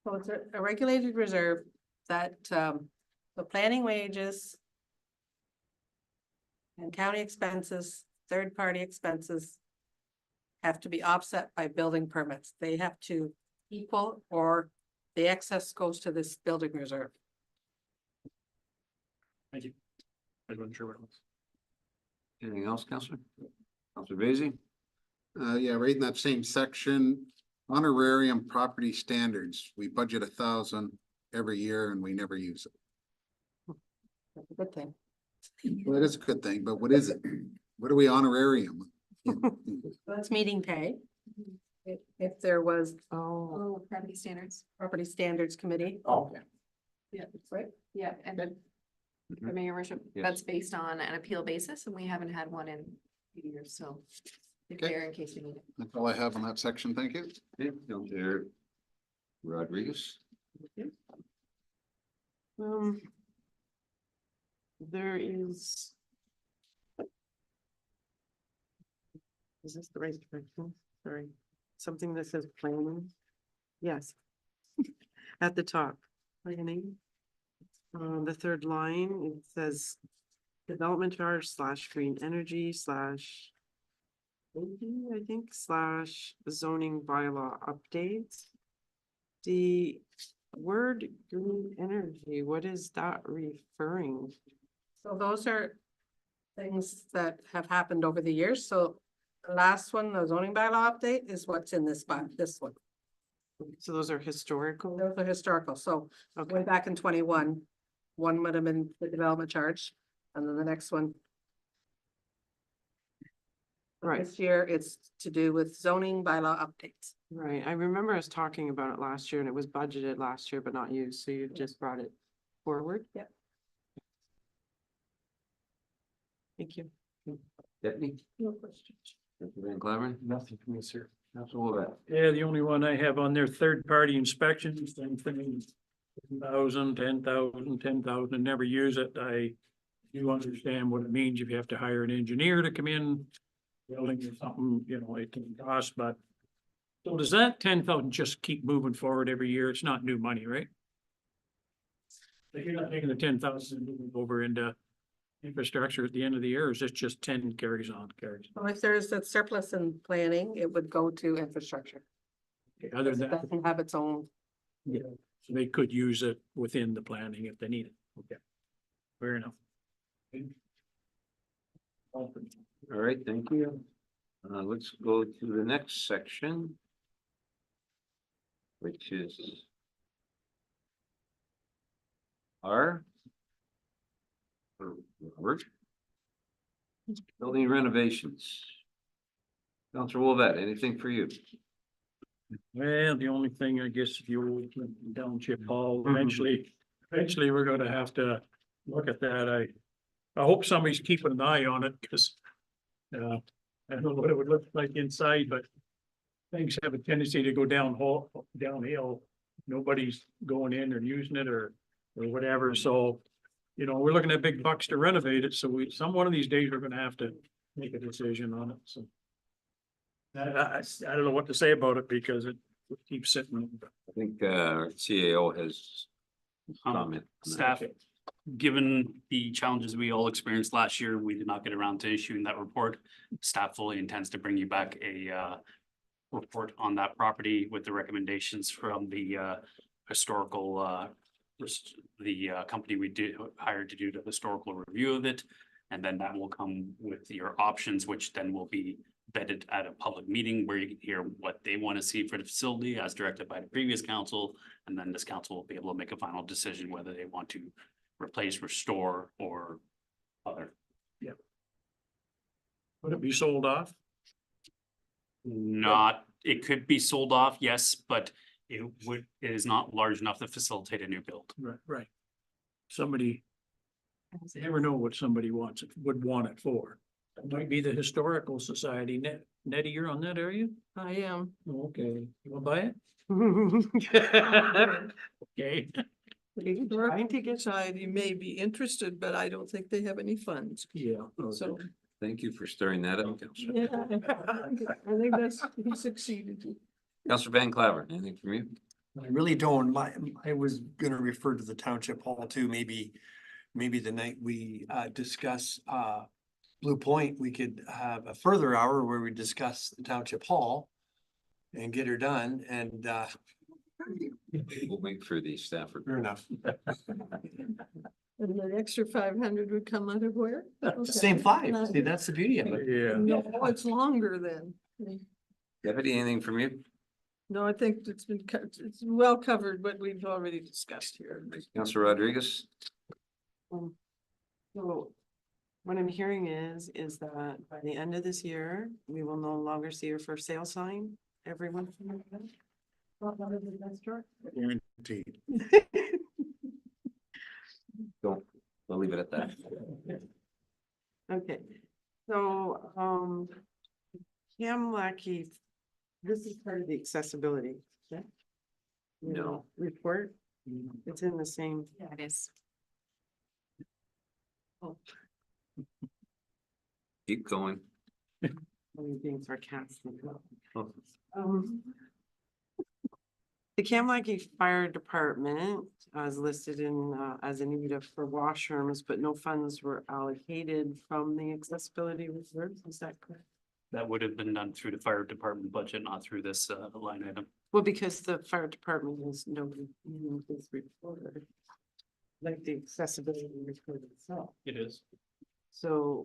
So it's a regulated reserve that, the planning wages and county expenses, third-party expenses have to be offset by building permits. They have to equal, or the excess goes to this building reserve. Thank you. I wasn't sure what it was. Anything else, Counselor? Counselor Baisey? Yeah, right in that same section, honorarium property standards, we budget 1,000 every year and we never use it. That's a good thing. Well, that is a good thing, but what is it? What are we honorarium? That's meeting pay. If there was Oh, property standards. property standards committee. Oh. Yeah. Right? Yeah, and then, I mean, your worship, Yes. that's based on an appeal basis, and we haven't had one in a few years, so. It's Okay. there in case you need it. That's all I have on that section, thank you. Yeah, Counselor Rodriguez? There is. Is this the right direction? Sorry, something that says planning. Yes. At the top, planning. The third line, it says development charge / green energy / I think / zoning bylaw updates. The word green energy, what is that referring? So those are things that have happened over the years. So the last one, the zoning bylaw update, is what's in this this one. So those are historical? Those are historical. So Okay, way back in 21, one would have been the development charge, and then the next one. Right. This year, it's to do with zoning bylaw updates. right. I remember us talking about it last year and it was budgeted last year but not used, so you've just brought it forward? Yep. Thank you. Deputy? No questions. Counselor Van Claveren? Nothing from me, sir. Counselor Wolbert? Yeah, the only one I have on there, third-party inspections, same thing. 1,000, 10,000, 10,000, and never use it. I do understand what it means if you have to hire an engineer to come in, building or something, you know, it can cost, but. So does that 10,000 just keep moving forward every year? It's not new money, right? Like you're not taking the 10,000 and moving over into infrastructure at the end of the year, or is it just 10 carries on, carries? So if there's a surplus in planning, it would go to infrastructure. Okay, other It than that, doesn't have its own. yeah, so they could use it within the planning if they need it. Okay. Fair enough. All right, thank you. Let's go to the next section. Which is R. or Robert. Building renovations. Counselor Wolbert, anything for you? Well, the only thing, I guess, if you will, Township Hall, eventually we're gonna have to look at that. I hope somebody's keeping an eye on it, because I don't know what it would look like inside, but things have a tendency to go downhill. Nobody's going in or using it or whatever, so, you know, we're looking at big bucks to renovate it, so one of these days, we're gonna have to make a decision on it, so. I don't know what to say about it, because it keeps sitting. I think CAO has comment. Staff, given the challenges we all experienced last year, we did not get around to issuing that report. Staff fully intends to bring you back a report on that property with the recommendations from the historical the company we did hire to do the historical review of it. And then that will come with your options, which then will be vetted at a public meeting where you can hear what they want to see for the facility as directed by the previous council. And then this council will be able to make a final decision whether they want to replace, restore, or other. Would it be sold off? Not, it could be sold off, yes, but it is not large enough to facilitate a new build. Right. Somebody, you never know what somebody would want it for. It might be the Historical Society. Nettie, you're on that area? I am. Okay, you wanna buy it? Okay. Trying to get side, you may be interested, but I don't think they have any funds. Yeah. So Thank you for stirring that up, Counselor. Yeah, I think that's, he succeeded. Counselor Van Claver, anything from you? I really don't. I was gonna refer to the township hall too, maybe the night we discuss Blue Point, we could have a further hour where we discuss the township hall and get her done and We'll wait for the staff report. fair enough. And the extra 500 would come out of where? Same Okay. five. See, that's the beauty of it. No, it's longer then. Deputy, anything from you? No, I think it's been, it's well covered, what we've already discussed here. Counselor Rodriguez? So what I'm hearing is that by the end of this year, we will no longer see your for sale sign. Everyone. Guaranteed. Don't, we'll leave it at that. Okay, so, Cam Lackey, this is part of the accessibility. Yeah? No. Report, it's in the same. Yeah, it is. Keep going. I'm being sarcastic. Oh. The Kamlaki Fire Department is listed in, as a need for washrooms, but no funds were allocated from the accessibility reserves, is that correct? That would have been done through the fire department budget, not through this line item. Well, because the fire department is nobody in this report. Like the accessibility report itself, It is. so.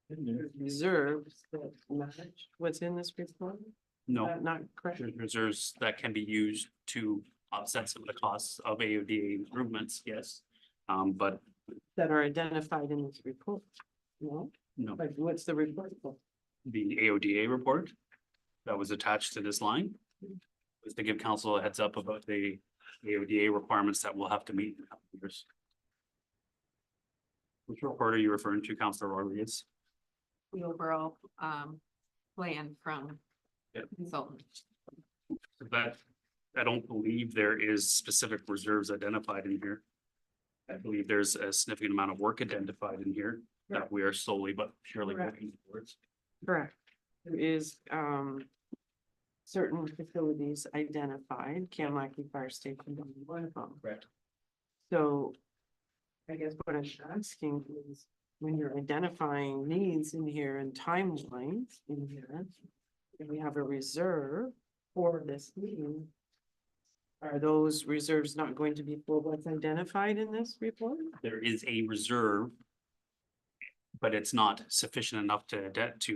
there's reserves that match what's in this report? No. Not correct. There's reserves that can be used to offset some of the costs of AODA improvements, yes. But That are identified in this report, no? no, Like, what's the report for? the AODA report that was attached to this line was to give council a heads up about the AODA requirements that we'll have to meet in a couple of years. Which report are you referring to, Councilor Rodriguez? The overall plan from Yep. consultant. So that, I don't believe there is specific reserves identified in here. I believe there's a significant amount of work identified in here that we are slowly but surely Correct. working towards. Correct. There is, certain facilities identified, Kamlaki Fire Station being one of them. Correct. So I guess what I'm asking is, when you're identifying needs in here and timelines in here, and we have a reserve for this need, are those reserves not going to be for what's identified in this report? There is a reserve. But it's not sufficient enough to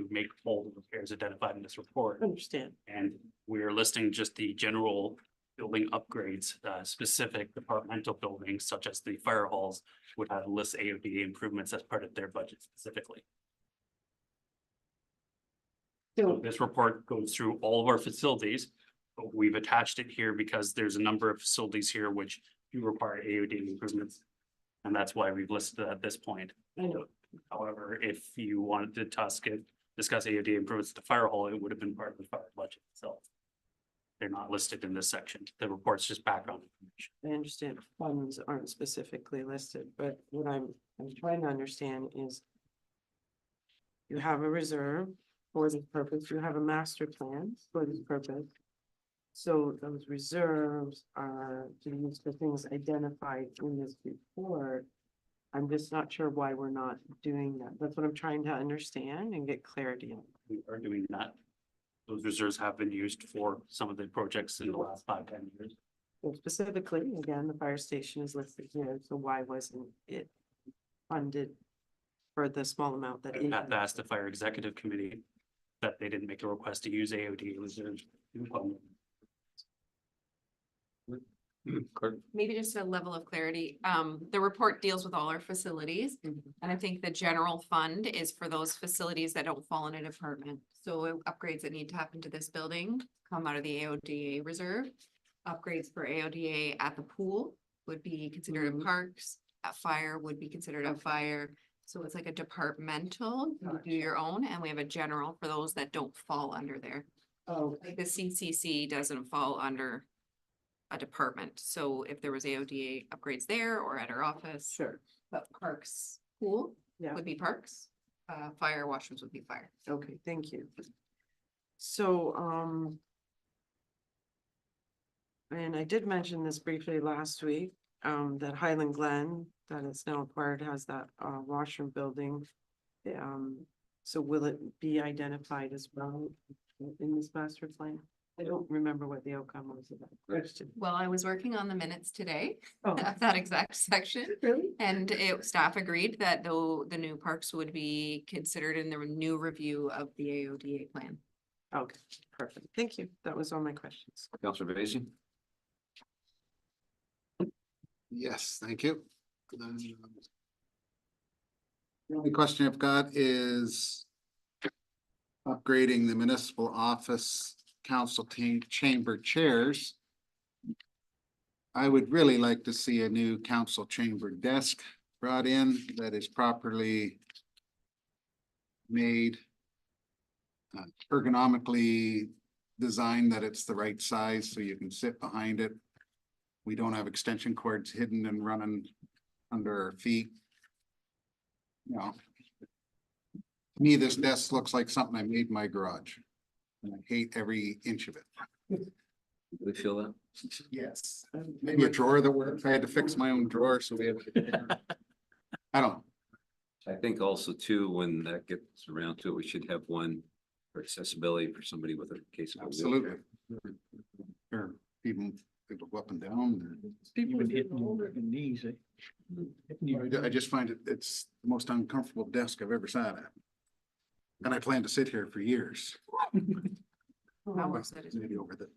make all the repairs identified in this report. Understand. And we're listing just the general building upgrades, specific departmental buildings such as the fire halls would have list AODA improvements as part of their budget specifically. So this report goes through all of our facilities, but we've attached it here because there's a number of facilities here which do require AODA improvements. And that's why we've listed it at this point. I know. However, if you wanted to discuss AODA improvements to fire hall, it would have been part of the fire budget itself. They're not listed in this section. The report's just background information. I understand funds aren't specifically listed, but what I'm trying to understand is. You have a reserve for this purpose, you have a master plan for this purpose. So those reserves are to be used for things identified in this report. I'm just not sure why we're not doing that. That's what I'm trying to understand and get clarity on. We are doing that. Those reserves have been used for some of the projects in the last 5-10 years. So specifically, again, the fire station is listed here, so why wasn't it funded for the small amount that? I have to ask the fire executive committee that they didn't make a request to use AODA reserves. Clerk? Maybe just a level of clarity. The report deals with all our facilities. And I think the general fund is for those facilities that don't fall in a department. So upgrades that need to happen to this building come out of the AODA reserve. Upgrades for AODA at the pool would be considered a parks, at fire would be considered a fire. So it's like a departmental, you do your own, and we have a general for those that don't fall under there. Oh, Like the CCC doesn't fall under a department. So if there was AODA upgrades there or at our office, sure, but parks pool yeah, would be parks. fire washrooms would be fire. Okay, thank you. So, and I did mention this briefly last week, that Highland Glen, that is now acquired, has that, washroom building. So will it be identified as well in this master plan? I don't remember what the outcome was of that question. Well, I was working on the minutes today Oh, of that exact section. really? And staff agreed that though the new parks would be considered in the new review of the AODA plan. Okay, perfect. Thank you. That was all my questions. Counselor Vacy? Yes, thank you. The only question I've got is upgrading the municipal office council chamber chairs. I would really like to see a new council chamber desk brought in that is properly made, ergonomically designed, that it's the right size so you can sit behind it. We don't have extension cords hidden and running under our feet. You know, to me, this desk looks like something I made in my garage, and I hate every inch of it. We feel that? Yes. Maybe a drawer that works. I had to fix my own drawer, so we have. I don't know. I think also too, when that gets around to it, we should have one for accessibility for somebody with a case of a wheelchair. Absolutely. Or even people go up and down. People hitting over the knees, I just find it's the most uncomfortable desk I've ever sat at. And I plan to sit here for years. How was that? Maybe over the.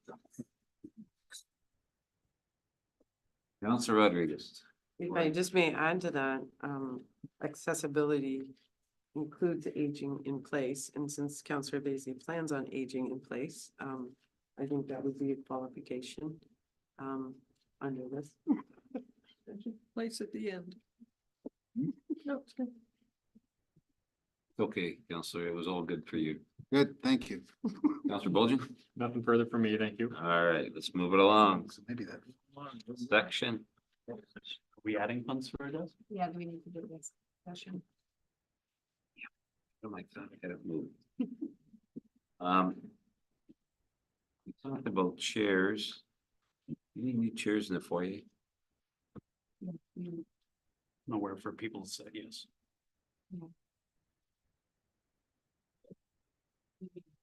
Counselor Rodriguez. If I just may add to that, accessibility includes aging in place, and since Councillor Vacy plans on aging in place, I think that would be a qualification, under this. Place at the end. No, it's good. Okay, Counselor, it was all good for you. Good, thank you. Counselor Bolgen? Nothing further for me, thank you. All right, let's move it along. So maybe that. Section. Are we adding funds for this? Yeah, we need to do this session. Oh my God, I gotta move. We talked about chairs. Any new chairs in the foyer? Nowhere for people to sit, yes.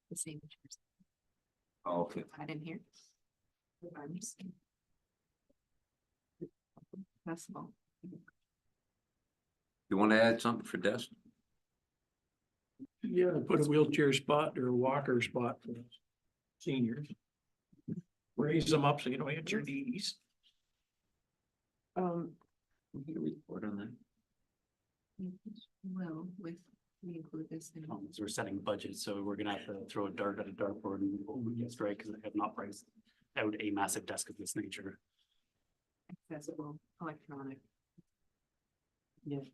The same. chairs. Oh, okay. I didn't hear. I'm just- Possible. You want to add something for desk? Yeah, put a wheelchair spot or a walker spot for seniors. Raise them up so you don't hit your knees. We get a report on that. Well, we include this in. So we're setting budget, so we're gonna have to throw a dart at a dartboard and hope we get straight, because I have not priced out a massive desk of this nature. Accessible, electronic. Yes.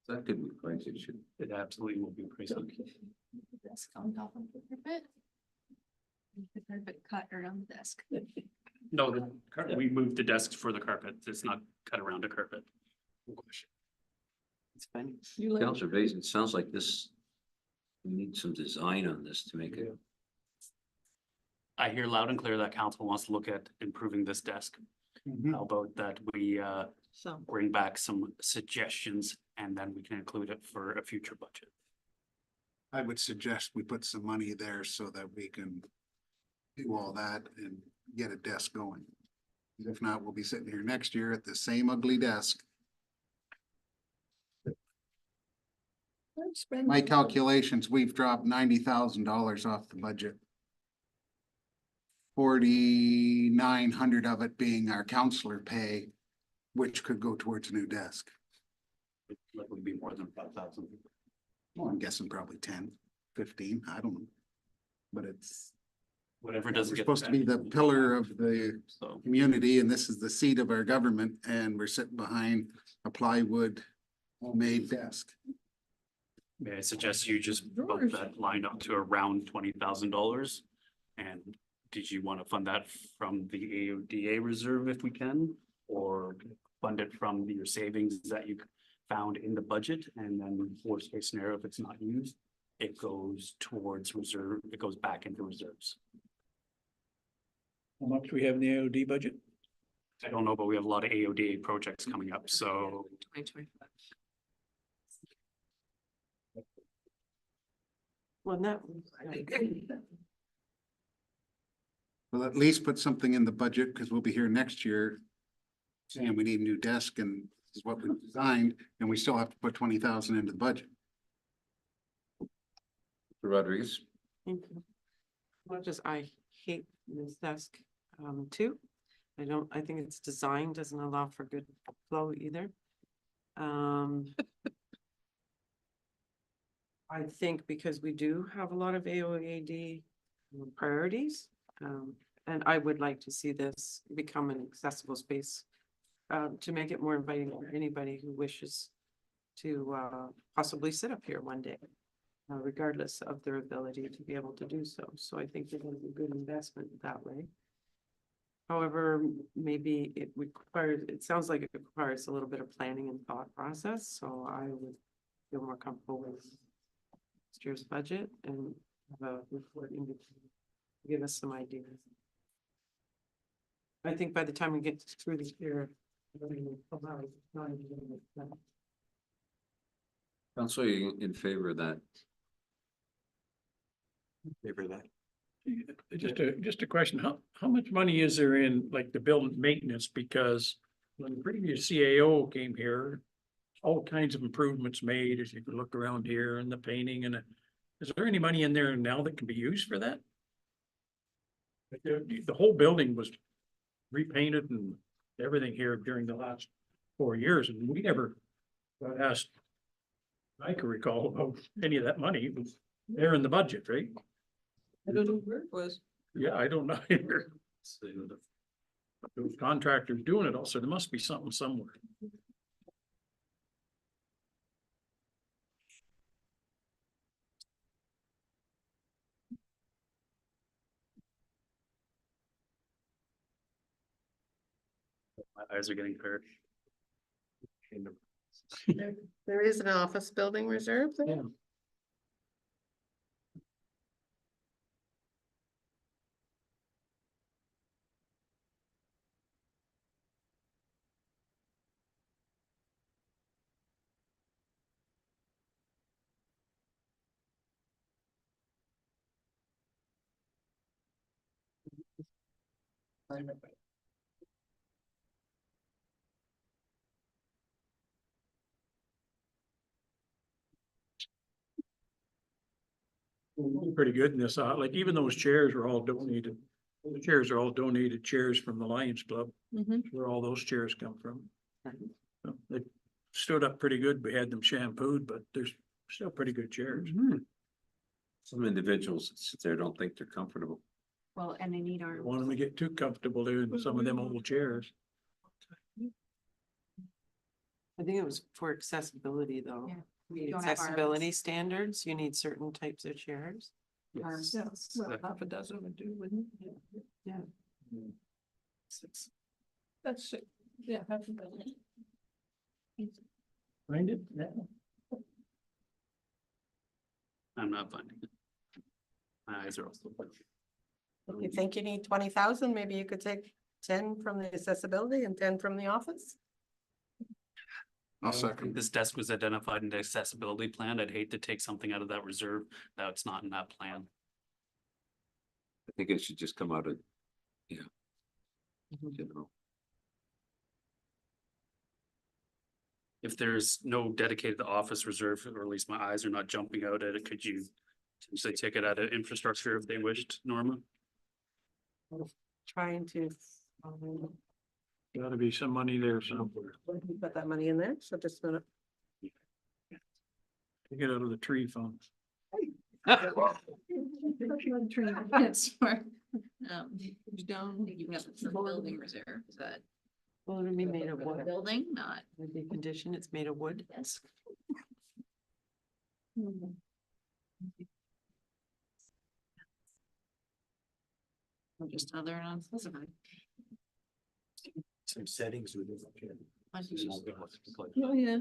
That could be pricey, it should. It absolutely will be pricey. Desk on top of the carpet. The carpet cut around the desk. No, we moved the desks for the carpet. It's not cut around a carpet. It's funny. You like, Counselor Vacy, it sounds like this. We need some design on this to make it. I hear loud and clear that council wants to look at improving this desk. How about that we so, bring back some suggestions and then we can include it for a future budget. I would suggest we put some money there so that we can do all that and get a desk going. If not, we'll be sitting here next year at the same ugly desk. My calculations, we've dropped $90,000 off the budget. 4,900 of it being our counselor pay, which could go towards a new desk. It would be more than 5,000. Well, I'm guessing probably 10, 15, I don't know. But it's, Whatever we're doesn't get. supposed to be the pillar of the So community, and this is the seat of our government, and we're sitting behind a plywood homemade desk. may I suggest you just bump that line up to around $20,000? And did you want to fund that from the AODA reserve if we can? Or fund it from your savings that you found in the budget, and then worst case scenario, if it's not used, it goes towards reserve, it goes back into reserves. How much do we have in the AOD budget? I don't know, but we have a lot of AODA projects coming up, so 2025. Well, that. Well, at least put something in the budget, because we'll be here next year saying we need a new desk and this is what we designed, and we still have to put 20,000 into the budget. Rodriguez, Thank you. Much as I hate this desk, too. I think its design doesn't allow for good flow either. I think because we do have a lot of AOAD priorities, and I would like to see this become an accessible space to make it more inviting for anybody who wishes to possibly sit up here one day, regardless of their ability to be able to do so. So I think it is a good investment that way. However, maybe it sounds like it requires a little bit of planning and thought process, so I would feel more comfortable with next year's budget and have a report in between, give us some ideas. I think by the time we get through this year, everything will come out. It's not even gonna make sense. Council, are you in favor of that? Favor of that. Just a question, how much money is there in like the building maintenance? Because when the previous CAO came here, all kinds of improvements made, as you can look around here, and the painting and is there any money in there now that can be used for that? Like the whole building was repainted and everything here during the last 4 years, and we never got asked. I can recall about any of that money. It was there in the budget, right? I don't know where it was. Yeah, I don't know either. Those contractors doing it also, there must be something somewhere. my eyes are getting hurt. There is an office building reserve there? Yeah. Pretty good in this, like even those chairs are all donated. The chairs are all donated chairs from the Lions Club, where all those chairs come from. So they stood up pretty good. We had them shampooed, but they're still pretty good chairs. Some individuals that sit there don't think they're comfortable. Well, and they need our. Don't want them to get too comfortable in some of them old chairs. I think it was for accessibility though. Yeah. You We need don't have accessibility standards, you need certain types of chairs. arms. Yeah, well, half a dozen would do, wouldn't it? Yeah. That's it. Yeah, half a dozen. Find it? Yeah. I'm not finding it. My eyes are also. You think you need 20,000? Maybe you could take 10 from the accessibility and 10 from the office? I'll second. This desk was identified in the accessibility plan. I'd hate to take something out of that reserve that's not in that plan. I think it should just come out of, general. If there's no dedicated office reserve, or at least my eyes are not jumping out at it, could you potentially take it out of infrastructure if they wished, Norma? Trying to Gotta be some money there somewhere. put that money in there, so just a minute. Take it out of the tree fund. That's for, down, you have the building reserve, is that? Well, it'd be made of for the wood. Building, not. Would be condition, it's made of wood. Yes. Just other unspecified. Some settings with it. Oh, yeah.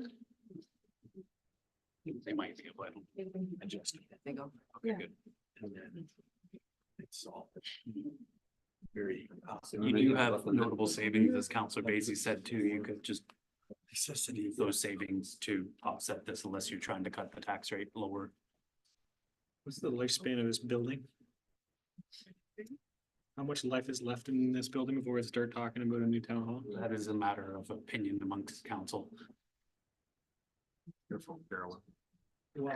They might be able to adjust. They go. Okay, Yeah. good. And then it's all very. You do have notable savings, as Counselor Basie said too. You could just use those savings to offset this unless you're trying to cut the tax rate lower. What's the lifespan of this building? How much life is left in this building before we start talking about a new town hall? That is a matter of opinion amongst council. Careful, Carolyn. Well,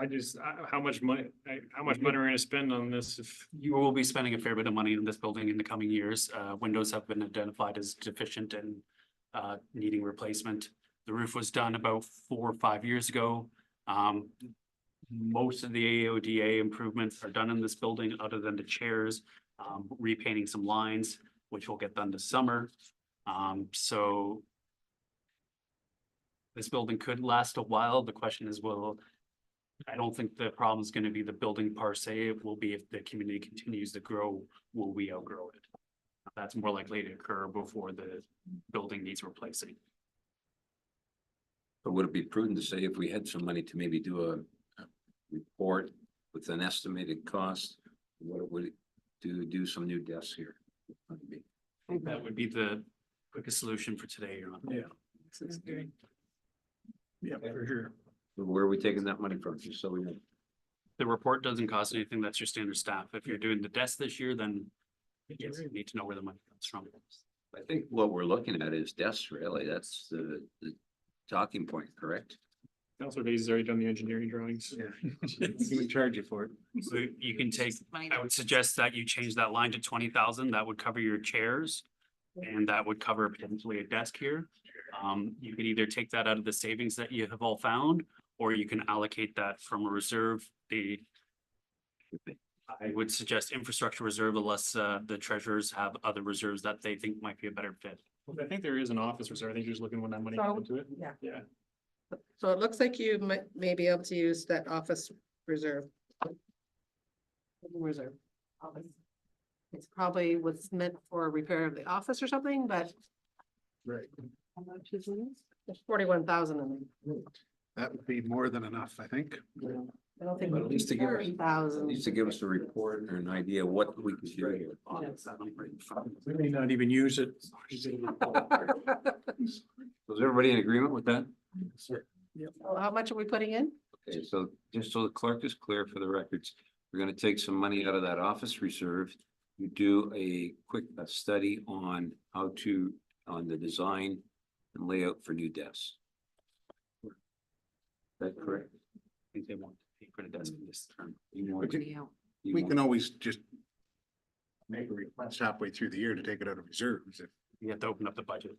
how much money are we gonna spend on this if? You will be spending a fair bit of money in this building in the coming years. Windows have been identified as deficient and needing replacement. The roof was done about 4 or 5 years ago. Most of the AODA improvements are done in this building, other than the chairs, repainting some lines, which will get done this summer. So this building could last a while. The question is, I don't think the problem is going to be the building per se. It will be if the community continues to grow, will we outgrow it? That's more likely to occur before the building needs replacing. But would it be prudent to say if we had some money to maybe do a report with an estimated cost, what it would do some new desks here? That would be the quickest solution for today, Your Honor. Yeah. Yeah, for sure. Where are we taking that money from? Just so we know. The report doesn't cost anything. That's your standard staff. If you're doing the desk this year, then yes, you need to know where the money comes from. I think what we're looking at is desks, really. That's the talking point, correct? Counselor Basil's already done the engineering drawings. He would charge you for it. So you can take, Money I would suggest that you change that line to 20,000. That would cover your chairs. And that would cover potentially a desk here. You could either take that out of the savings that you have all found, or you can allocate that from a reserve. I would suggest infrastructure reserve unless the treasurers have other reserves that they think might be a better fit. I think there is an office reserve. I think you're just looking when that money So- comes into it. Yeah. Yeah. So it looks like you may be able to use that office reserve. Reserve. Office. It's probably was meant for repair of the office or something, but. Right. How much is it? There's 41,000 in there. That would be more than enough, I think. I don't think. But at least to give us- 40,000. Needs to give us a report or an idea what we can do here. We may not even use it. Was everybody in agreement with that? Well, how much are we putting in? Okay, so just so the clerk is clear for the records, we're gonna take some money out of that office reserve. You do a quick study on how to, on the design and layout for new desks. Is that correct? I think they want to pay for the desk in this term. You want- you We want- can always just make a request halfway through the year to take it out of reserves. You have to open up the budget.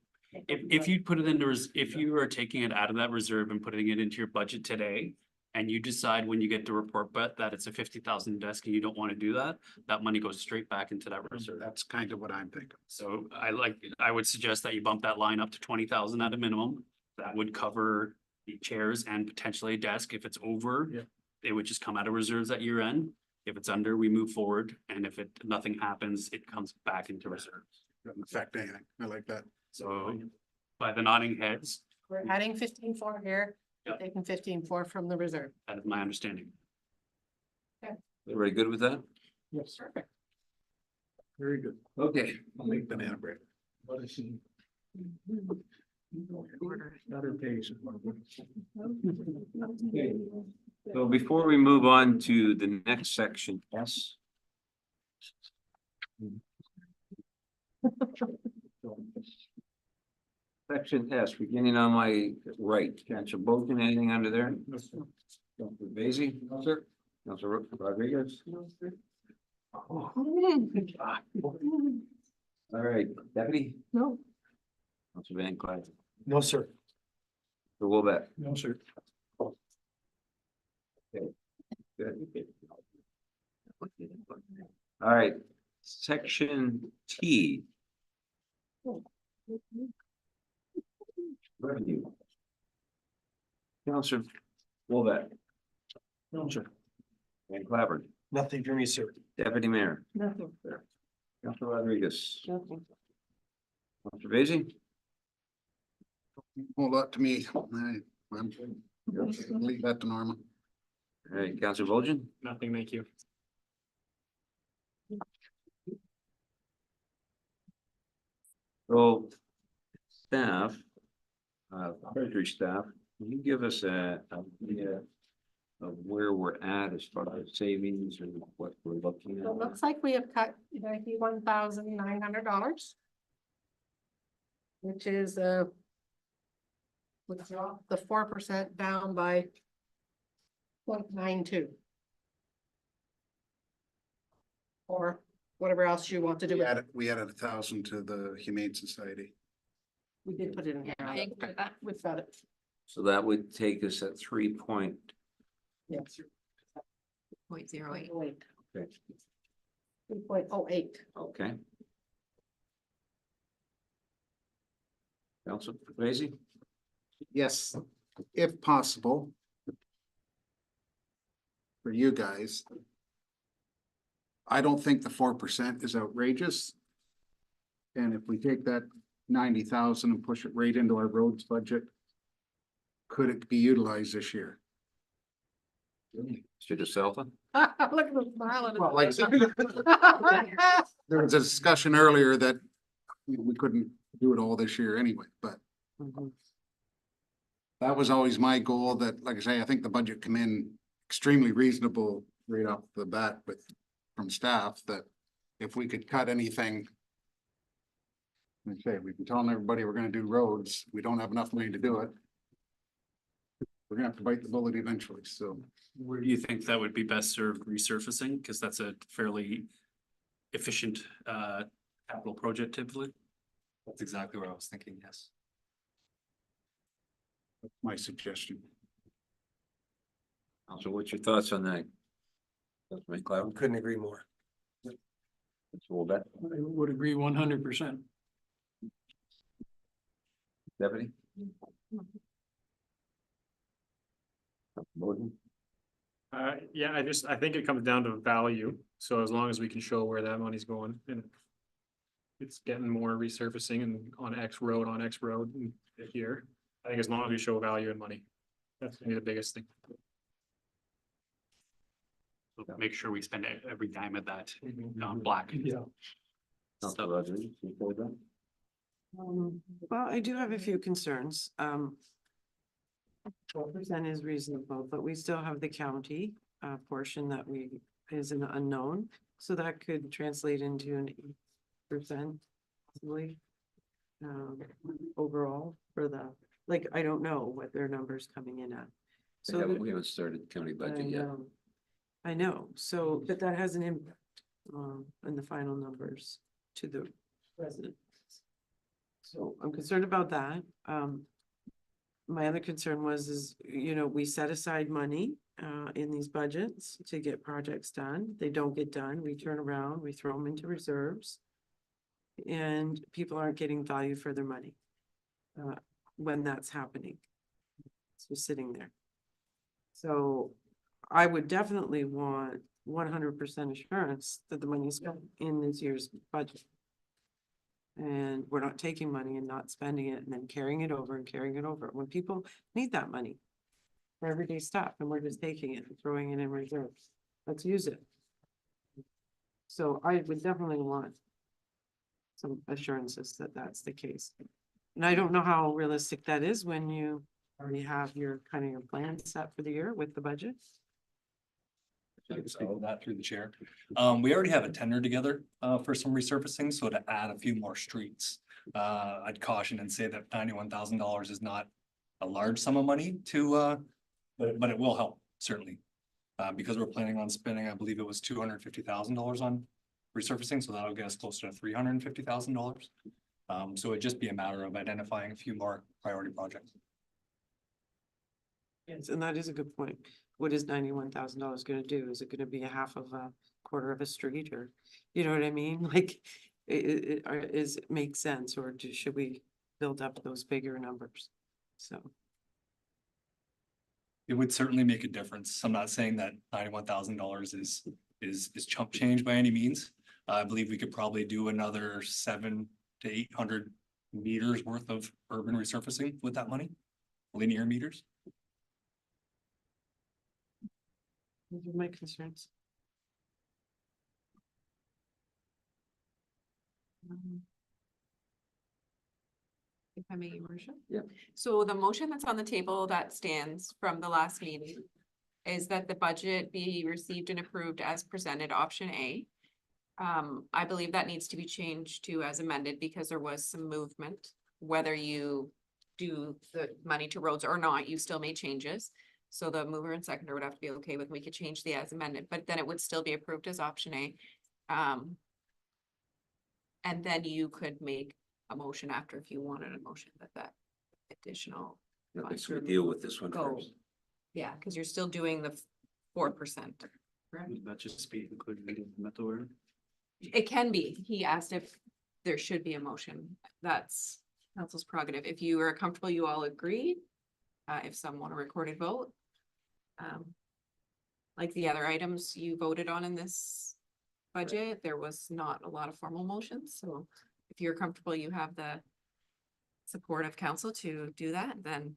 If you put it into, if you are taking it out of that reserve and putting it into your budget today. And you decide when you get the report, but that it's a 50,000 desk and you don't want to do that, that money goes straight back into that reserve. That's kind of what I'm thinking. So I would suggest that you bump that line up to 20,000 at a minimum. That would cover the chairs and potentially a desk. If it's over, Yeah. it would just come out of reserves at year end. If it's under, we move forward. And if nothing happens, it comes back into reserves. Doesn't affect anything. I like that. So by the nodding heads, We're adding 15.4 here, Yeah. taking 15.4 from the reserve. that is my understanding. Everybody good with that? Yes. Very good. Okay. I'll make banana bread. What is he? Another page. So before we move on to the next section, S. Section S, beginning on my right, Councilor Bolton, anything under there? Councilor Basie? No, sir. Councilor Rodriguez? All right, Deputy? No. Councilor Van Clyde? No, sir. The Woolback? No, sir. Good. All right, section T. Revenue. Councilor Woolback? No, sir. Van Clyburn? Nothing for me, sir. Deputy Mayor? Nothing. Councilor Rodriguez? Nothing. Councilor Basie? Whole lot to me. I'm leave that to Norma. All right, Councilor Volgeon? Nothing, thank you. So staff, treasury staff, can you give us a idea of where we're at as far as savings and what we're looking It at? looks like we have cut $91,900. Which is would drop the 4% down by 0.92. Or whatever else you want to do. We added 1,000 to the Humane Society. We did put it in here. I included that. We've got it. So that would take us at 3 Yes. 0.08. Okay. 3.08. Okay. Council Crazy? Yes, if possible. For you guys. I don't think the 4% is outrageous. And if we take that 90,000 and push it right into our roads budget. Could it be utilized this year? Mr. DeSalva? Look at the smile on his Well, like I face. said, there was a discussion earlier that we couldn't do it all this year anyway, but that was always my goal that, like I say, I think the budget come in extremely reasonable right off the bat with, from staff, that if we could cut anything. Like I say, we've been telling everybody we're gonna do roads, we don't have enough money to do it. We're gonna have to bite the bullet eventually, so. Where do you think that would be best served resurfacing? Because that's a fairly efficient capital project typically. That's exactly what I was thinking, yes. That's my suggestion. So what's your thoughts on that? Councilman McLeod? Couldn't agree more. Mr. Wolbeck? I would agree 100%. Deputy? Bowden? Yeah, I think it comes down to value. So as long as we can show where that money's going and it's getting more resurfacing and on X road here. I think as long as we show value in money, that's gonna be the biggest thing. So make sure we spend every dime of that on black. Yeah. Councilor Rodriguez, you for that? Well, I do have a few concerns. 12% is reasonable, but we still have the county portion that is an unknown. So that could translate into an 8% possibly overall for the, like, I don't know what their numbers coming in at. So We haven't started the county budget yet. I know, so, but that has an impact on the final numbers to the residents. So I'm concerned about that. My other concern is, we set aside money in these budgets to get projects done. They don't get done. We turn around, we throw them into reserves. And people aren't getting value for their money when that's happening. It's just sitting there. So I would definitely want 100% assurance that the money is spent in this year's budget. And we're not taking money and not spending it and then carrying it over and carrying it over when people need that money for everyday stuff, and we're just taking it and throwing it in reserves. Let's use it. So I would definitely want some assurances that that's the case. And I don't know how realistic that is when you already have your plan set for the year with the budget. I can speak to that through the chair. We already have a tender together for some resurfacing, so to add a few more streets. I'd caution and say that $91,000 is not a large sum of money to, but it will help certainly. Because we're planning on spending, I believe it was $250,000 on resurfacing, so that'll get us closer to $350,000. So it'd just be a matter of identifying a few more priority projects. Yes, and that is a good point. What is $91,000 gonna do? Is it gonna be a half of a quarter of a street, or, you know what I mean? Like, it makes sense, or should we build up those bigger numbers? So, It would certainly make a difference. I'm not saying that $91,000 is chump change by any means. I believe we could probably do another 700 to 800 meters worth of urban resurfacing with that money, linear meters. Those are my concerns. If I may, your worship? Yeah. So the motion that's on the table that stands from the last meeting is that the budget be received and approved as presented, option A. I believe that needs to be changed to as amended because there was some movement. Whether you do the money to roads or not, you still made changes. So the mover and seconder would have to be okay with, we could change the as amended, but then it would still be approved as option A. And then you could make a motion after if you wanted a motion that additional. I guess we deal with this one Go. first. Yeah, because you're still doing the 4%. Would that just be included in the mental order? It can be. He asked if there should be a motion. That's council's prerogative. If you are comfortable, you all agree. If some want a recorded vote. Like the other items you voted on in this budget, there was not a lot of formal motions, so if you're comfortable, you have the support of council to do that, then.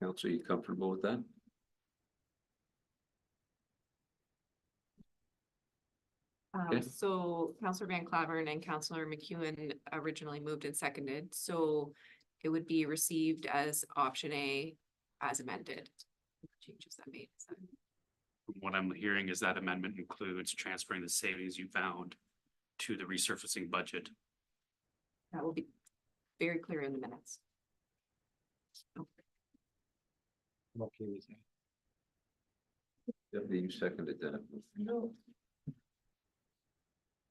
Council, you comfortable with that? Okay. So Councillor Van Claveren and Councillor McEwen originally moved and seconded, so it would be received as option A as amended. Changes that made. What I'm hearing is that amendment includes transferring the savings you found to the resurfacing budget. That will be very clear in the minutes. I'm okay with that. Deputy, you seconded that. No,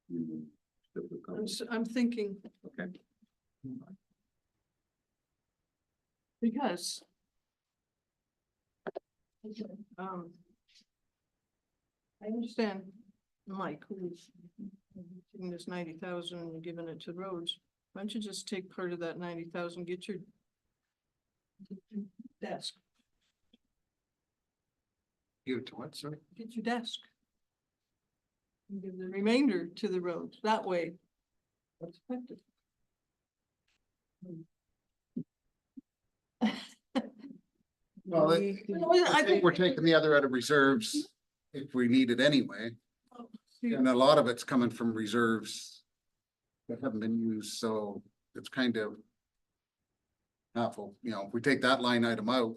You still feel comfortable? I'm thinking. Okay. Because. I understand Mike, who's taking this 90,000 and giving it to roads. Why don't you just take part of that 90,000, get your desk, Give it to what, sorry? get your desk. And give the remainder to the roads. That way. That's effective. Well, I think we're taking the other out of reserves if we need it anyway. And a lot of it's coming from reserves that haven't been used, so it's kind of awful, you know, if we take that line item out,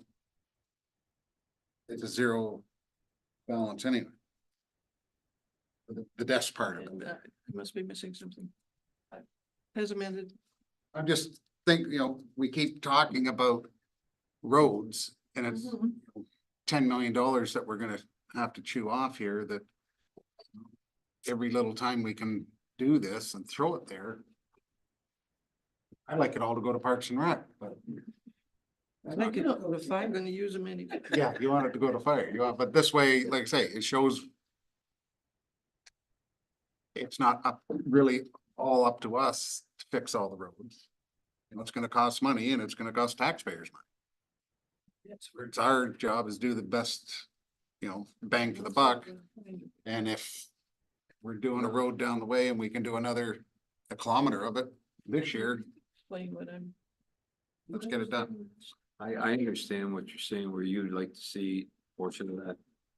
it's a zero balance anyway. The desk part of And, it. it must be missing something. As amended. I'm just think, you know, we keep talking about roads and it's $10 million that we're gonna have to chew off here that every little time we can do this and throw it there. I like it all to go to Parks and Rec, but. I like it to go to I'm gonna use them anyway. Yeah, you want it to go to fire, you want, but this way, like I say, it shows. It's not up, really all up to us to fix all the roads. You know, it's gonna cost money and it's gonna cost taxpayers money. It's our job is do the best, you know, bang for the buck. And if we're doing a road down the way and we can do another 1 kilometer of it this year, Explain what I'm. let's get it done. I understand what you're saying, where you'd like to see a portion of that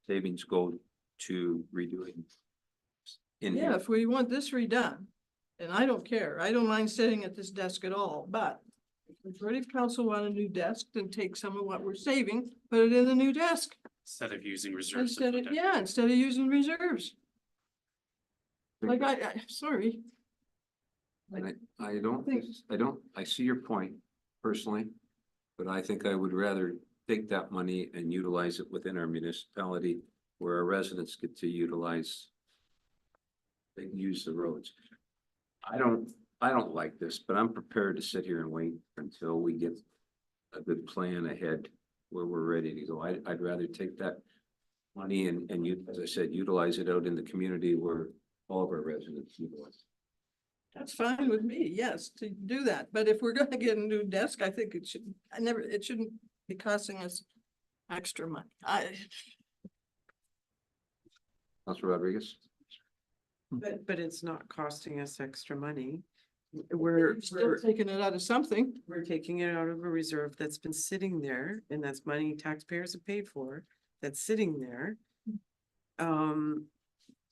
savings go to redoing. In Yeah, here. if we want this redone, and I don't care, I don't mind sitting at this desk at all, but. If the majority of council want a new desk, then take some of what we're saving, put it in the new desk. Instead of using reserves. Instead of, yeah, instead of using reserves. Like sorry. I don't, I see your point personally, but I think I would rather take that money and utilize it within our municipality where our residents get to utilize. They can use the roads. I don't like this, but I'm prepared to sit here and wait until we get a good plan ahead where we're ready to go. I'd rather take that money and you, as I said, utilize it out in the community where all of our residents utilize. That's fine with me, yes, to do that, but if we're gonna get a new desk, I think it should, it shouldn't be costing us extra money. Councilor Rodriguez? But it's not costing us extra money we're, Still taking it out of something. we're taking it out of a reserve that's been sitting there, and that's money taxpayers have paid for, that's sitting there.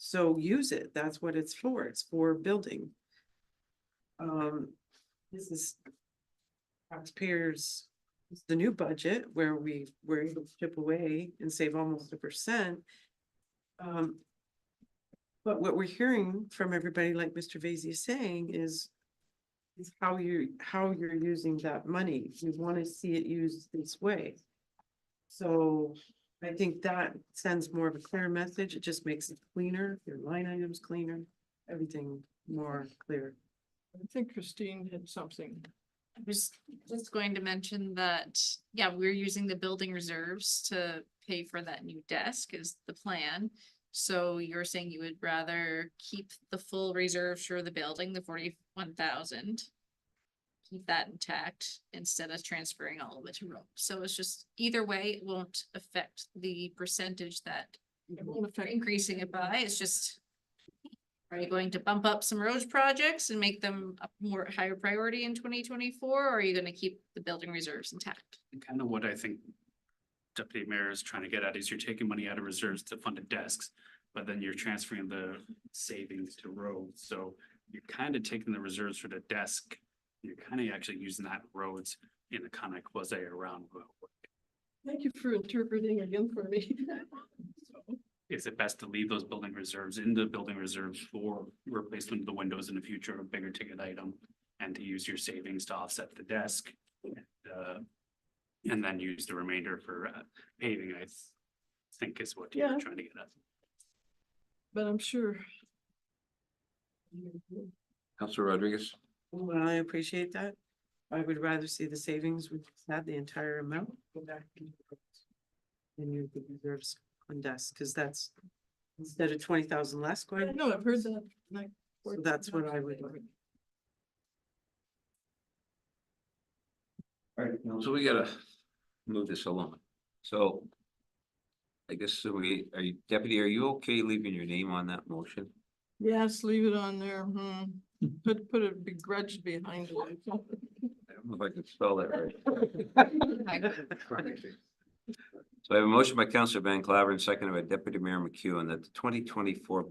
So use it, that's what it's for building. This is taxpayers, it's the new budget where we were able to chip away and save almost 1%. But what we're hearing from everybody, like Mr. Vasey is saying, is how you're using that money. We want to see it used this way. So I think that sends more of a clear message. It just makes it cleaner, your line items cleaner, everything more clear. I think Christine had something. I was just going to mention that, yeah, we're using the building reserves to pay for that new desk is the plan. So you're saying you would rather keep the full reserves for the building, the 41,000. Keep that intact instead of transferring all of it to road. So it's just, either way, it won't affect the percentage that you're increasing it by. It's just, are you going to bump up some roads projects and make them a more higher priority in 2024? Or are you gonna keep the building reserves intact? Kind of what I think Deputy Mayor is trying to get at is you're taking money out of reserves to fund the desks, but then you're transferring the savings to roads. So you're kind of taking the reserves for the desk. You're kind of actually using that roads in a kind of quasi around. Thank you for interpreting again for me. Is it best to leave those building reserves in the building reserves for replacement of the windows in the future, a bigger ticket item? And to use your savings to offset the desk? And then use the remainder for paving, I think is what Yeah. you're trying to get at. But I'm sure. Councilor Rodriguez? Well, I appreciate that. I would rather see the savings, we had the entire amount go back. And use the reserves on desk, because that's instead of 20,000 less going. No, I've heard that. Like, So that's what I would like. All right, so we gotta move this along. So I guess Deputy, are you okay leaving your name on that motion? yes, leave it on there. Put a begrudge behind it. I don't know if I can spell that right. So I have a motion by Councilor Van Claveren, seconded by Deputy Mayor McEwen, that the 2024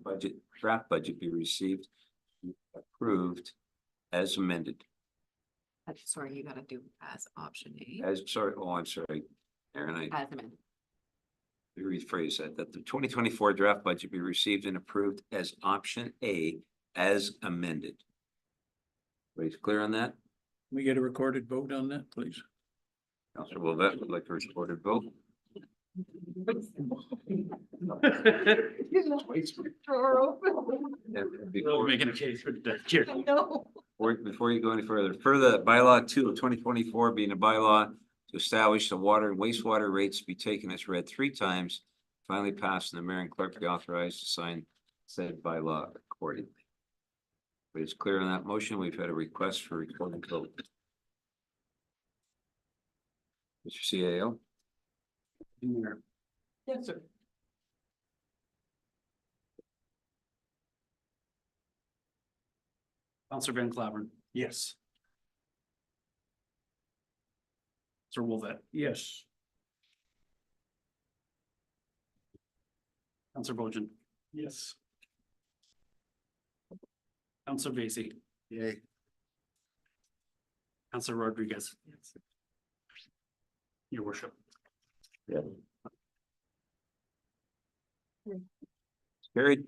draft budget be received, approved as amended. Sorry, you gotta do as option A. I'm sorry, Aaron, As amended. rephrase that the 2024 draft budget be received and approved as option A as amended. Everybody's clear on that? We get a recorded vote on that, please. Councilor Wilvet would like a recorded vote. And before, Making a case for the chair. before you go any further, the bylaw 2 of 2024 being a bylaw to establish the water and wastewater rates be taken as read 3 times, finally passed, and the mayor and clerk be authorized to sign said bylaw accordingly. But it's clear on that motion. We've had a request for recorded vote. Mr. CAO? Yes, sir. Councilor Van Claveren. Yes. Sir Wolvet. Yes. Councilor Bojan. Yes. Councilor Vasey. Yay. Councilor Rodriguez. Your worship. Yeah. Carried.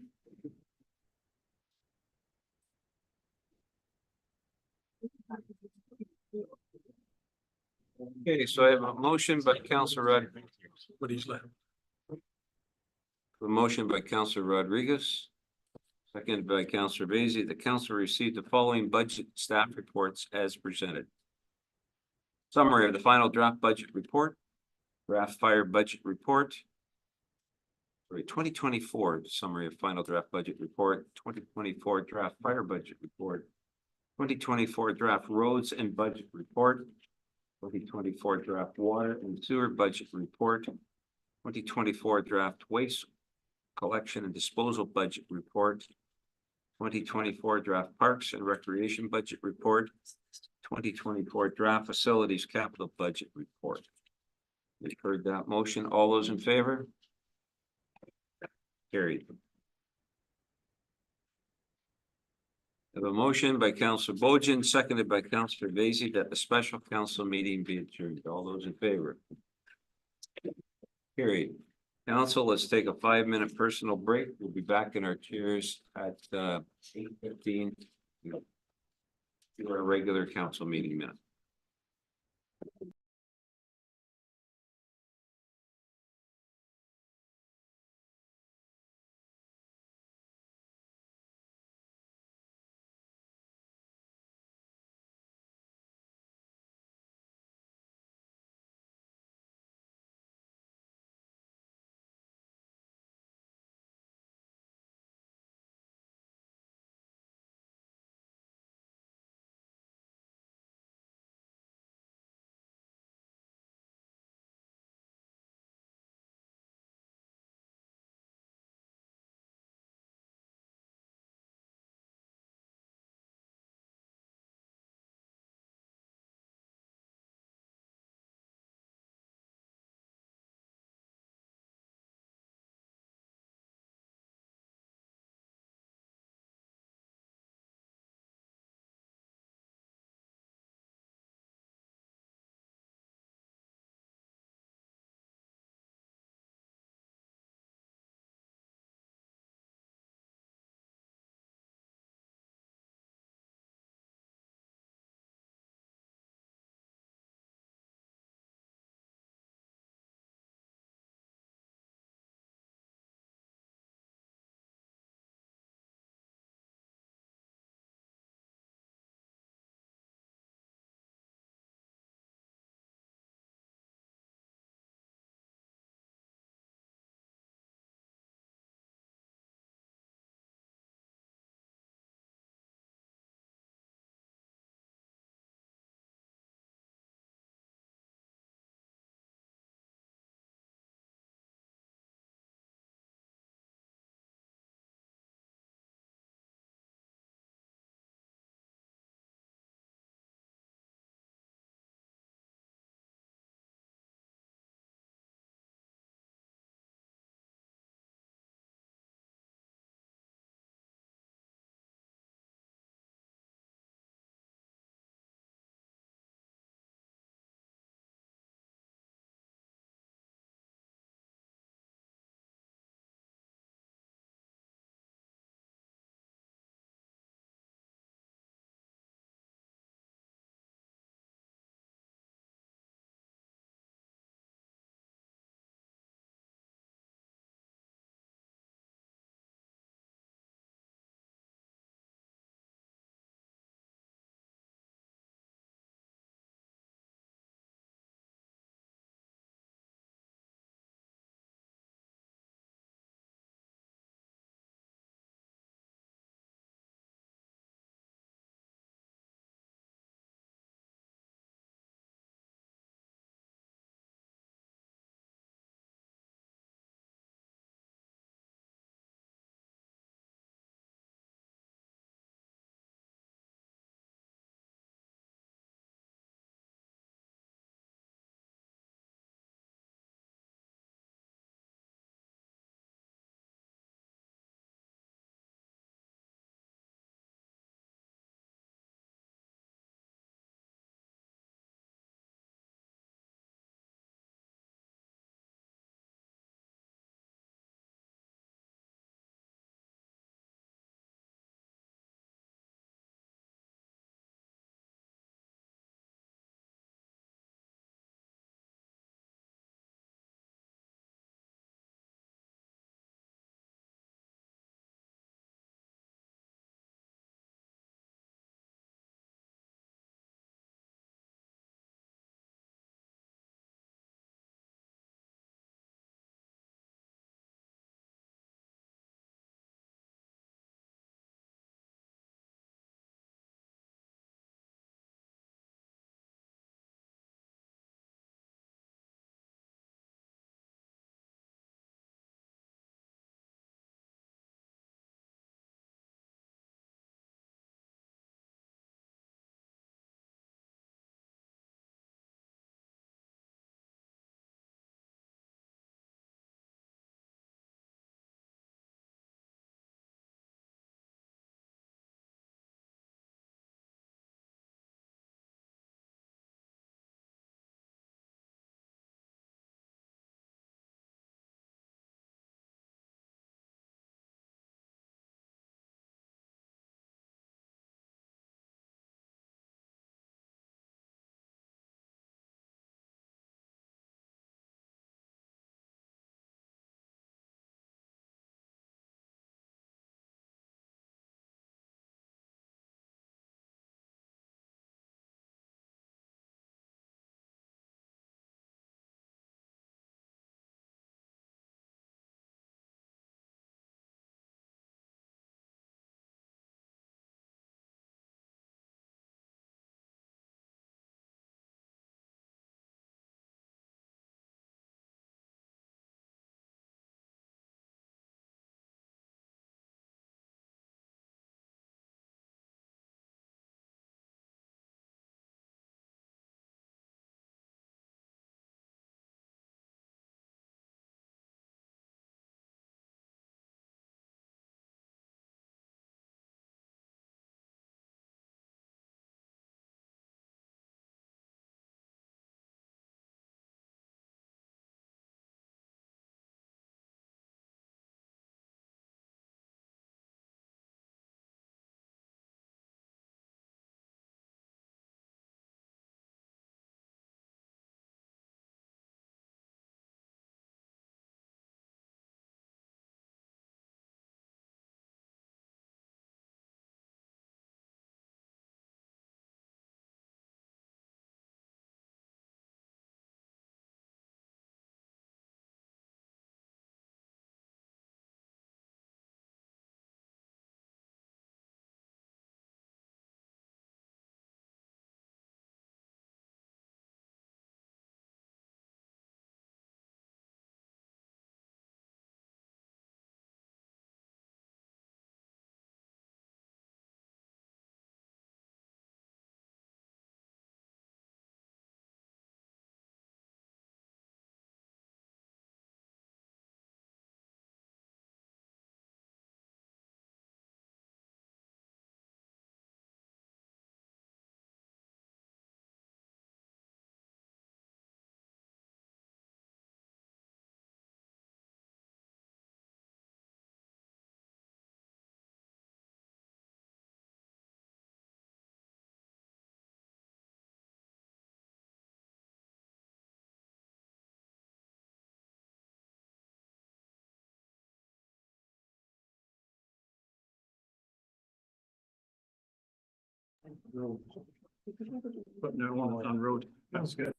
Okay, so I have a motion by Councilor Rodriguez. What he's left. A motion by Councilor Rodriguez. Seconded by Councilor Vasey. The council received the following budget staff reports as presented. Summary of the final draft budget report. Draft fire budget report. 2024 summary of final draft budget report, 2024 draft fire budget report, 2024 draft roads and budget report, 2024 draft water and sewer budget report, 2024 draft waste collection and disposal budget report, 2024 draft Parks and Recreation Budget Report, 2024 draft Facilities Capital Budget Report. You've heard that motion. All those in favor? Carried. I have a motion by Councillor Bojan, seconded by Councillor Vacy, that the special council meeting be adjourned. All those in favor? Carried. Council, let's take a 5-minute personal break. We'll be back in our chairs at 8:15. Our regular council meeting minute. Putting that one on road. That's good.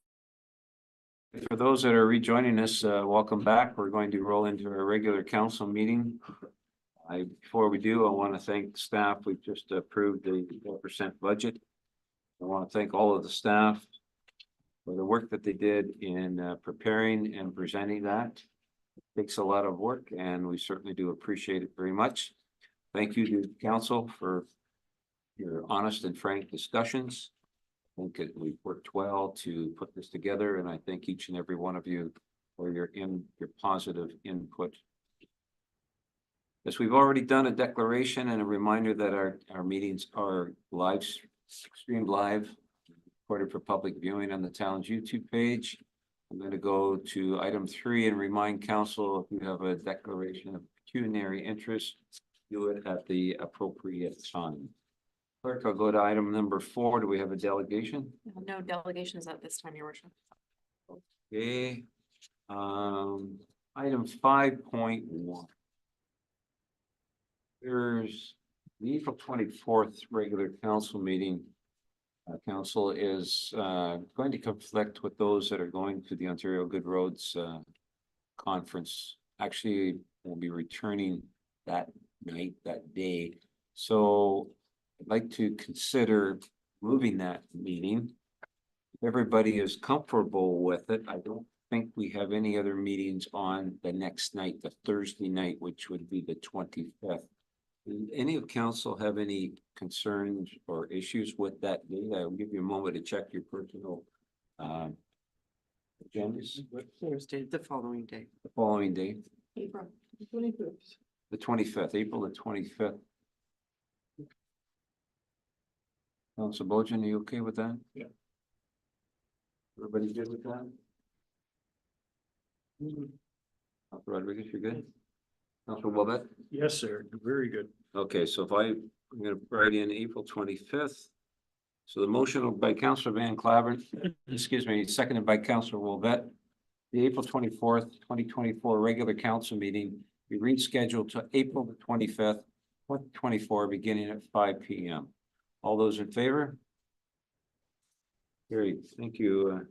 For those that are rejoining us, welcome back. We're going to roll into our regular council meeting. Before we do, I want to thank the staff. We've just approved the 4% budget. I want to thank all of the staff for the work that they did in preparing and presenting that. It takes a lot of work and we certainly do appreciate it very much. Thank you to council for your honest and frank discussions. I think we've worked well to put this together, and I thank each and every one of you for your positive input. As we've already done a declaration and a reminder that our meetings are streamed live, recorded for public viewing on the town's YouTube page. I'm going to go to item 3 and remind council, if you have a declaration of pecuniary interest, do it at the appropriate time. Clerk, I'll go to item number 4. Do we have a delegation? No delegations at this time, your worship. Okay. Item 5.1. There's the April 24th regular council meeting. Council is going to conflict with those that are going to the Ontario Good Roads conference. Actually, we'll be returning that night, that day. So I'd like to consider moving that meeting. If everybody is comfortable with it, I don't think we have any other meetings on the next night, the Thursday night, which would be the 25th. Any of council have any concerns or issues with that date? I'll give you a moment to check your personal agendas. Thursday, the following day. The following day, April 25th. the 25th, April the 25th. Council Bojan, are you okay with that? Yeah. Everybody good with that? Councilor Rodriguez, you're good? Councilor Wabet? Yes, sir. Very good. Okay, so if I'm gonna write in April 25th. So the motion by Councilor Van Claveren, excuse me, seconded by Councilor Wabet. The April 24th, 2024 regular council meeting be rescheduled to April the 25th, 2024, beginning at 5 p.m. All those in favor? Great, thank you.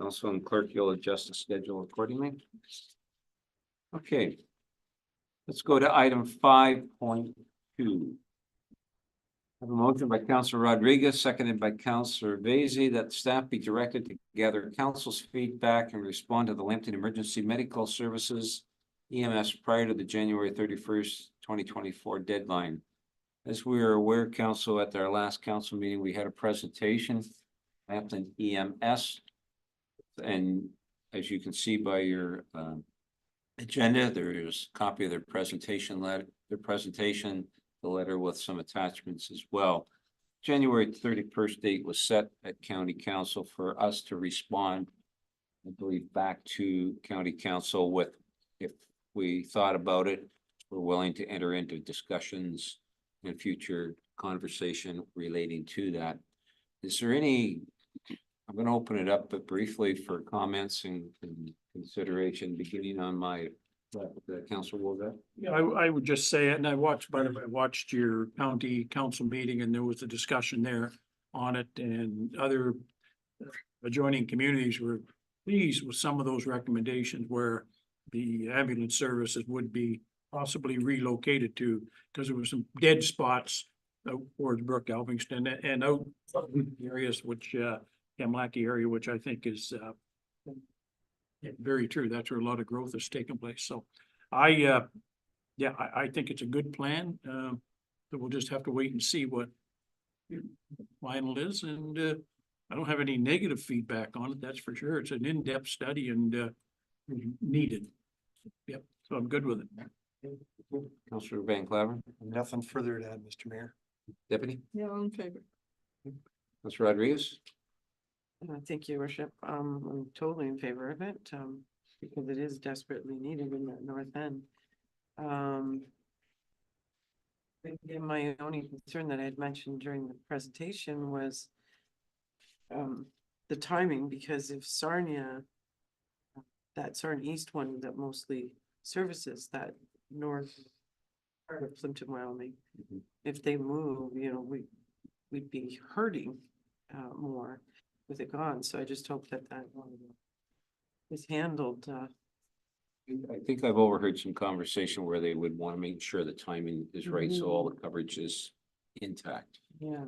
Also, and clerk, you'll adjust the schedule accordingly. Okay. Let's go to item 5.2. I have a motion by Councilor Rodriguez, seconded by Councilor Vaizey, that staff be directed to gather council's feedback and respond to the Plympton Emergency Medical Services EMS prior to the January 31st, 2024 deadline. As we are aware, council, at our last council meeting, we had a presentation, Plympton EMS. And as you can see by your agenda, there is a copy of their presentation the letter with some attachments as well. January 31st date was set at County Council for us to respond, I believe, back to County Council with, if we thought about it, we're willing to enter into discussions and future conversation relating to that. Is there any, I'm going to open it up, but briefly for comments and consideration, beginning on my Councilor Wolga. Yeah, I would just say it, and I watched your county council meeting and there was a discussion there on it, and other adjoining communities were pleased with some of those recommendations where the ambulance services would be possibly relocated to, because there were some dead spots out towards Brook Elphinston and out areas which Kamlaki area, which I think is very true. That's where a lot of growth has taken place. So I think it's a good plan. That we'll just have to wait and see what final is. And I don't have any negative feedback on it. That's for sure. It's an in-depth study and needed. Yep. So I'm good with it. Councilor Van Claveren. Nothing further to add, Mr. Mayor. Deputy. Yeah, I'm in favor. Councilor Rodriguez. Thank you, Worship. I'm totally in favor of it, because it is desperately needed in that north end. Again, my only concern that I had mentioned during the presentation was the timing, because if Sarnia, that Sarnia East one that mostly services that north part of Plympton, Wyoming, if they move, we'd be hurting more with it gone. So I just hope that that one is handled. I think I've overheard some conversation where they would want to make sure the timing is right, so all the coverage is intact. Yeah.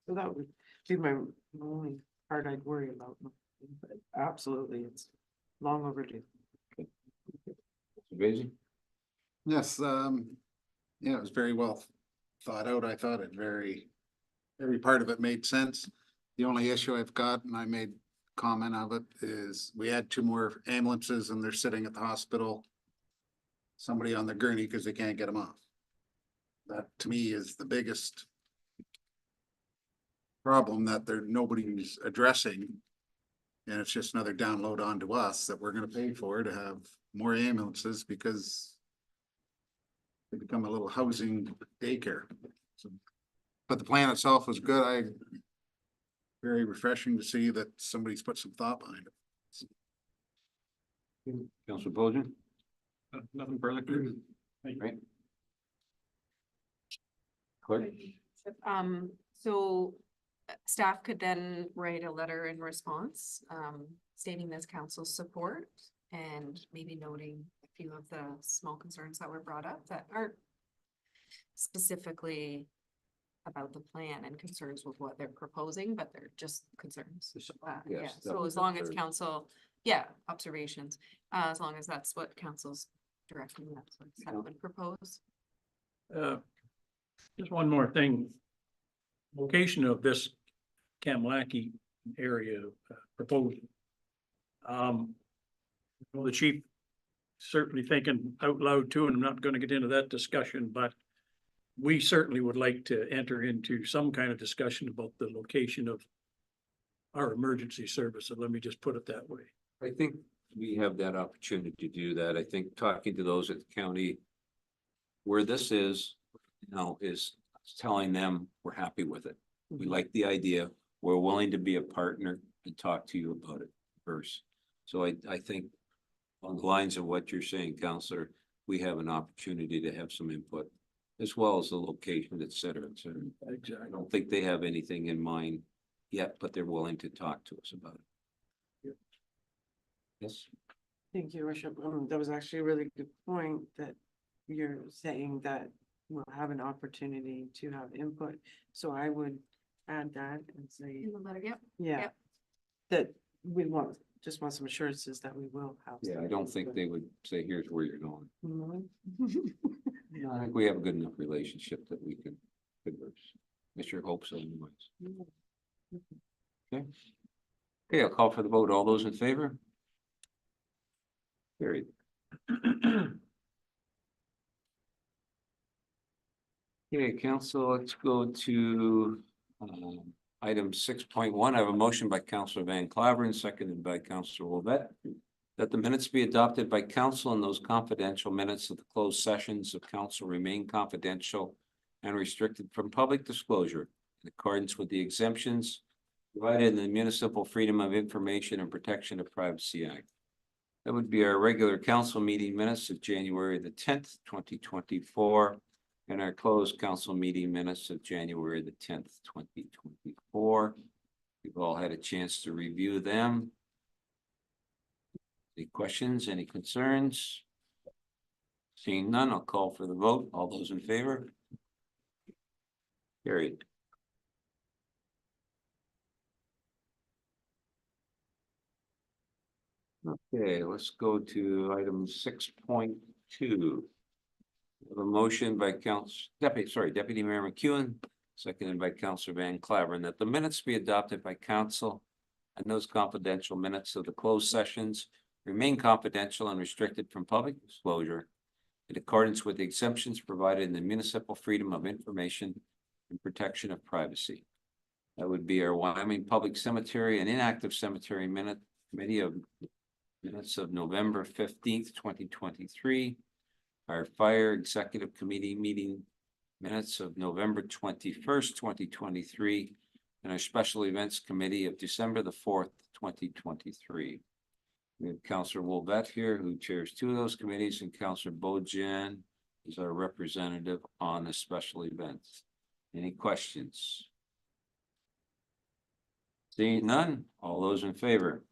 So that would be my only part I'd worry about. But absolutely, it's long overdue. Busy? Yes, yeah, it was very well thought out. I thought every part of it made sense. The only issue I've got, and I made comment of it, is we had 2 more ambulances and they're sitting at the hospital. Somebody on the gurney because they can't get them off. That to me is the biggest problem that nobody's addressing. And it's just another download onto us that we're gonna pay for to have more ambulances because they become a little housing daycare. So, but the plan itself was good. Very refreshing to see that somebody's put some thought behind it. Councilor Bojan? Nothing further. Right. Clerk? So staff could then write a letter in response, stating this council's support and maybe noting a few of the small concerns that were brought up that aren't specifically about the plan and concerns with what they're proposing, but they're just concerns. Yeah, Yes, that so was as long as observed. council, observations, as long as that's what council's directing, that's what staff would propose. Just one more thing. Location of this Kamlaki area proposal. Well, the chief certainly thinking out loud too, and I'm not gonna get into that discussion, but we certainly would like to enter into some kind of discussion about the location of our emergency service, and let me just put it that way. I think we have that opportunity to do that. I think talking to those at the county where this is, is telling them we're happy with it. We like the idea. We're willing to be a partner and talk to you about it first. So I think on the lines of what you're saying, Counselor, we have an opportunity to have some input as well as the location, et cetera, et cetera. I don't think they have anything in mind yet, but they're willing to talk to us about it. Yes. Thank you, Worship. That was actually a really good point that you're saying that we'll have an opportunity to have input. So I would add that and say, In the letter, yep. yeah, Yep. that we just want some assurances that we will have. Yeah, I don't think they would say, here's where you're going. No. No, I think we have a good enough relationship that we can converse. I sure hope so anyways. Okay. Okay, I'll call for the vote. All those in favor? Carried. Okay, council, let's go to item 6.1. I have a motion by Councillor Van Claveren, seconded by Councillor Wolvette, that the minutes be adopted by council and those confidential minutes of the closed sessions of council remain confidential and restricted from public disclosure in accordance with the exemptions provided in the Municipal Freedom of Information and Protection of Privacy Act. That would be our regular council meeting minutes of January the 10th, 2024, and our closed council meeting minutes of January the 10th, 2024. We've all had a chance to review them. Any questions, any concerns? Seeing none, I'll call for the vote. All those in favor? Carried. Okay, let's go to item 6.2. A motion by Deputy Mayor McEwen, seconded by Councillor Van Claveren, that the minutes be adopted by council and those confidential minutes of the closed sessions remain confidential and restricted from public disclosure in accordance with the exemptions provided in the Municipal Freedom of Information and Protection of Privacy. That would be our Wyoming Public Cemetery and Inactive Cemetery Committee of minutes of November 15th, 2023. Our Fire Executive Committee meeting minutes of November 21st, 2023, and our Special Events Committee of December the 4th, 2023. We have Councillor Wolvette here, who chairs 2 of those committees, and Councillor Bojan is our representative on the special events. Any questions? Seeing none, all those in favor?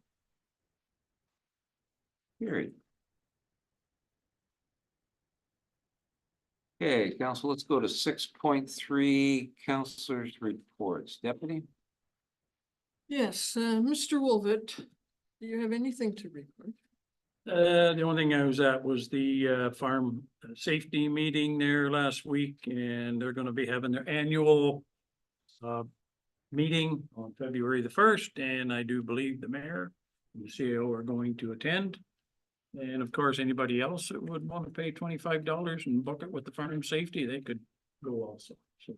Carried. Okay, council, let's go to 6.3, councilors' reports. Deputy? Yes, Mr. Wolfett, do you have anything to report? The only thing I was at was the farm safety meeting there last week, and they're gonna be having their annual meeting on February the 1st, and I do believe the mayor and the CEO are going to attend. And of course, anybody else that would want to pay $25 and book it with the farm safety, they could go also. So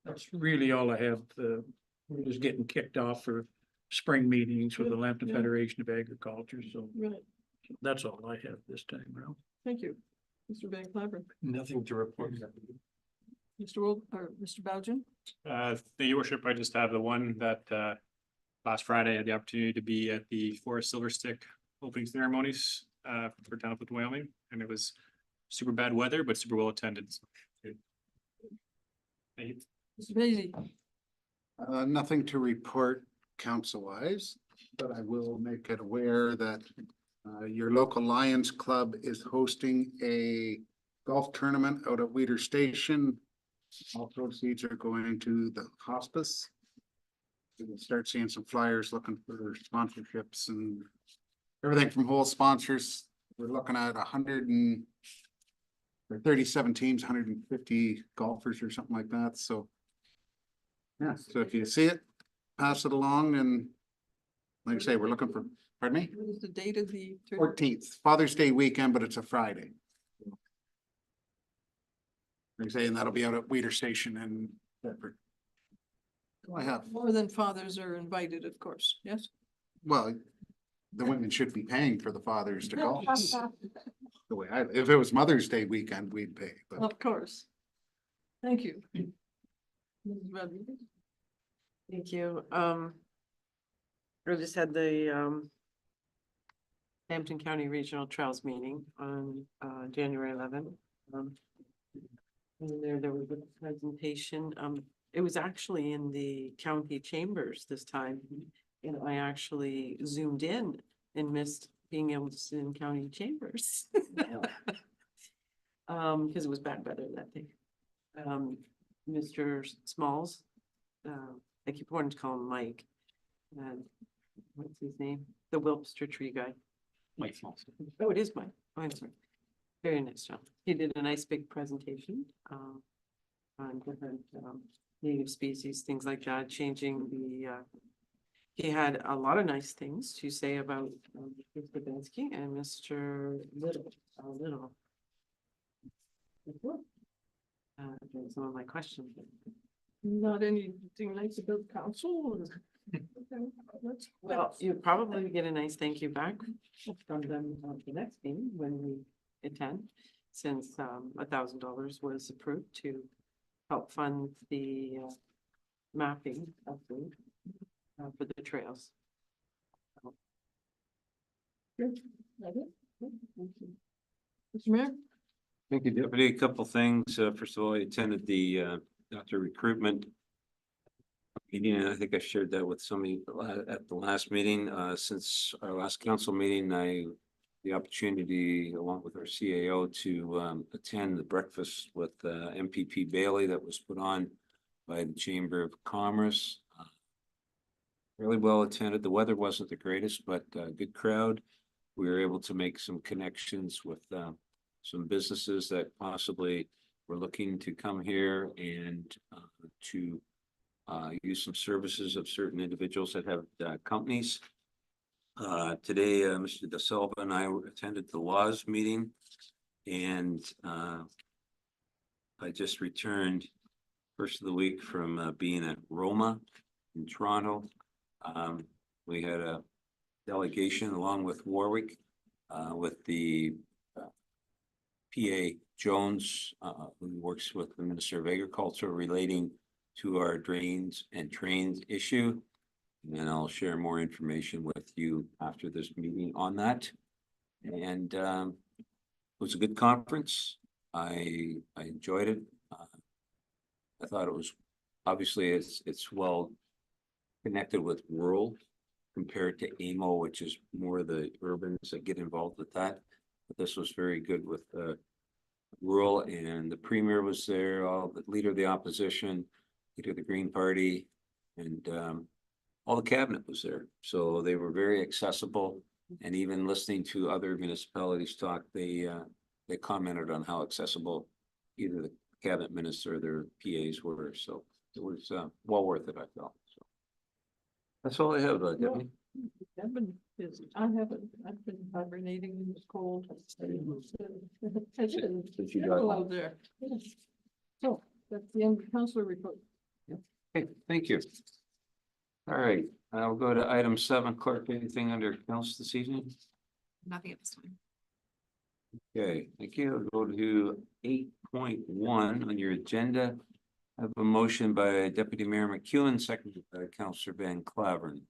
that's really all I have. We're just getting kicked off for spring meetings with the Lambton Yeah. Federation of Agriculture, so Right, that's all I have this time around. thank you. Mr. Van Clever, Nothing to report. Mr. Wolf, or Mr. Belgian? Your worship, I just have the one that, last Friday I had the opportunity to be at the Forest Silver Stick opening ceremonies, for down with Wyoming, and it was super bad weather, but super well attended. So, good. Thank you. Mr. Bailey? Nothing to report council-wise, but I will make it aware that your local Lions Club is hosting a golf tournament out at Weeder Station. All proceeds are going to the hospice. We will start seeing some flyers looking for sponsorships and everything from whole sponsors. We're looking at 37 teams, 150 golfers or something like that, so. Yeah, so if you see it, pass it along, and like I say, we're looking for, pardon me, What is the date of the? tournament? 14th, Father's Day weekend, but it's a Friday. Like I say, and that'll be out at Weeder Station in Bedford. Do I have, More than fathers are invited, of course, yes? well, the women should be paying for the fathers to golf. The way if it was Mother's Day weekend, we'd pay, but Of course. Thank you. Mrs. Rodriguez? Thank you. I just had the Hampton County Regional Trails meeting on January 11th. And there was a presentation. It was actually in the county chambers this time. And I actually zoomed in and missed being able to sit in county chambers. Because it was bad weather that day. Mr. Smalls, I keep wanting to call him Mike. What's his name? The Wilpster tree guy. Mike Smalls. Oh, it is Mike. Oh, I'm sorry. Very nice job. He did a nice big presentation on different native species, things like that, changing the he had a lot of nice things to say about Mr. Bensky and Mr. Little. Some of my questions. Not anything nice about council? Well, you probably get a nice thank you back from them at the next meeting when we attend, since $1,000 was approved to help fund the mapping of the for the trails. Mr. Mayor? Thank you, Deputy. A couple things. First of all, I attended the doctor recruitment meeting, and I think I shared that with somebody at the last meeting. Since our last council meeting, the opportunity, along with our CAO, to attend the breakfast with MPP Bailey that was put on by the Chamber of Commerce. Really well attended. The weather wasn't the greatest, but good crowd. We were able to make some connections with some businesses that possibly were looking to come here and to use some services of certain individuals that have companies. Today, Mr. Da Silva and I attended the WAS meeting, and I just returned first of the week from being at Roma in Toronto. We had a delegation along with Warwick, with the PA Jones, who works with the Minister of Agriculture relating to our drains and trains issue. And then I'll share more information with you after this meeting on that. And it was a good conference. I enjoyed it. I thought it was, obviously it's well connected with rural compared to AMO, which is more the urbans that get involved with that. But this was very good with rural, and the premier was there, all the leader of the opposition, leader of the Green Party, and all the cabinet was there. So they were very accessible, and even listening to other municipalities talk, they commented on how accessible either the cabinet minister or their PAs were. So it was well worth it, I felt. So that's all I have, Debbie. I've been busy. I've been hibernating in this cold. It's Since you got- terrible out there. So that's the end of the councillor report. Okay, thank you. All right, I'll go to item 7. Clerk, anything under council this evening? Nothing at this time. Okay, thank you. I'll go to 8.1 on your agenda. I have a motion by Deputy Mayor McEwen, seconded by Councillor Van Claveren.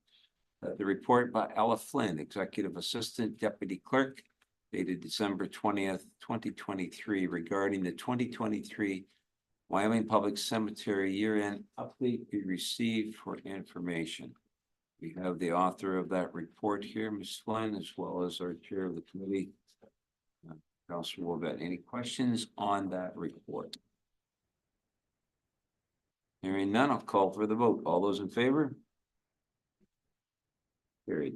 The report by Ella Flynn, Executive Assistant Deputy Clerk, dated December 20th, 2023, regarding the 2023 Wyoming Public Cemetery year-end update be received for information. We have the author of that report here, Ms. Flynn, as well as our chair of the committee, Councilor Wolvett. Any questions on that report? Hearing none, I'll call for the vote. All those in favor? Carried.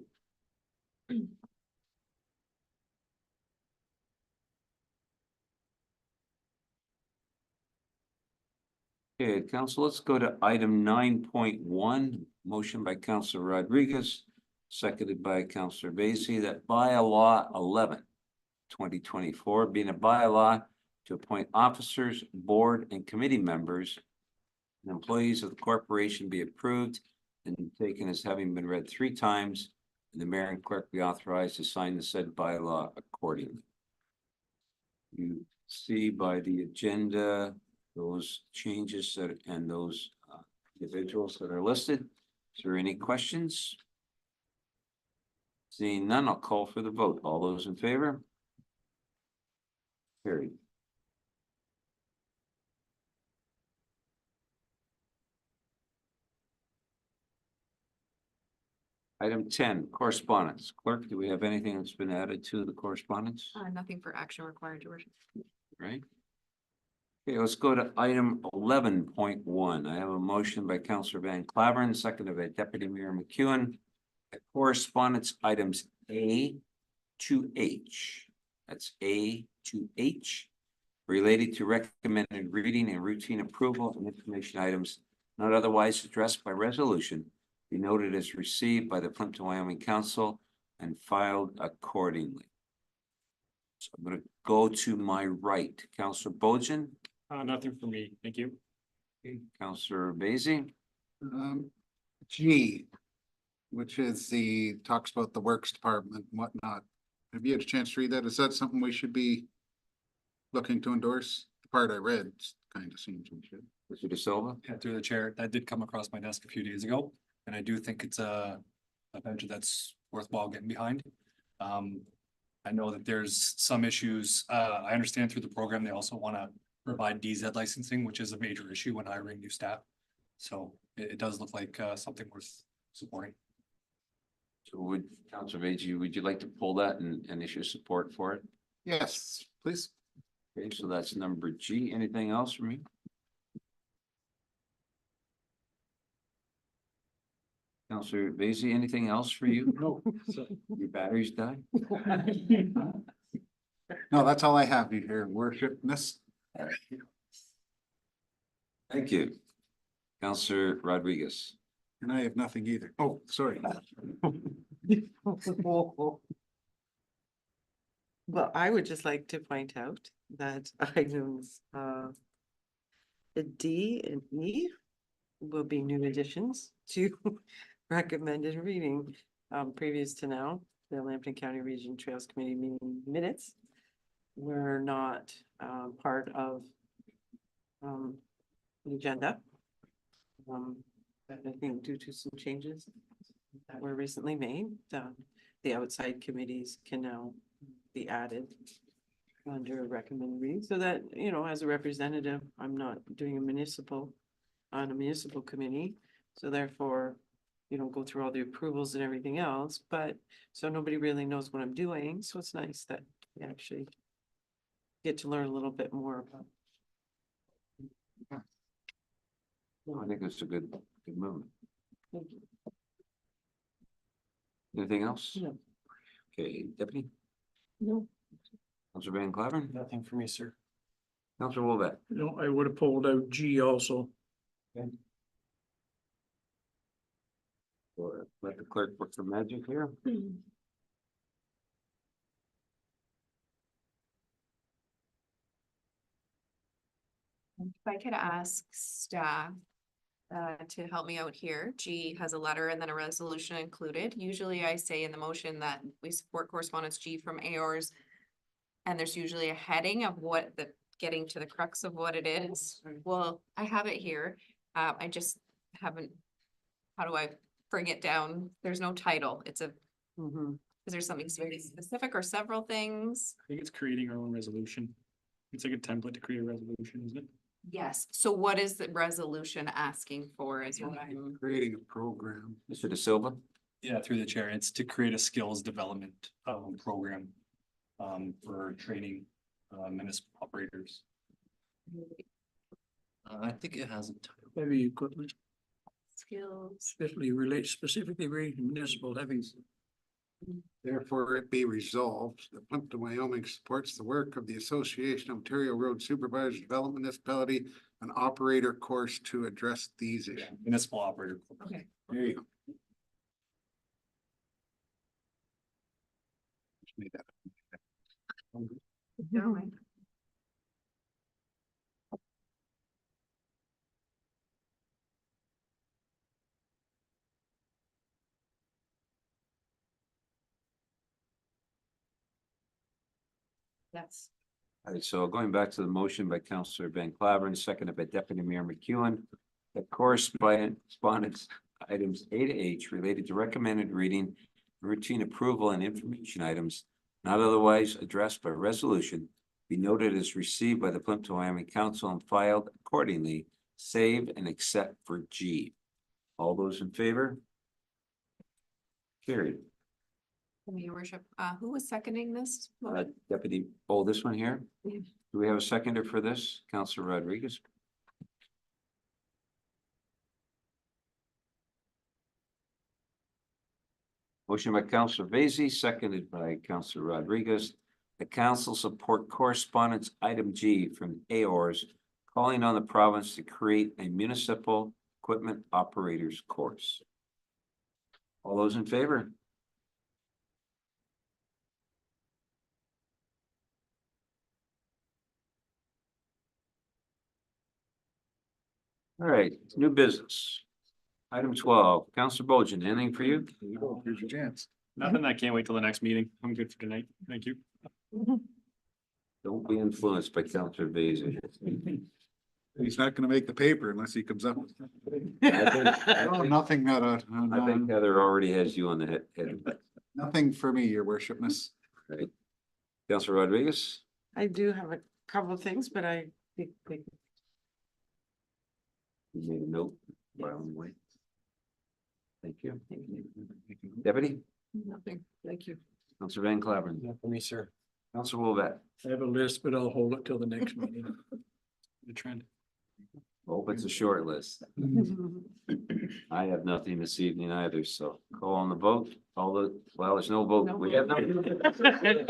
Okay, council, let's go to item 9.1, motion by Councilor Rodriguez, seconded by Councilor Basie, that bylaw 11, 2024, being a bylaw to appoint officers, board, and committee members and employees of the corporation be approved and taken as having been read 3 times, and the mayor and clerk be authorized to sign the said bylaw accordingly. You see by the agenda those changes that and those individuals that are listed. Is there any questions? Seeing none, I'll call for the vote. All those in favor? Carried. Item 10, correspondence. Clerk, do we have anything that's been added to the correspondence? Nothing for action required, your worship. Right? Okay, let's go to item 11.1. I have a motion by Councillor Van Claveren, seconded by Deputy Mayor McEwen. Correspondence items A to H. That's A to H. Related to recommended reading and routine approval and information items not otherwise addressed by resolution be noted as received by the Plympton-Wyoming Council and filed accordingly. So I'm going to go to my right. Councillor Bojan. Nothing for me. Thank you. Okay, Councillor Basie. G, which is talks about the works department and whatnot. Have you had a chance to read that? Is that something we should be looking to endorse? The part I read kind of seems we should. Mr. De Silva. Yeah, through the chair, that did come across my desk a few days ago, and I do think it's a venture that's worthwhile getting behind. I know that there's some issues. I understand through the program, they also want to provide DZ licensing, which is a major issue when hiring new staff. So it does look like something worth supporting. So would Councillor Basie, would you like to pull that and issue support for it? Yes, please. Okay, so that's number G. Anything else from me? Councillor Basie, anything else for you? No. Your batteries died? No, that's all I have here. Worship this. Thank you. Councillor Rodriguez. And I have nothing either. Oh, sorry. Well, I would just like to point out that items D and E will be new additions to recommended reading. Previous to now, the Lambton County Region Trails Committee meeting minutes were not part of the agenda. I think due to some changes that were recently made, the outside committees can now be added under recommended reading, so that, you know, as a representative, I'm not doing on a municipal committee. So therefore, go through all the approvals and everything else, but, so nobody really knows what I'm doing, so it's nice that we actually get to learn a little bit more about. I think it's a good movement. Thank you. Anything else? No. Okay, Deputy, No. Councilor Van Claveren, Nothing for me, sir. Councilor Wolbeck. No, I would have pulled out G also. Or let the clerk work the magic here. If I could ask staff to help me out here. G has a letter and then a resolution included. Usually I say in the motion that we support correspondence G from AORs. And there's usually a heading of what the, getting to the crux of what it is. Well, I have it here. I just haven't, how do I bring it down? There's no title. It's a, Mhm. is there something very specific or several things? I think it's creating our own resolution. It's like a template to create a resolution, isn't it? Yes. So what is the resolution asking for is what I'm. Creating a program. Mr. De Silva. Yeah, through the chair, it's to create a skills development program for training municipal operators. I think it has a title. Heavy equipment, Skills. especially relates specifically to municipal heavies. Therefore, it be resolved that Plympton-Wyoming supports the work of the Association of Ontario Road Supervisors Development Municipality, an operator course to address these issues. Municipal operator. Okay. There you go. Just made that up. Never mind. Yes. All right, so going back to the motion by Councilor Van Claveren, seconded by Deputy Mayor McEwen. The correspondence items A to H related to recommended reading, routine approval and information items not otherwise addressed by resolution be noted as received by the Plympton-Wyoming Council and filed accordingly, save and except for G. All those in favor? Carried. Your worship, who was seconding this? Deputy, oh, this one here? Yeah. Do we have a seconder for this? Councilor Rodriguez? Motion by Councilor Vaizey, seconded by Councilor Rodriguez. The council support correspondence item G from AORs, calling on the province to create a municipal equipment operators course. All those in favor? All right, new business. Item 12, Councilor Bojan, anything for you? Here's your chance. Nothing. I can't wait till the next meeting. I'm good for tonight. Thank you. Don't be influenced by Councilor Vaizey. He's not gonna make the paper unless he comes up. I Oh, think- nothing that, I think Heather already has you on the head. nothing for me, your worshipness. Right. Councilor Rodriguez? I do have a couple of things, but I think we You made a note. By all way. Thank you. Deputy, nothing. Thank you. Councilor Van Claveren, Not for me, sir. Councilor Wolbeck. I have a list, but I'll hold it till the next meeting. The trend. Hope it's a short list. I have nothing this evening either, so call on the vote. All the, well, there's no vote. We have no.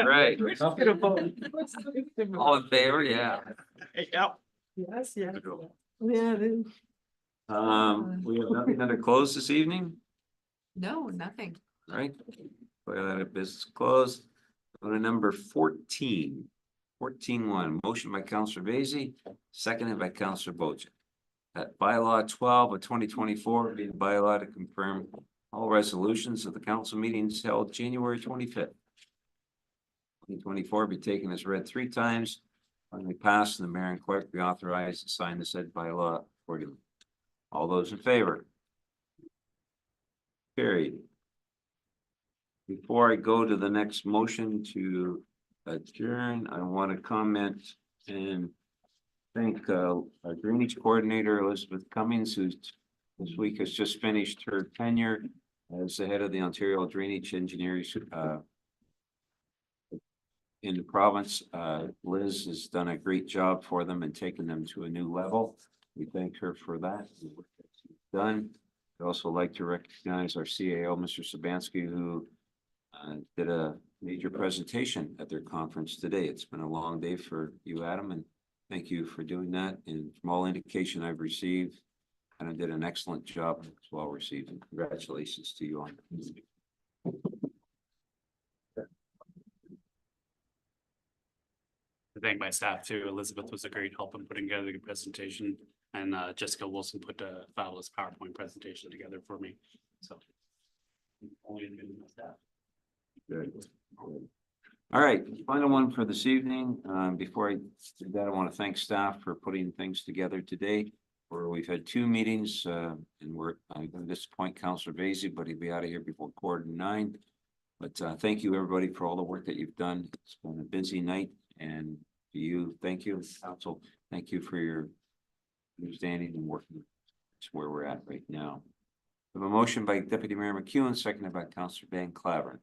Right. All in favor, yeah. Yes, yeah. Yeah, it is. We have nothing under close this evening, No, nothing. right? Well, that business closed. Go to number 14. 14-1, motion by Councilor Vaizey, seconded by Councilor Bojan. That bylaw 12 of 2024 be the bylaw to confirm all resolutions of the council meetings held January 25th. 2024 be taken as read 3 times. Finally passed, and the mayor and clerk be authorized to sign the said bylaw accordingly. All those in favor? Carried. Before I go to the next motion to adjourn, I want to comment and thank our drainage coordinator, Elizabeth Cummings, who's this week has just finished her tenure as the head of the Ontario Drainage Engineering in the province. Liz has done a great job for them and taken them to a new level. We thank her for that. Done. I'd also like to recognize our CAO, Mr. Sabansky, who did a major presentation at their conference today. It's been a long day for you, Adam, and thank you for doing that. And from all indication I've received, Adam did an excellent job. It's well received, and congratulations to you on it. I thank my staff too. Elizabeth was a great help in putting together the presentation, and Jessica Wilson put a fabulous PowerPoint presentation together for me, so. Only admitting my staff. Good. All right, final one for this evening. Before I do that, I want to thank staff for putting things together today. Where we've had 2 meetings, and I'm going to disappoint Councillor Vasey, but he'll be out of here before 8:45. But thank you, everybody, for all the work that you've done. It's been a busy night, and to you, thank you, Council. Thank you for your understanding and working. It's where we're at right now. We have a motion by Deputy Mayor McEwen, seconded by Councillor Van Claveren.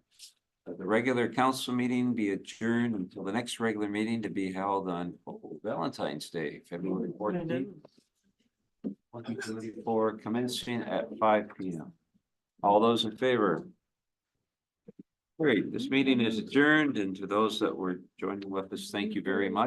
The regular council meeting be adjourned until the next regular meeting to be held on Valentine's Day, February 14th. 2024, commencing at 5 p.m. All those in favor? Great, this meeting is adjourned, and to those that were joining with us, thank you very much.